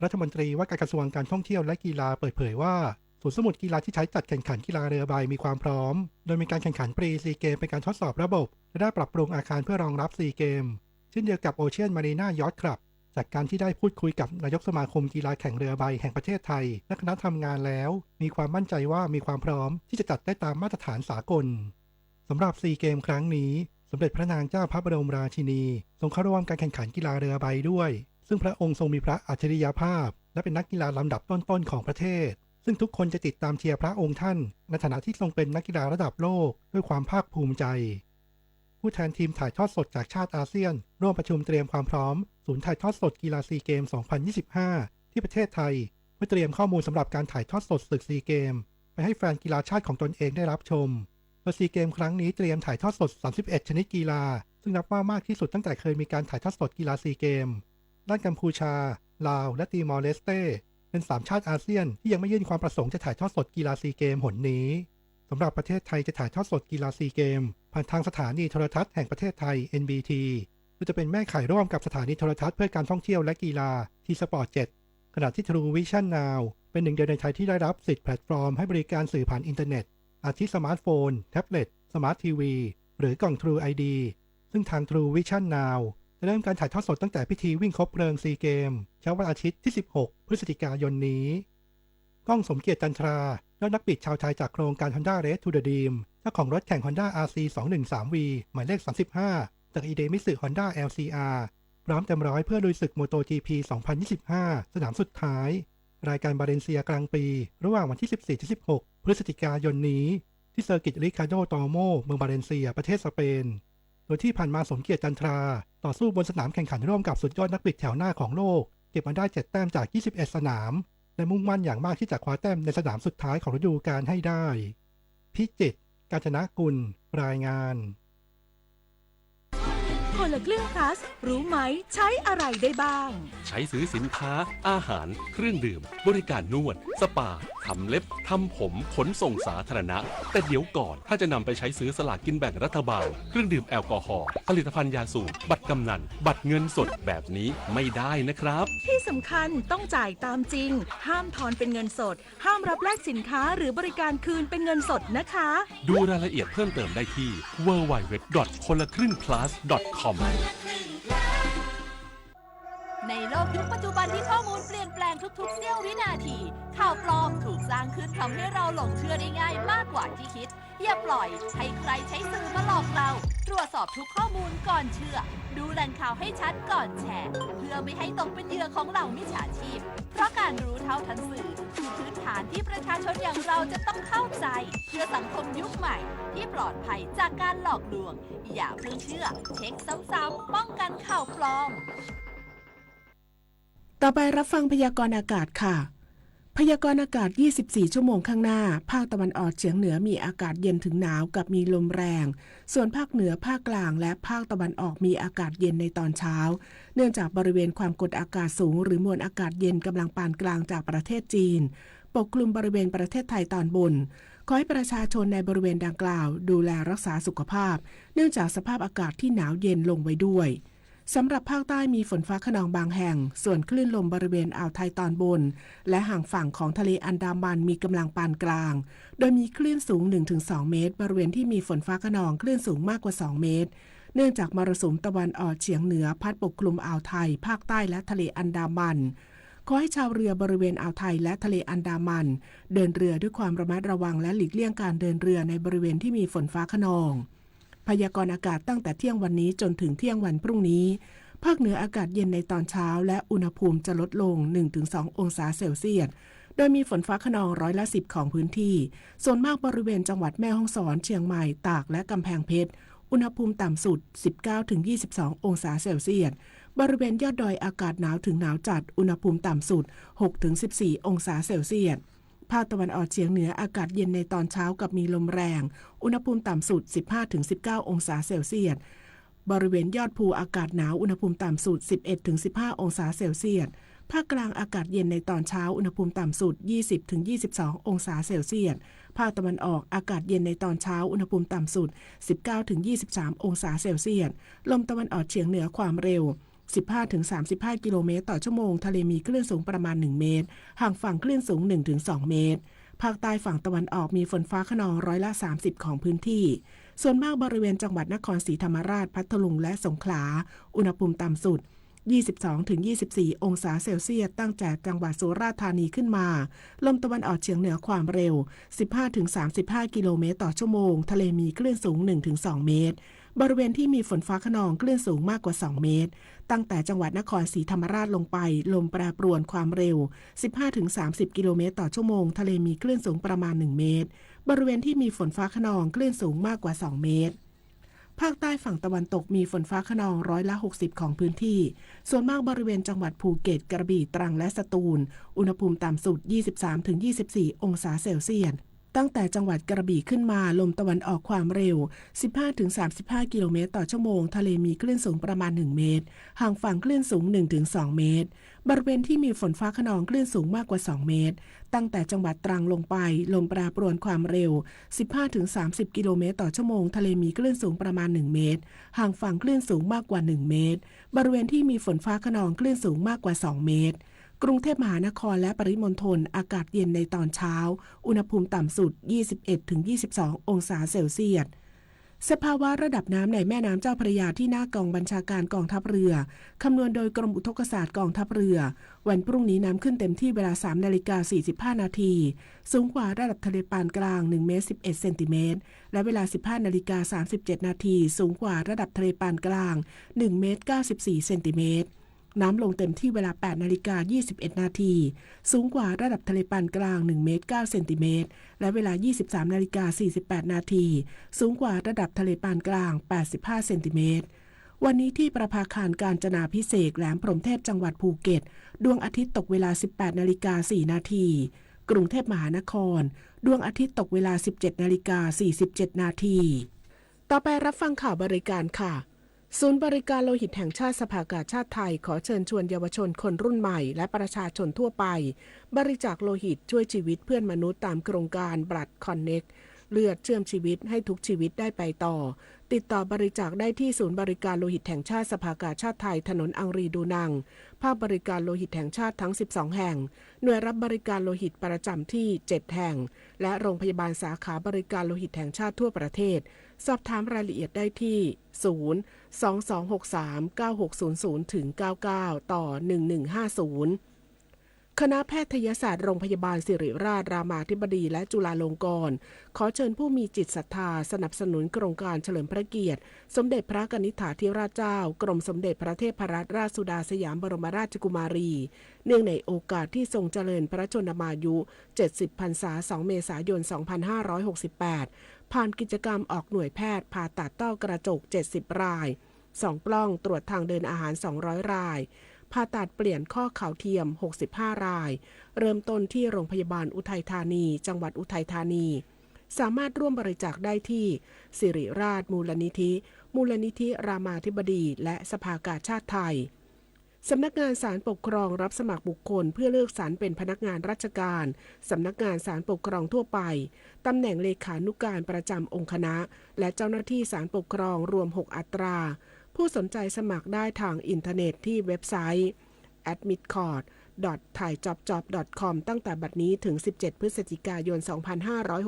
รัฐมนตรีว่าการกระทรวงการท่องเที่ยวและกีฬาเปิดเผยว่าศูนย์สมุทรกีฬาที่ใช้จัดแข่งขันกีฬาเรือใบมีความพร้อมโดยมีการแข่งขันปรีซีเกมเป็นการทดสอบระบบและได้ปรับปรุงอาคารเพื่อรองรับซีเกมเช่นเดียวกับโอเชียนมารีนายอทคลับจากการที่ได้พูดคุยกับนายกสมาคมกีฬาแข่งเรือใบแห่งประเทศไทยและคณะทำงานแล้วมีความมั่นใจว่ามีความพร้อมที่จะจัดได้ตามมาตรฐานสากลสำหรับซีเกมครั้งนี้สมเด็จพระนางเจ้าพระบรมราชินีทรงเข้าร่วมการแข่งขันกีฬาเรือใบด้วยซึ่งพระองค์ทรงมีพระอัจฉริยภาพและเป็นนักกีฬาลำดับต้นๆของประเทศซึ่งทุกคนจะติดตามเชียร์พระองค์ท่านในฐานะที่ทรงเป็นนักกีฬาระดับโลกด้วยความภาคภูมิใจผู้แทนทีมถ่ายทอดสดจากชาติอาเซียนร่วมประชุมเตรียมความพร้อมศูนย์ถ่ายทอดสดกีฬาซีเกม 2025 ที่ประเทศไทยเพื่อเตรียมข้อมูลสำหรับการถ่ายทอดสดศึกซีเกมไปให้แฟนกีฬาชาติของตนเองได้รับชมโดยซีเกมครั้งนี้เตรียมถ่ายทอดสด 31 ชนิดกีฬาซึ่งนับว่ามากที่สุดตั้งแต่เคยมีการถ่ายทอดสดกีฬาซีเกมด้านกัมพูชาลาวและตีมอร์เลสเต้เป็น3ชาติอาเซียนที่ยังไม่ยื่นความประสงค์จะถ่ายทอดสดกีฬาซีเกมหนนี้สำหรับประเทศไทยจะถ่ายทอดสดกีฬาซีเกมผ่านทางสถานีโทรทัศน์แห่งประเทศไทย NBT โดยจะเป็นแม่ข่ายร่วมกับสถานีโทรทัศน์เพื่อการท่องเที่ยวและกีฬา T-Sport 7 ขณะที่ True Vision Now เป็นหนึ่งเดียวในไทยที่ได้รับสิทธิ์แพลตฟอร์มให้บริการสื่อผ่านอินเทอร์เน็ตอาทิสมาร์ทโฟนแท็บเล็ตสมาร์ททีวีหรือกล่อง True ID ซึ่งทาง True Vision Now จะเริ่มการถ่ายทอดสดตั้งแต่พิธีวิ่งครบเพลิงซีเกมเช้าวันอาทิตย์ที่ 16 พฤศจิกายนนี้ก้องสมเกียรติจันทรายอดนักบิดชาวไทยจากโครงการ Honda Race to the Dream เจ้าของรถแข่ง Honda RC 213V หมายเลข 35 จาก Idemitsu Honda LCR พร้อมเต็มร้อยเพื่อลุยศึก MotoGP 2025 สนามสุดท้ายรายการบาเลนเซียกลางปีระหว่างวันที่ 14-16 พฤศจิกายนนี้ที่เซอร์กิตริคาร์โด ตอโมเมืองบาเลนเซียประเทศสเปนโดยที่ผ่านมาสมเกียรติจันทราต่อสู้บนสนามแข่งขันร่วมกับสุดยอดนักบิดแถวหน้าของโลกเก็บมาได้7แต้มจาก21สนามและมุ่งมั่นอย่างมากที่จะคว้าแต้มในสนามสุดท้ายของฤดูกาลให้ได้พิจิตร กาญจนกุลรายงานคนละครึ่ง plus รู้ไหมใช้อะไรได้บ้างใช้ซื้อสินค้าอาหารเครื่องดื่มบริการนวดสปาทำเล็บทำผมขนส่งสาธารณะแต่เดี๋ยวก่อนถ้าจะนำไปใช้ซื้อสลากกินแบ่งรัฐบาลเครื่องดื่มแอลกอฮอล์ผลิตภัณฑ์ยาสูบบัตรกำนันบัตรเงินสดแบบนี้ไม่ได้นะครับที่สำคัญต้องจ่ายตามจริงห้ามทอนเป็นเงินสดห้ามรับแลกสินค้าหรือบริการคืนเป็นเงินสดนะคะดูรายละเอียดเพิ่มเติมได้ที่ www.konlakringplus.com ในโลกยุคปัจจุบันที่ข้อมูลเปลี่ยนแปลงทุกๆเสี้ยววินาทีข่าวปลอมถูกสร้างขึ้นทำให้เราหลงเชื่อได้ง่ายมากกว่าที่คิดอย่าปล่อยให้ใครใช้สื่อมาหลอกเราตรวจสอบทุกข้อมูลก่อนเชื่อดูแหล่งข่าวให้ชัดก่อนแชร์เพื่อไม่ให้ตกเป็นเหยื่อของเหล่ามิจฉาชีพเพราะการรู้เท่าทันสื่อคือพื้นฐานที่ประชาชนอย่างเราจะต้องเข้าใจเพื่อสังคมยุคใหม่ที่ปลอดภัยจากการหลอกลวงอย่าเพิ่งเชื่อเช็คซ้ำๆป้องกันข่าวปลอมต่อไปรับฟังพยากรณ์อากาศค่ะ พยากรณ์อากาศ 24 ชั่วโมงข้างหน้าภาคตะวันออกเฉียงเหนือมีอากาศเย็นถึงหนาวกับมีลมแรงส่วนภาคเหนือภาคกลางและภาคตะวันออกมีอากาศเย็นในตอนเช้าเนื่องจากบริเวณความกดอากาศสูงหรือมวลอากาศเย็นกำลังปานกลางจากประเทศจีนปกคลุมบริเวณประเทศไทยตอนบนขอให้ประชาชนในบริเวณดังกล่าวดูแลรักษาสุขภาพเนื่องจากสภาพอากาศที่หนาวเย็นลงไว้ด้วยสำหรับภาคใต้มีฝนฟ้าคะนองบางแห่งส่วนคลื่นลมบริเวณอ่าวไทยตอนบนและห่างฝั่งของทะเลอันดามันมีกำลังปานกลางโดยมีคลื่นสูง 1-2 เมตรบริเวณที่มีฝนฟ้าคะนองคลื่นสูงมากกว่า2เมตรเนื่องจากมรสุมตะวันออกเฉียงเหนือพัดปกคลุมอ่าวไทยภาคใต้และทะเลอันดามันขอให้ชาวเรือบริเวณอ่าวไทยและทะเลอันดามันเดินเรือด้วยความระมัดระวังและหลีกเลี่ยงการเดินเรือในบริเวณที่มีฝนฟ้าคะนองพยากรณ์อากาศตั้งแต่เที่ยงวันนี้จนถึงเที่ยงวันพรุ่งนี้ภาคเหนืออากาศเย็นในตอนเช้าและอุณหภูมิจะลดลง 1-2 องศาเซลเซียสโดยมีฝนฟ้าคะนอง10%ของพื้นที่ส่วนมากบริเวณจังหวัดแม่ฮ่องสอนเชียงใหม่ตากและกำแพงเพชรอุณหภูมิต่ำสุด 19-22 องศาเซลเซียสบริเวณยอดดอยอากาศหนาวถึงหนาวจัดอุณหภูมิต่ำสุด 6-14 องศาเซลเซียสภาคตะวันออกเฉียงเหนืออากาศเย็นในตอนเช้ากับมีลมแรงอุณหภูมิต่ำสุด 15-19 องศาเซลเซียสบริเวณยอดภูอากาศหนาวอุณหภูมิต่ำสุด 11-15 องศาเซลเซียสภาคกลางอากาศเย็นในตอนเช้าอุณหภูมิต่ำสุด 20-22 องศาเซลเซียสภาคตะวันออกอากาศเย็นในตอนเช้าอุณหภูมิต่ำสุด 19-23 องศาเซลเซียสลมตะวันออกเฉียงเหนือความเร็ว 15-35 กิโลเมตรต่อชั่วโมงทะเลมีคลื่นสูงประมาณ1เมตรห่างฝั่งคลื่นสูง 1-2 เมตรภาคใต้ฝั่งตะวันออกมีฝนฟ้าคะนอง30%ของพื้นที่ส่วนมากบริเวณจังหวัดนครศรีธรรมราชพัทลุงและสงขลาอุณหภูมิต่ำสุด 22-24 องศาเซลเซียสตั้งแต่จังหวัดสุราษฎร์ธานีขึ้นมาลมตะวันออกเฉียงเหนือความเร็ว 15-35 กิโลเมตรต่อชั่วโมงทะเลมีคลื่นสูง 1-2 เมตรบริเวณที่มีฝนฟ้าคะนองคลื่นสูงมากกว่า2เมตรตั้งแต่จังหวัดนครศรีธรรมราชลงไปลมแปรปรวนความเร็ว 15-30 กิโลเมตรต่อชั่วโมงทะเลมีคลื่นสูงประมาณ1เมตรบริเวณที่มีฝนฟ้าคะนองคลื่นสูงมากกว่า2เมตรภาคใต้ฝั่งตะวันตกมีฝนฟ้าคะนอง60%ของพื้นที่ส่วนมากบริเวณจังหวัดภูเก็ตกระบี่ตรังและสตูลอุณหภูมิต่ำสุด 23-24 องศาเซลเซียสตั้งแต่จังหวัดกระบี่ขึ้นมาลมตะวันออกความเร็ว 15-35 กิโลเมตรต่อชั่วโมงทะเลมีคลื่นสูงประมาณ1เมตรห่างฝั่งคลื่นสูง 1-2 เมตรบริเวณที่มีฝนฟ้าคะนองคลื่นสูงมากกว่า2เมตรตั้งแต่จังหวัดตรังลงไปลมแปรปรวนความเร็ว 15-30 กิโลเมตรต่อชั่วโมงทะเลมีคลื่นสูงประมาณ1เมตรห่างฝั่งคลื่นสูงมากกว่า1เมตรบริเวณที่มีฝนฟ้าคะนองคลื่นสูงมากกว่า2เมตรกรุงเทพมหานครและปริมณฑลอากาศเย็นในตอนเช้าอุณหภูมิต่ำสุด 21-22 องศาเซลเซียสสภาวะระดับน้ำในแม่น้ำเจ้าพระยาที่หน้ากองบัญชาการกองทัพเรือคำนวณโดยกรมอุทกศาสตร์กองทัพเรือวันพรุ่งนี้น้ำขึ้นเต็มที่เวลา 3:45 นาทีสูงกว่าระดับทะเลปานกลาง1เมตร11เซนติเมตรและเวลา 15:37 นาทีสูงกว่าระดับทะเลปานกลาง1เมตร94เซนติเมตรน้ำลงเต็มที่เวลา 8:21 นาทีสูงกว่าระดับทะเลปานกลาง1เมตร9เซนติเมตรและเวลา 23:48 นาทีสูงกว่าระดับทะเลปานกลาง85เซนติเมตรวันนี้ที่ประภาคารกาญจนาภิเษกแหลมพรหมเทพจังหวัดภูเก็ตดวงอาทิตย์ตกเวลา 18:04 นาทีกรุงเทพมหานครดวงอาทิตย์ตกเวลา 17:47 นาทีต่อไปรับฟังข่าวบริการค่ะศูนย์บริการโลหิตแห่งชาติสภากาชาติไทยขอเชิญชวนเยาวชนคนรุ่นใหม่และประชาชนทั่วไปบริจาคโลหิตช่วยชีวิตเพื่อนมนุษย์ตามโครงการ Blood Connect เลือดเชื่อมชีวิตให้ทุกชีวิตได้ไปต่อติดต่อบริจาคได้ที่ศูนย์บริการโลหิตแห่งชาติสภากาชาติไทยถนนอังรีดูนังภาคบริการโลหิตแห่งชาติทั้ง12แห่งหน่วยรับบริการโลหิตประจำที่7แห่งและโรงพยาบาลสาขาบริการโลหิตแห่งชาติทั่วประเทศสอบถามรายละเอียดได้ที่022639600-99 ต่อ 1150คณะแพทยศาสตร์โรงพยาบาลศิริราชรามาธิบดีและจุฬาลงกรณ์ขอเชิญผู้มีจิตศรัทธาสนับสนุนโครงการเฉลิมพระเกียรติสมเด็จพระกนิษฐาธิราชเจ้ากรมสมเด็จพระเทพรัตนราชสุดาสยามบรมราชกุมารีเนื่องในโอกาสที่ทรงเจริญพระชนมายุ70พรรษา2เมษายน2568ผ่านกิจกรรมออกหน่วยแพทย์ผ่าตัดต้อกระจก70ราย2กล้องตรวจทางเดินอาหาร200ราย ผ่าตัดเปลี่ยนข้อเข่าเทียม65รายเริ่มต้นที่โรงพยาบาลอุทัยธานีจังหวัดอุทัยธานีสามารถร่วมบริจาคได้ที่สิริราชมูลนิธิรามาธิบดีและสภากาชาดไทยสำนักงานศาลปกครองรับสมัครบุคคลเพื่อเลือกสรรเป็นพนักงานราชการสำนักงานศาลปกครองทั่วไปตำแหน่งเลขานุการประจำองค์คณะและเจ้าหน้าที่ศาลปกครองรวม6อัตราผู้สนใจสมัครได้ทางอินเทอร์เน็ตที่เว็บไซต์ admitcord.thaijobjob.com ตั้งแต่บัดนี้ถึง17พฤศจิกายน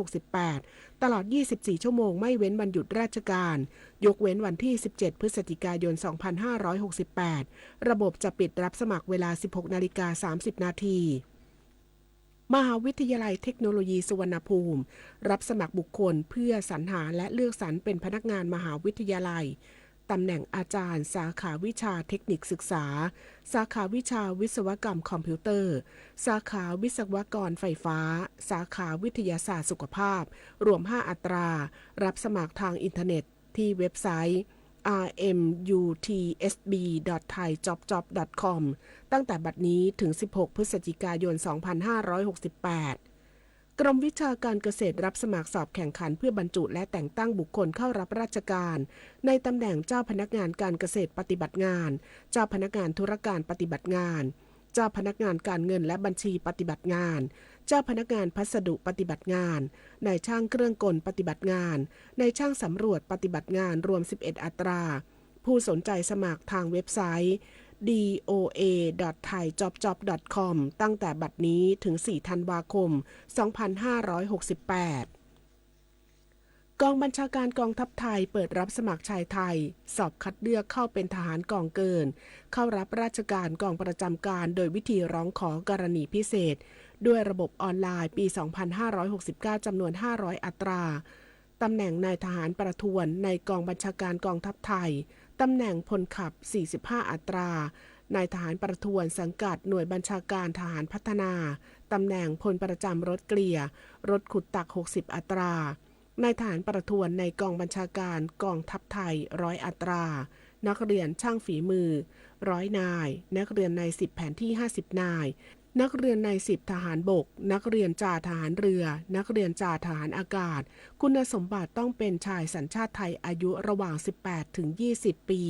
2568ตลอด24ชั่วโมงไม่เว้นวันหยุดราชการยกเว้นวันที่17พฤศจิกายน2568ระบบจะปิดรับสมัครเวลา 16:30 น.มหาวิทยาลัยเทคโนโลยีสุวรรณภูมิรับสมัครบุคคลเพื่อสรรหาและเลือกสรรเป็นพนักงานมหาวิทยาลัยตำแหน่งอาจารย์สาขาวิชาเทคนิคศึกษาสาขาวิชาวิศวกรรมคอมพิวเตอร์สาขาวิศวกรไฟฟ้าสาขาวิทยาศาสตร์สุขภาพรวม5อัตรารับสมัครทางอินเทอร์เน็ตที่เว็บไซต์ rmutsb.thaijobjob.com ตั้งแต่บัดนี้ถึง16พฤศจิกายน2568กรมวิชาการเกษตรรับสมัครสอบแข่งขันเพื่อบรรจุและแต่งตั้งบุคคลเข้ารับราชการในตำแหน่งเจ้าพนักงานการเกษตรปฏิบัติงานเจ้าพนักงานธุรการปฏิบัติงานเจ้าพนักงานการเงินและบัญชีปฏิบัติงานเจ้าพนักงานพัสดุปฏิบัติงานนายช่างเครื่องกลปฏิบัติงานนายช่างสำรวจปฏิบัติงานรวม11อัตราผู้สนใจสมัครทางเว็บไซต์ doa.thaijobjob.com ตั้งแต่บัดนี้ถึง4ธันวาคม2568กองบัญชาการกองทัพไทยเปิดรับสมัครชายไทยสอบคัดเลือกเข้าเป็นทหารกองเกินเข้ารับราชการกองประจำการโดยวิธีร้องขอกรณีพิเศษด้วยระบบออนไลน์ปี2569จำนวน500อัตราตำแหน่งนายทหารประทวนในกองบัญชาการกองทัพไทยตำแหน่งพลขับ45อัตรานายทหารประทวนสังกัดหน่วยบัญชาการทหารพัฒนาตำแหน่งพลประจำรถเกลี่ยรถขุดตัก60อัตรานายทหารประทวนในกองบัญชาการกองทัพไทย100อัตรานักเรียนช่างฝีมือ100นายนักเรียนใน10แผนที่50นายนักเรียนใน10ทหารบกนักเรียนจ่าทหารเรือนักเรียนจ่าทหารอากาศคุณสมบัติต้องเป็นชายสัญชาติไทยอายุระหว่าง18ถึง20ปี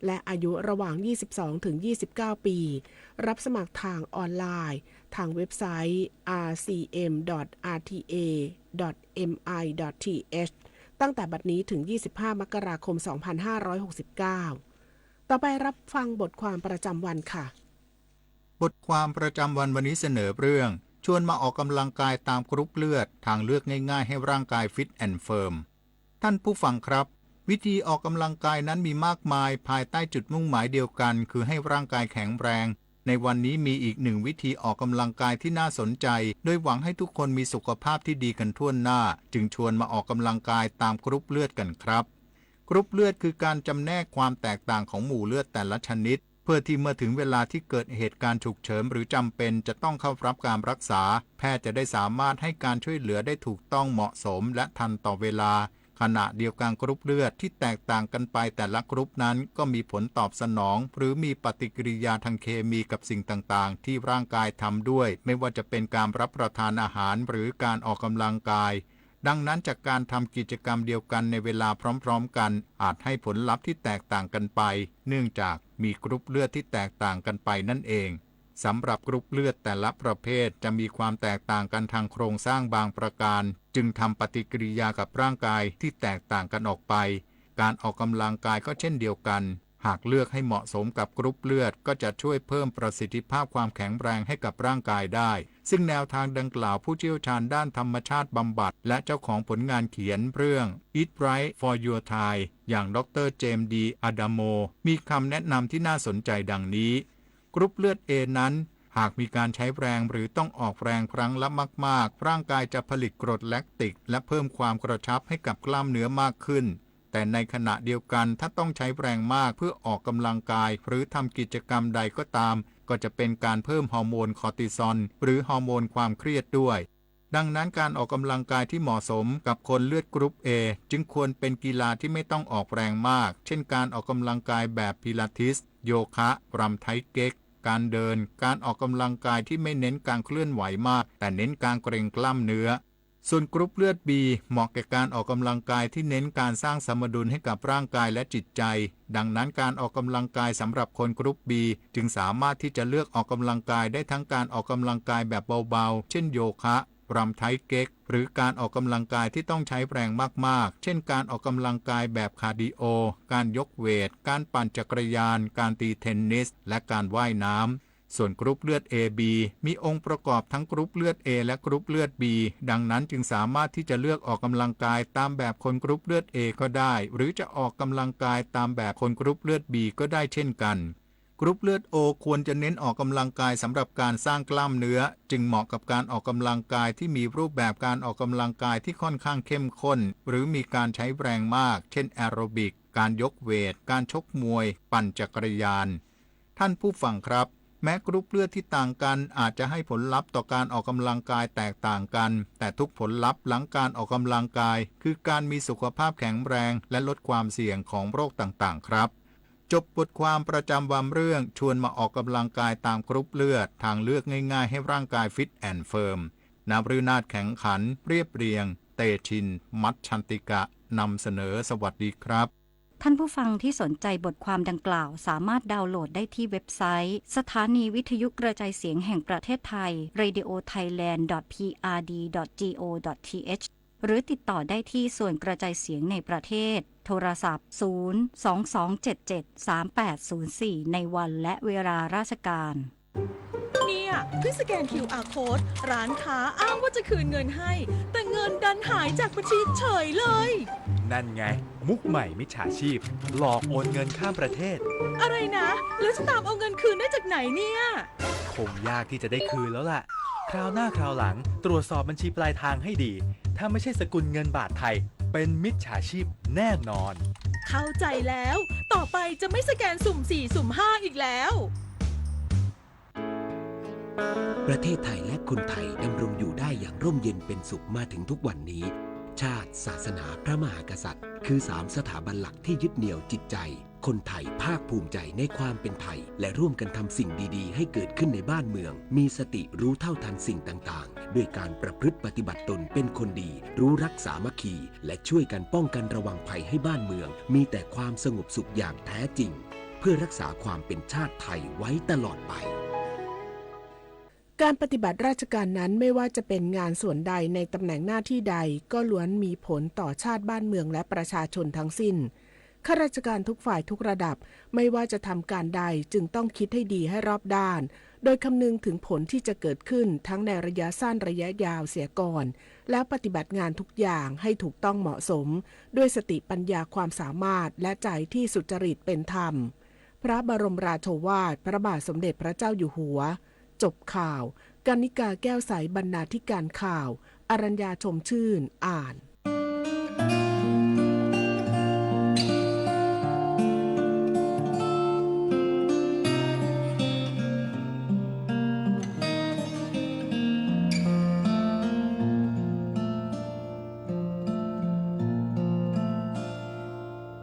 และอายุระหว่าง22ถึง29ปีรับสมัครทางออนไลน์ทางเว็บไซต์ rcm.rta.mi.th ตั้งแต่บัดนี้ถึง25มกราคม2569ต่อไปรับฟังบทความประจำวันค่ะบทความประจำวันวันนี้เสนอเรื่องชวนมาออกกำลังกายตามกรุ๊ปเลือดทางเลือกง่ายๆให้ร่างกายฟิตแอนด์เฟิร์มท่านผู้ฟังครับวิธีออกกำลังกายนั้นมีมากมายภายใต้จุดมุ่งหมายเดียวกันคือให้ร่างกายแข็งแรงในวันนี้มีอีกหนึ่งวิธีออกกำลังกายที่น่าสนใจโดยหวังให้ทุกคนมีสุขภาพที่ดีกันทั่วหน้าจึงชวนมาออกกำลังกายตามกรุ๊ปเลือดกันครับกรุ๊ปเลือดคือการจำแนกความแตกต่างของหมู่เลือดแต่ละชนิดเพื่อที่เมื่อถึงเวลาที่เกิดเหตุการณ์ฉุกเฉินหรือจำเป็นจะต้องเข้ารับการรักษาแพทย์จะได้สามารถให้การช่วยเหลือได้ถูกต้องเหมาะสมและทันต่อเวลาขณะเดียวกันกรุ๊ปเลือดที่แตกต่างกันไปแต่ละกรุ๊ปนั้นก็มีผลตอบสนองหรือมีปฏิกิริยาทางเคมีกับสิ่งต่างๆที่ร่างกายทำด้วยไม่ว่าจะเป็นการรับประทานอาหารหรือการออกกำลังกายดังนั้นจากการทำกิจกรรมเดียวกันในเวลาพร้อมๆกันอาจให้ผลลัพธ์ที่แตกต่างกันไปเนื่องจากมีกรุ๊ปเลือดที่แตกต่างกันไปนั่นเองสำหรับกรุ๊ปเลือดแต่ละประเภทจะมีความแตกต่างกันทางโครงสร้างบางประการจึงทำปฏิกิริยากับร่างกายที่แตกต่างกันออกไปการออกกำลังกายก็เช่นเดียวกันหากเลือกให้เหมาะสมกับกรุ๊ปเลือดก็จะช่วยเพิ่มประสิทธิภาพความแข็งแรงให้กับร่างกายได้ซึ่งแนวทางดังกล่าวผู้เชี่ยวชาญด้านธรรมชาติบำบัดและเจ้าของผลงานเขียนเรื่อง Eat Right for Your Thai อย่างดร. เจมส์ ดี อาดาโมมีคำแนะนำที่น่าสนใจดังนี้กรุ๊ปเลือด A นั้นหากมีการใช้แรงหรือต้องออกแรงครั้งละมากๆร่างกายจะผลิตกรดแลคติกและเพิ่มความกระชับให้กับกล้ามเนื้อมากขึ้นแต่ในขณะเดียวกันถ้าต้องใช้แรงมากเพื่อออกกำลังกายหรือทำกิจกรรมใดก็ตามก็จะเป็นการเพิ่มฮอร์โมนคอร์ติซอลหรือฮอร์โมนความเครียดด้วยดังนั้นการออกกำลังกายที่เหมาะสมกับคนเลือดกรุ๊ป A จึงควรเป็นกีฬาที่ไม่ต้องออกแรงมากเช่นการออกกำลังกายแบบพิลาทิสโยคะรำไทเก๊ก การเดินการออกกำลังกายที่ไม่เน้นการเคลื่อนไหวมากแต่เน้นการเกร็งกล้ามเนื้อส่วนกรุ๊ปเลือด B เหมาะแก่การออกกำลังกายที่เน้นการสร้างสมดุลให้กับร่างกายและจิตใจดังนั้นการออกกำลังกายสำหรับคนกรุ๊ป B จึงสามารถที่จะเลือกออกกำลังกายได้ทั้งการออกกำลังกายแบบเบาๆเช่นโยคะรำไทเก๊กหรือการออกกำลังกายที่ต้องใช้แรงมากๆเช่นการออกกำลังกายแบบคาร์ดิโอการยกเวทการปั่นจักรยานการตีเทนนิสและการว่ายน้ำส่วนกรุ๊ปเลือด AB มีองค์ประกอบทั้งกรุ๊ปเลือด A และกรุ๊ปเลือด B ดังนั้นจึงสามารถที่จะเลือกออกกำลังกายตามแบบคนกรุ๊ปเลือด A ก็ได้หรือจะออกกำลังกายตามแบบคนกรุ๊ปเลือด B ก็ได้เช่นกันกรุ๊ปเลือด O ควรจะเน้นออกกำลังกายสำหรับการสร้างกล้ามเนื้อจึงเหมาะกับการออกกำลังกายที่มีรูปแบบการออกกำลังกายที่ค่อนข้างเข้มข้นหรือมีการใช้แรงมากเช่นแอโรบิกการยกเวทการชกมวยปั่นจักรยานท่านผู้ฟังครับแม้กรุ๊ปเลือดที่ต่างกันอาจจะให้ผลลัพธ์ต่อการออกกำลังกายแตกต่างกันแต่ทุกผลลัพธ์หลังการออกกำลังกายคือการมีสุขภาพแข็งแรงและลดความเสี่ยงของโรคต่างๆครับจบบทความประจำวันเรื่องชวนมาออกกำลังกายตามกรุ๊ปเลือดทางเลือกง่ายๆให้ร่างกายฟิตแอนด์เฟิร์มนฤนาถแข็งขันเรียบเรียงเตชินมัชชันติกะนำเสนอสวัสดีครับท่านผู้ฟังที่สนใจบทความดังกล่าวสามารถดาวน์โหลดได้ที่เว็บไซต์สถานีวิทยุกระจายเสียงแห่งประเทศไทย radiothailand.prd.go.th หรือติดต่อได้ที่ส่วนกระจายเสียงในประเทศโทรศัพท์ 022773804 ในวันและเวลาราชการเนี่ยเพิ่งสแกน QR Code ร้านค้าอ้างว่าจะคืนเงินให้แต่เงินดันหายจากบัญชีเฉยเลยนั่นไงมุกใหม่มิจฉาชีพหลอกโอนเงินข้ามประเทศอะไรนะแล้วจะตามเอาเงินคืนได้จากไหนเนี่ยคงยากที่จะได้คืนแล้วล่ะคราวหน้าคราวหลังตรวจสอบบัญชีปลายทางให้ดีถ้าไม่ใช่สกุลเงินบาทไทยเป็นมิจฉาชีพแน่นอนเข้าใจแล้วต่อไปจะไม่สแกนสุ่ม4สุ่ม5อีกแล้วประเทศไทยและคนไทยดำรงอยู่ได้อย่างร่มเย็นเป็นสุขมาถึงทุกวันนี้ชาติศาสนาพระมหากษัตริย์คือ3สถาบันหลักที่ยึดเหนี่ยวจิตใจคนไทยภาคภูมิใจในความเป็นไทยและร่วมกันทำสิ่งดีๆให้เกิดขึ้นในบ้านเมืองมีสติรู้เท่าทันสิ่งต่างๆด้วยการประพฤติปฏิบัติตนเป็นคนดีรู้รักสามัคคีและช่วยกันป้องกันระวังภัยให้บ้านเมืองมีแต่ความสงบสุขอย่างแท้จริงเพื่อรักษาความเป็นชาติไทยไว้ตลอดไปการปฏิบัติราชการนั้นไม่ว่าจะเป็นงานส่วนใดในตำแหน่งหน้าที่ใดก็ล้วนมีผลต่อชาติบ้านเมืองและประชาชนทั้งสิ้นข้าราชการทุกฝ่ายทุกระดับไม่ว่าจะทำการใดจึงต้องคิดให้ดีให้รอบด้านโดยคำนึงถึงผลที่จะเกิดขึ้นทั้งในระยะสั้นระยะยาวเสียก่อนแล้วปฏิบัติงานทุกอย่างให้ถูกต้องเหมาะสมด้วยสติปัญญาความสามารถและใจที่สุจริตเป็นธรรมพระบรมราโชวาทพระบาทสมเด็จพระเจ้าอยู่หัวจบข่าวกนิกาแก้วใสบรรณาธิการข่าวอรัญญาชมชื่นอ่าน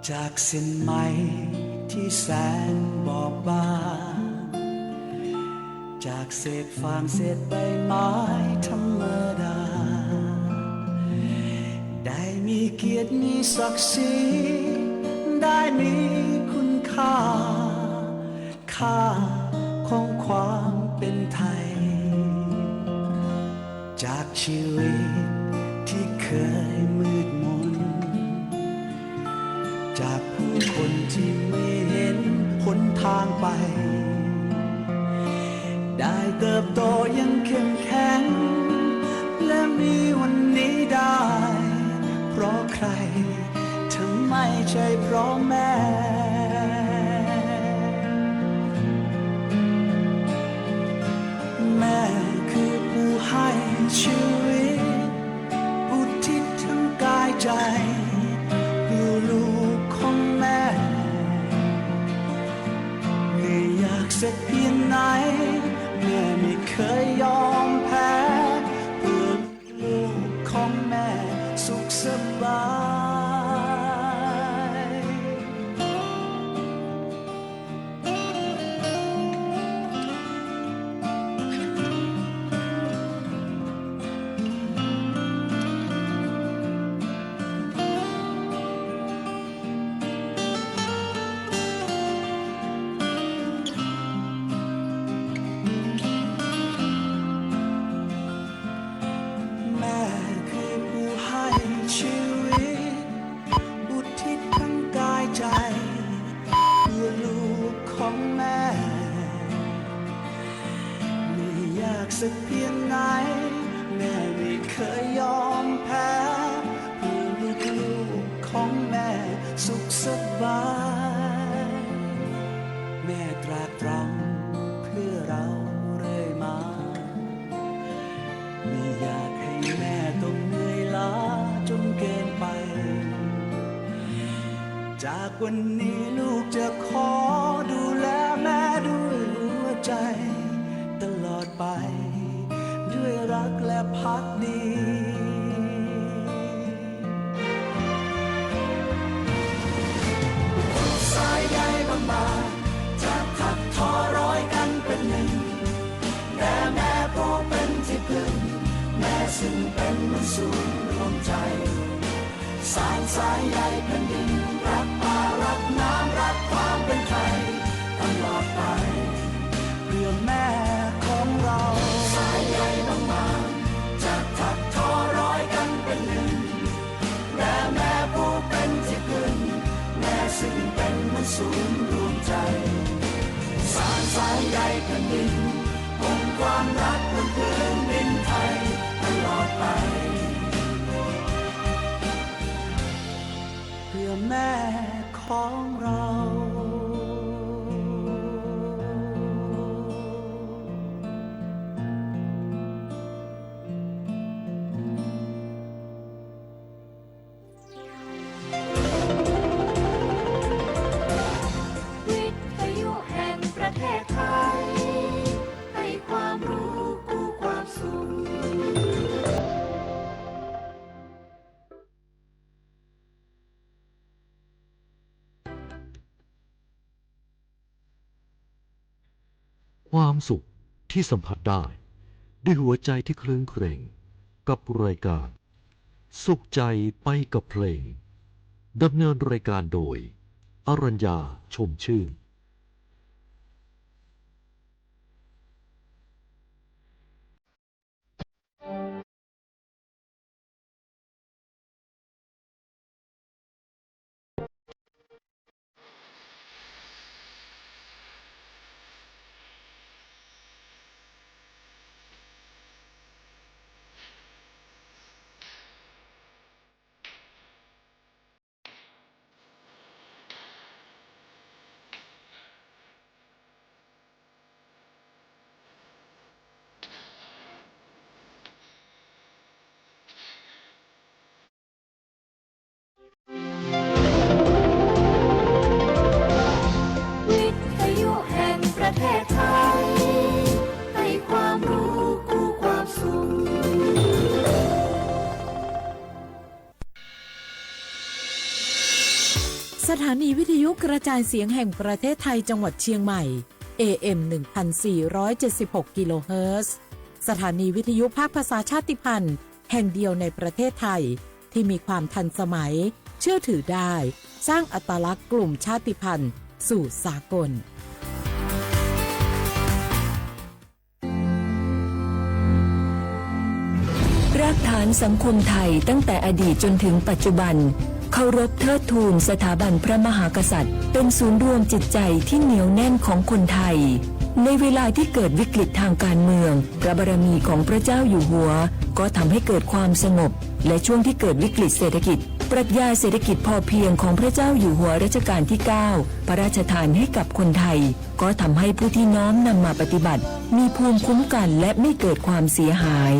จากเส้นไหมที่แสนบอบบางจากเศษฟางเศษใบไม้ธรรมดาได้มีเกียรติมีศักดิ์ศรีได้มีคุณค่าค่าของความเป็นไทยจากชีวิตที่เคยมืดมนจากผู้คนที่ไม่เห็นหนทางไปได้เติบโตยังเข้มแข็งและมีวันนี้ได้เพราะใครถึงไม่ใช่เพราะแม่แม่คือผู้ให้ชีวิตอุทิศทั้งกายใจเพื่อลูกของแม่เหนื่อยยากสักเพียงไหนแม่ไม่เคยยอมแพ้เพื่อลูกของแม่สุขสบาย สักเพียงไหนแม่ไม่เคยยอมแพ้เพื่อลูกของแม่สุขสบายแม่ตรากตรำเพื่อเราเรื่อยมาไม่อยากให้แม่ต้องเหนื่อยล้าจนเกินไปจากวันนี้ลูกจะขอดูแลแม่ด้วยหัวใจตลอดไปด้วยรักและภักดีสายใยบางๆจะถักทอร้อยกันเป็นหนึ่งแต่แม่ผู้เป็นที่พึ่งแม่ซึ่งเป็นเหมือนศูนย์รวมใจสานสายใยแผ่นดินรักป่ารักน้ำรักความเป็นไทยตลอดไปเพื่อแม่ของเราสายใยบางๆจะถักทอร้อยกันเป็นหนึ่งแต่แม่ผู้เป็นที่พึ่งแม่ซึ่งเป็นเหมือนศูนย์รวมใจสานสายใยแผ่นดินคงความรักบนพื้นดินไทยตลอดไปเพื่อแม่ของเรา วิทยุแห่งประเทศไทยให้ความรู้กู้ความสุขความสุขที่สัมผัสได้ด้วยหัวใจที่คลื่นเครงกับรายการสุขใจไปกับเพลงดำเนินรายการโดยอรัญญาชมชื่นวิทยุแห่งประเทศไทยให้ความรู้กู้ความสุขสถานีวิทยุกระจายเสียงแห่งประเทศไทยจังหวัดเชียงใหม่ AM 1476 กิโลเฮิรตซ์สถานีวิทยุภาคภาษาชาติพันธุ์แห่งเดียวในประเทศไทยที่มีความทันสมัยเชื่อถือได้สร้างอัตลักษณ์กลุ่มชาติพันธุ์สู่สากลรากฐานสังคมไทยตั้งแต่อดีตจนถึงปัจจุบันเคารพเทิดทูนสถาบันพระมหากษัตริย์เป็นศูนย์รวมจิตใจที่เหนียวแน่นของคนไทยในเวลาที่เกิดวิกฤตทางการเมืองพระบารมีของพระเจ้าอยู่หัวก็ทำให้เกิดความสงบและช่วงที่เกิดวิกฤตเศรษฐกิจปรัชญาเศรษฐกิจพอเพียงของพระเจ้าอยู่หัวรัชกาลที่ 9 พระราชทานให้กับคนไทยก็ทำให้ผู้ที่น้อมนำมาปฏิบัติมีภูมิคุ้มกันและไม่เกิดความเสียหาย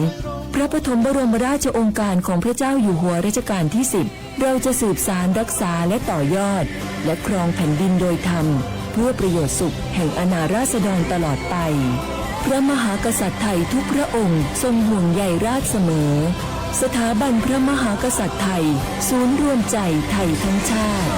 พระปฐมบรมราชโองการของพระเจ้าอยู่หัวรัชกาลที่ 10เราจะสืบสานรักษาและต่อยอดและครองแผ่นดินโดยธรรมเพื่อประโยชน์สุขแห่งอาณาราษฎรตลอดไปพระมหากษัตริย์ไทยทุกพระองค์ทรงห่วงใยราชเสมอสถาบันพระมหากษัตริย์ไทยศูนย์รวมใจไทยทั้งชาติ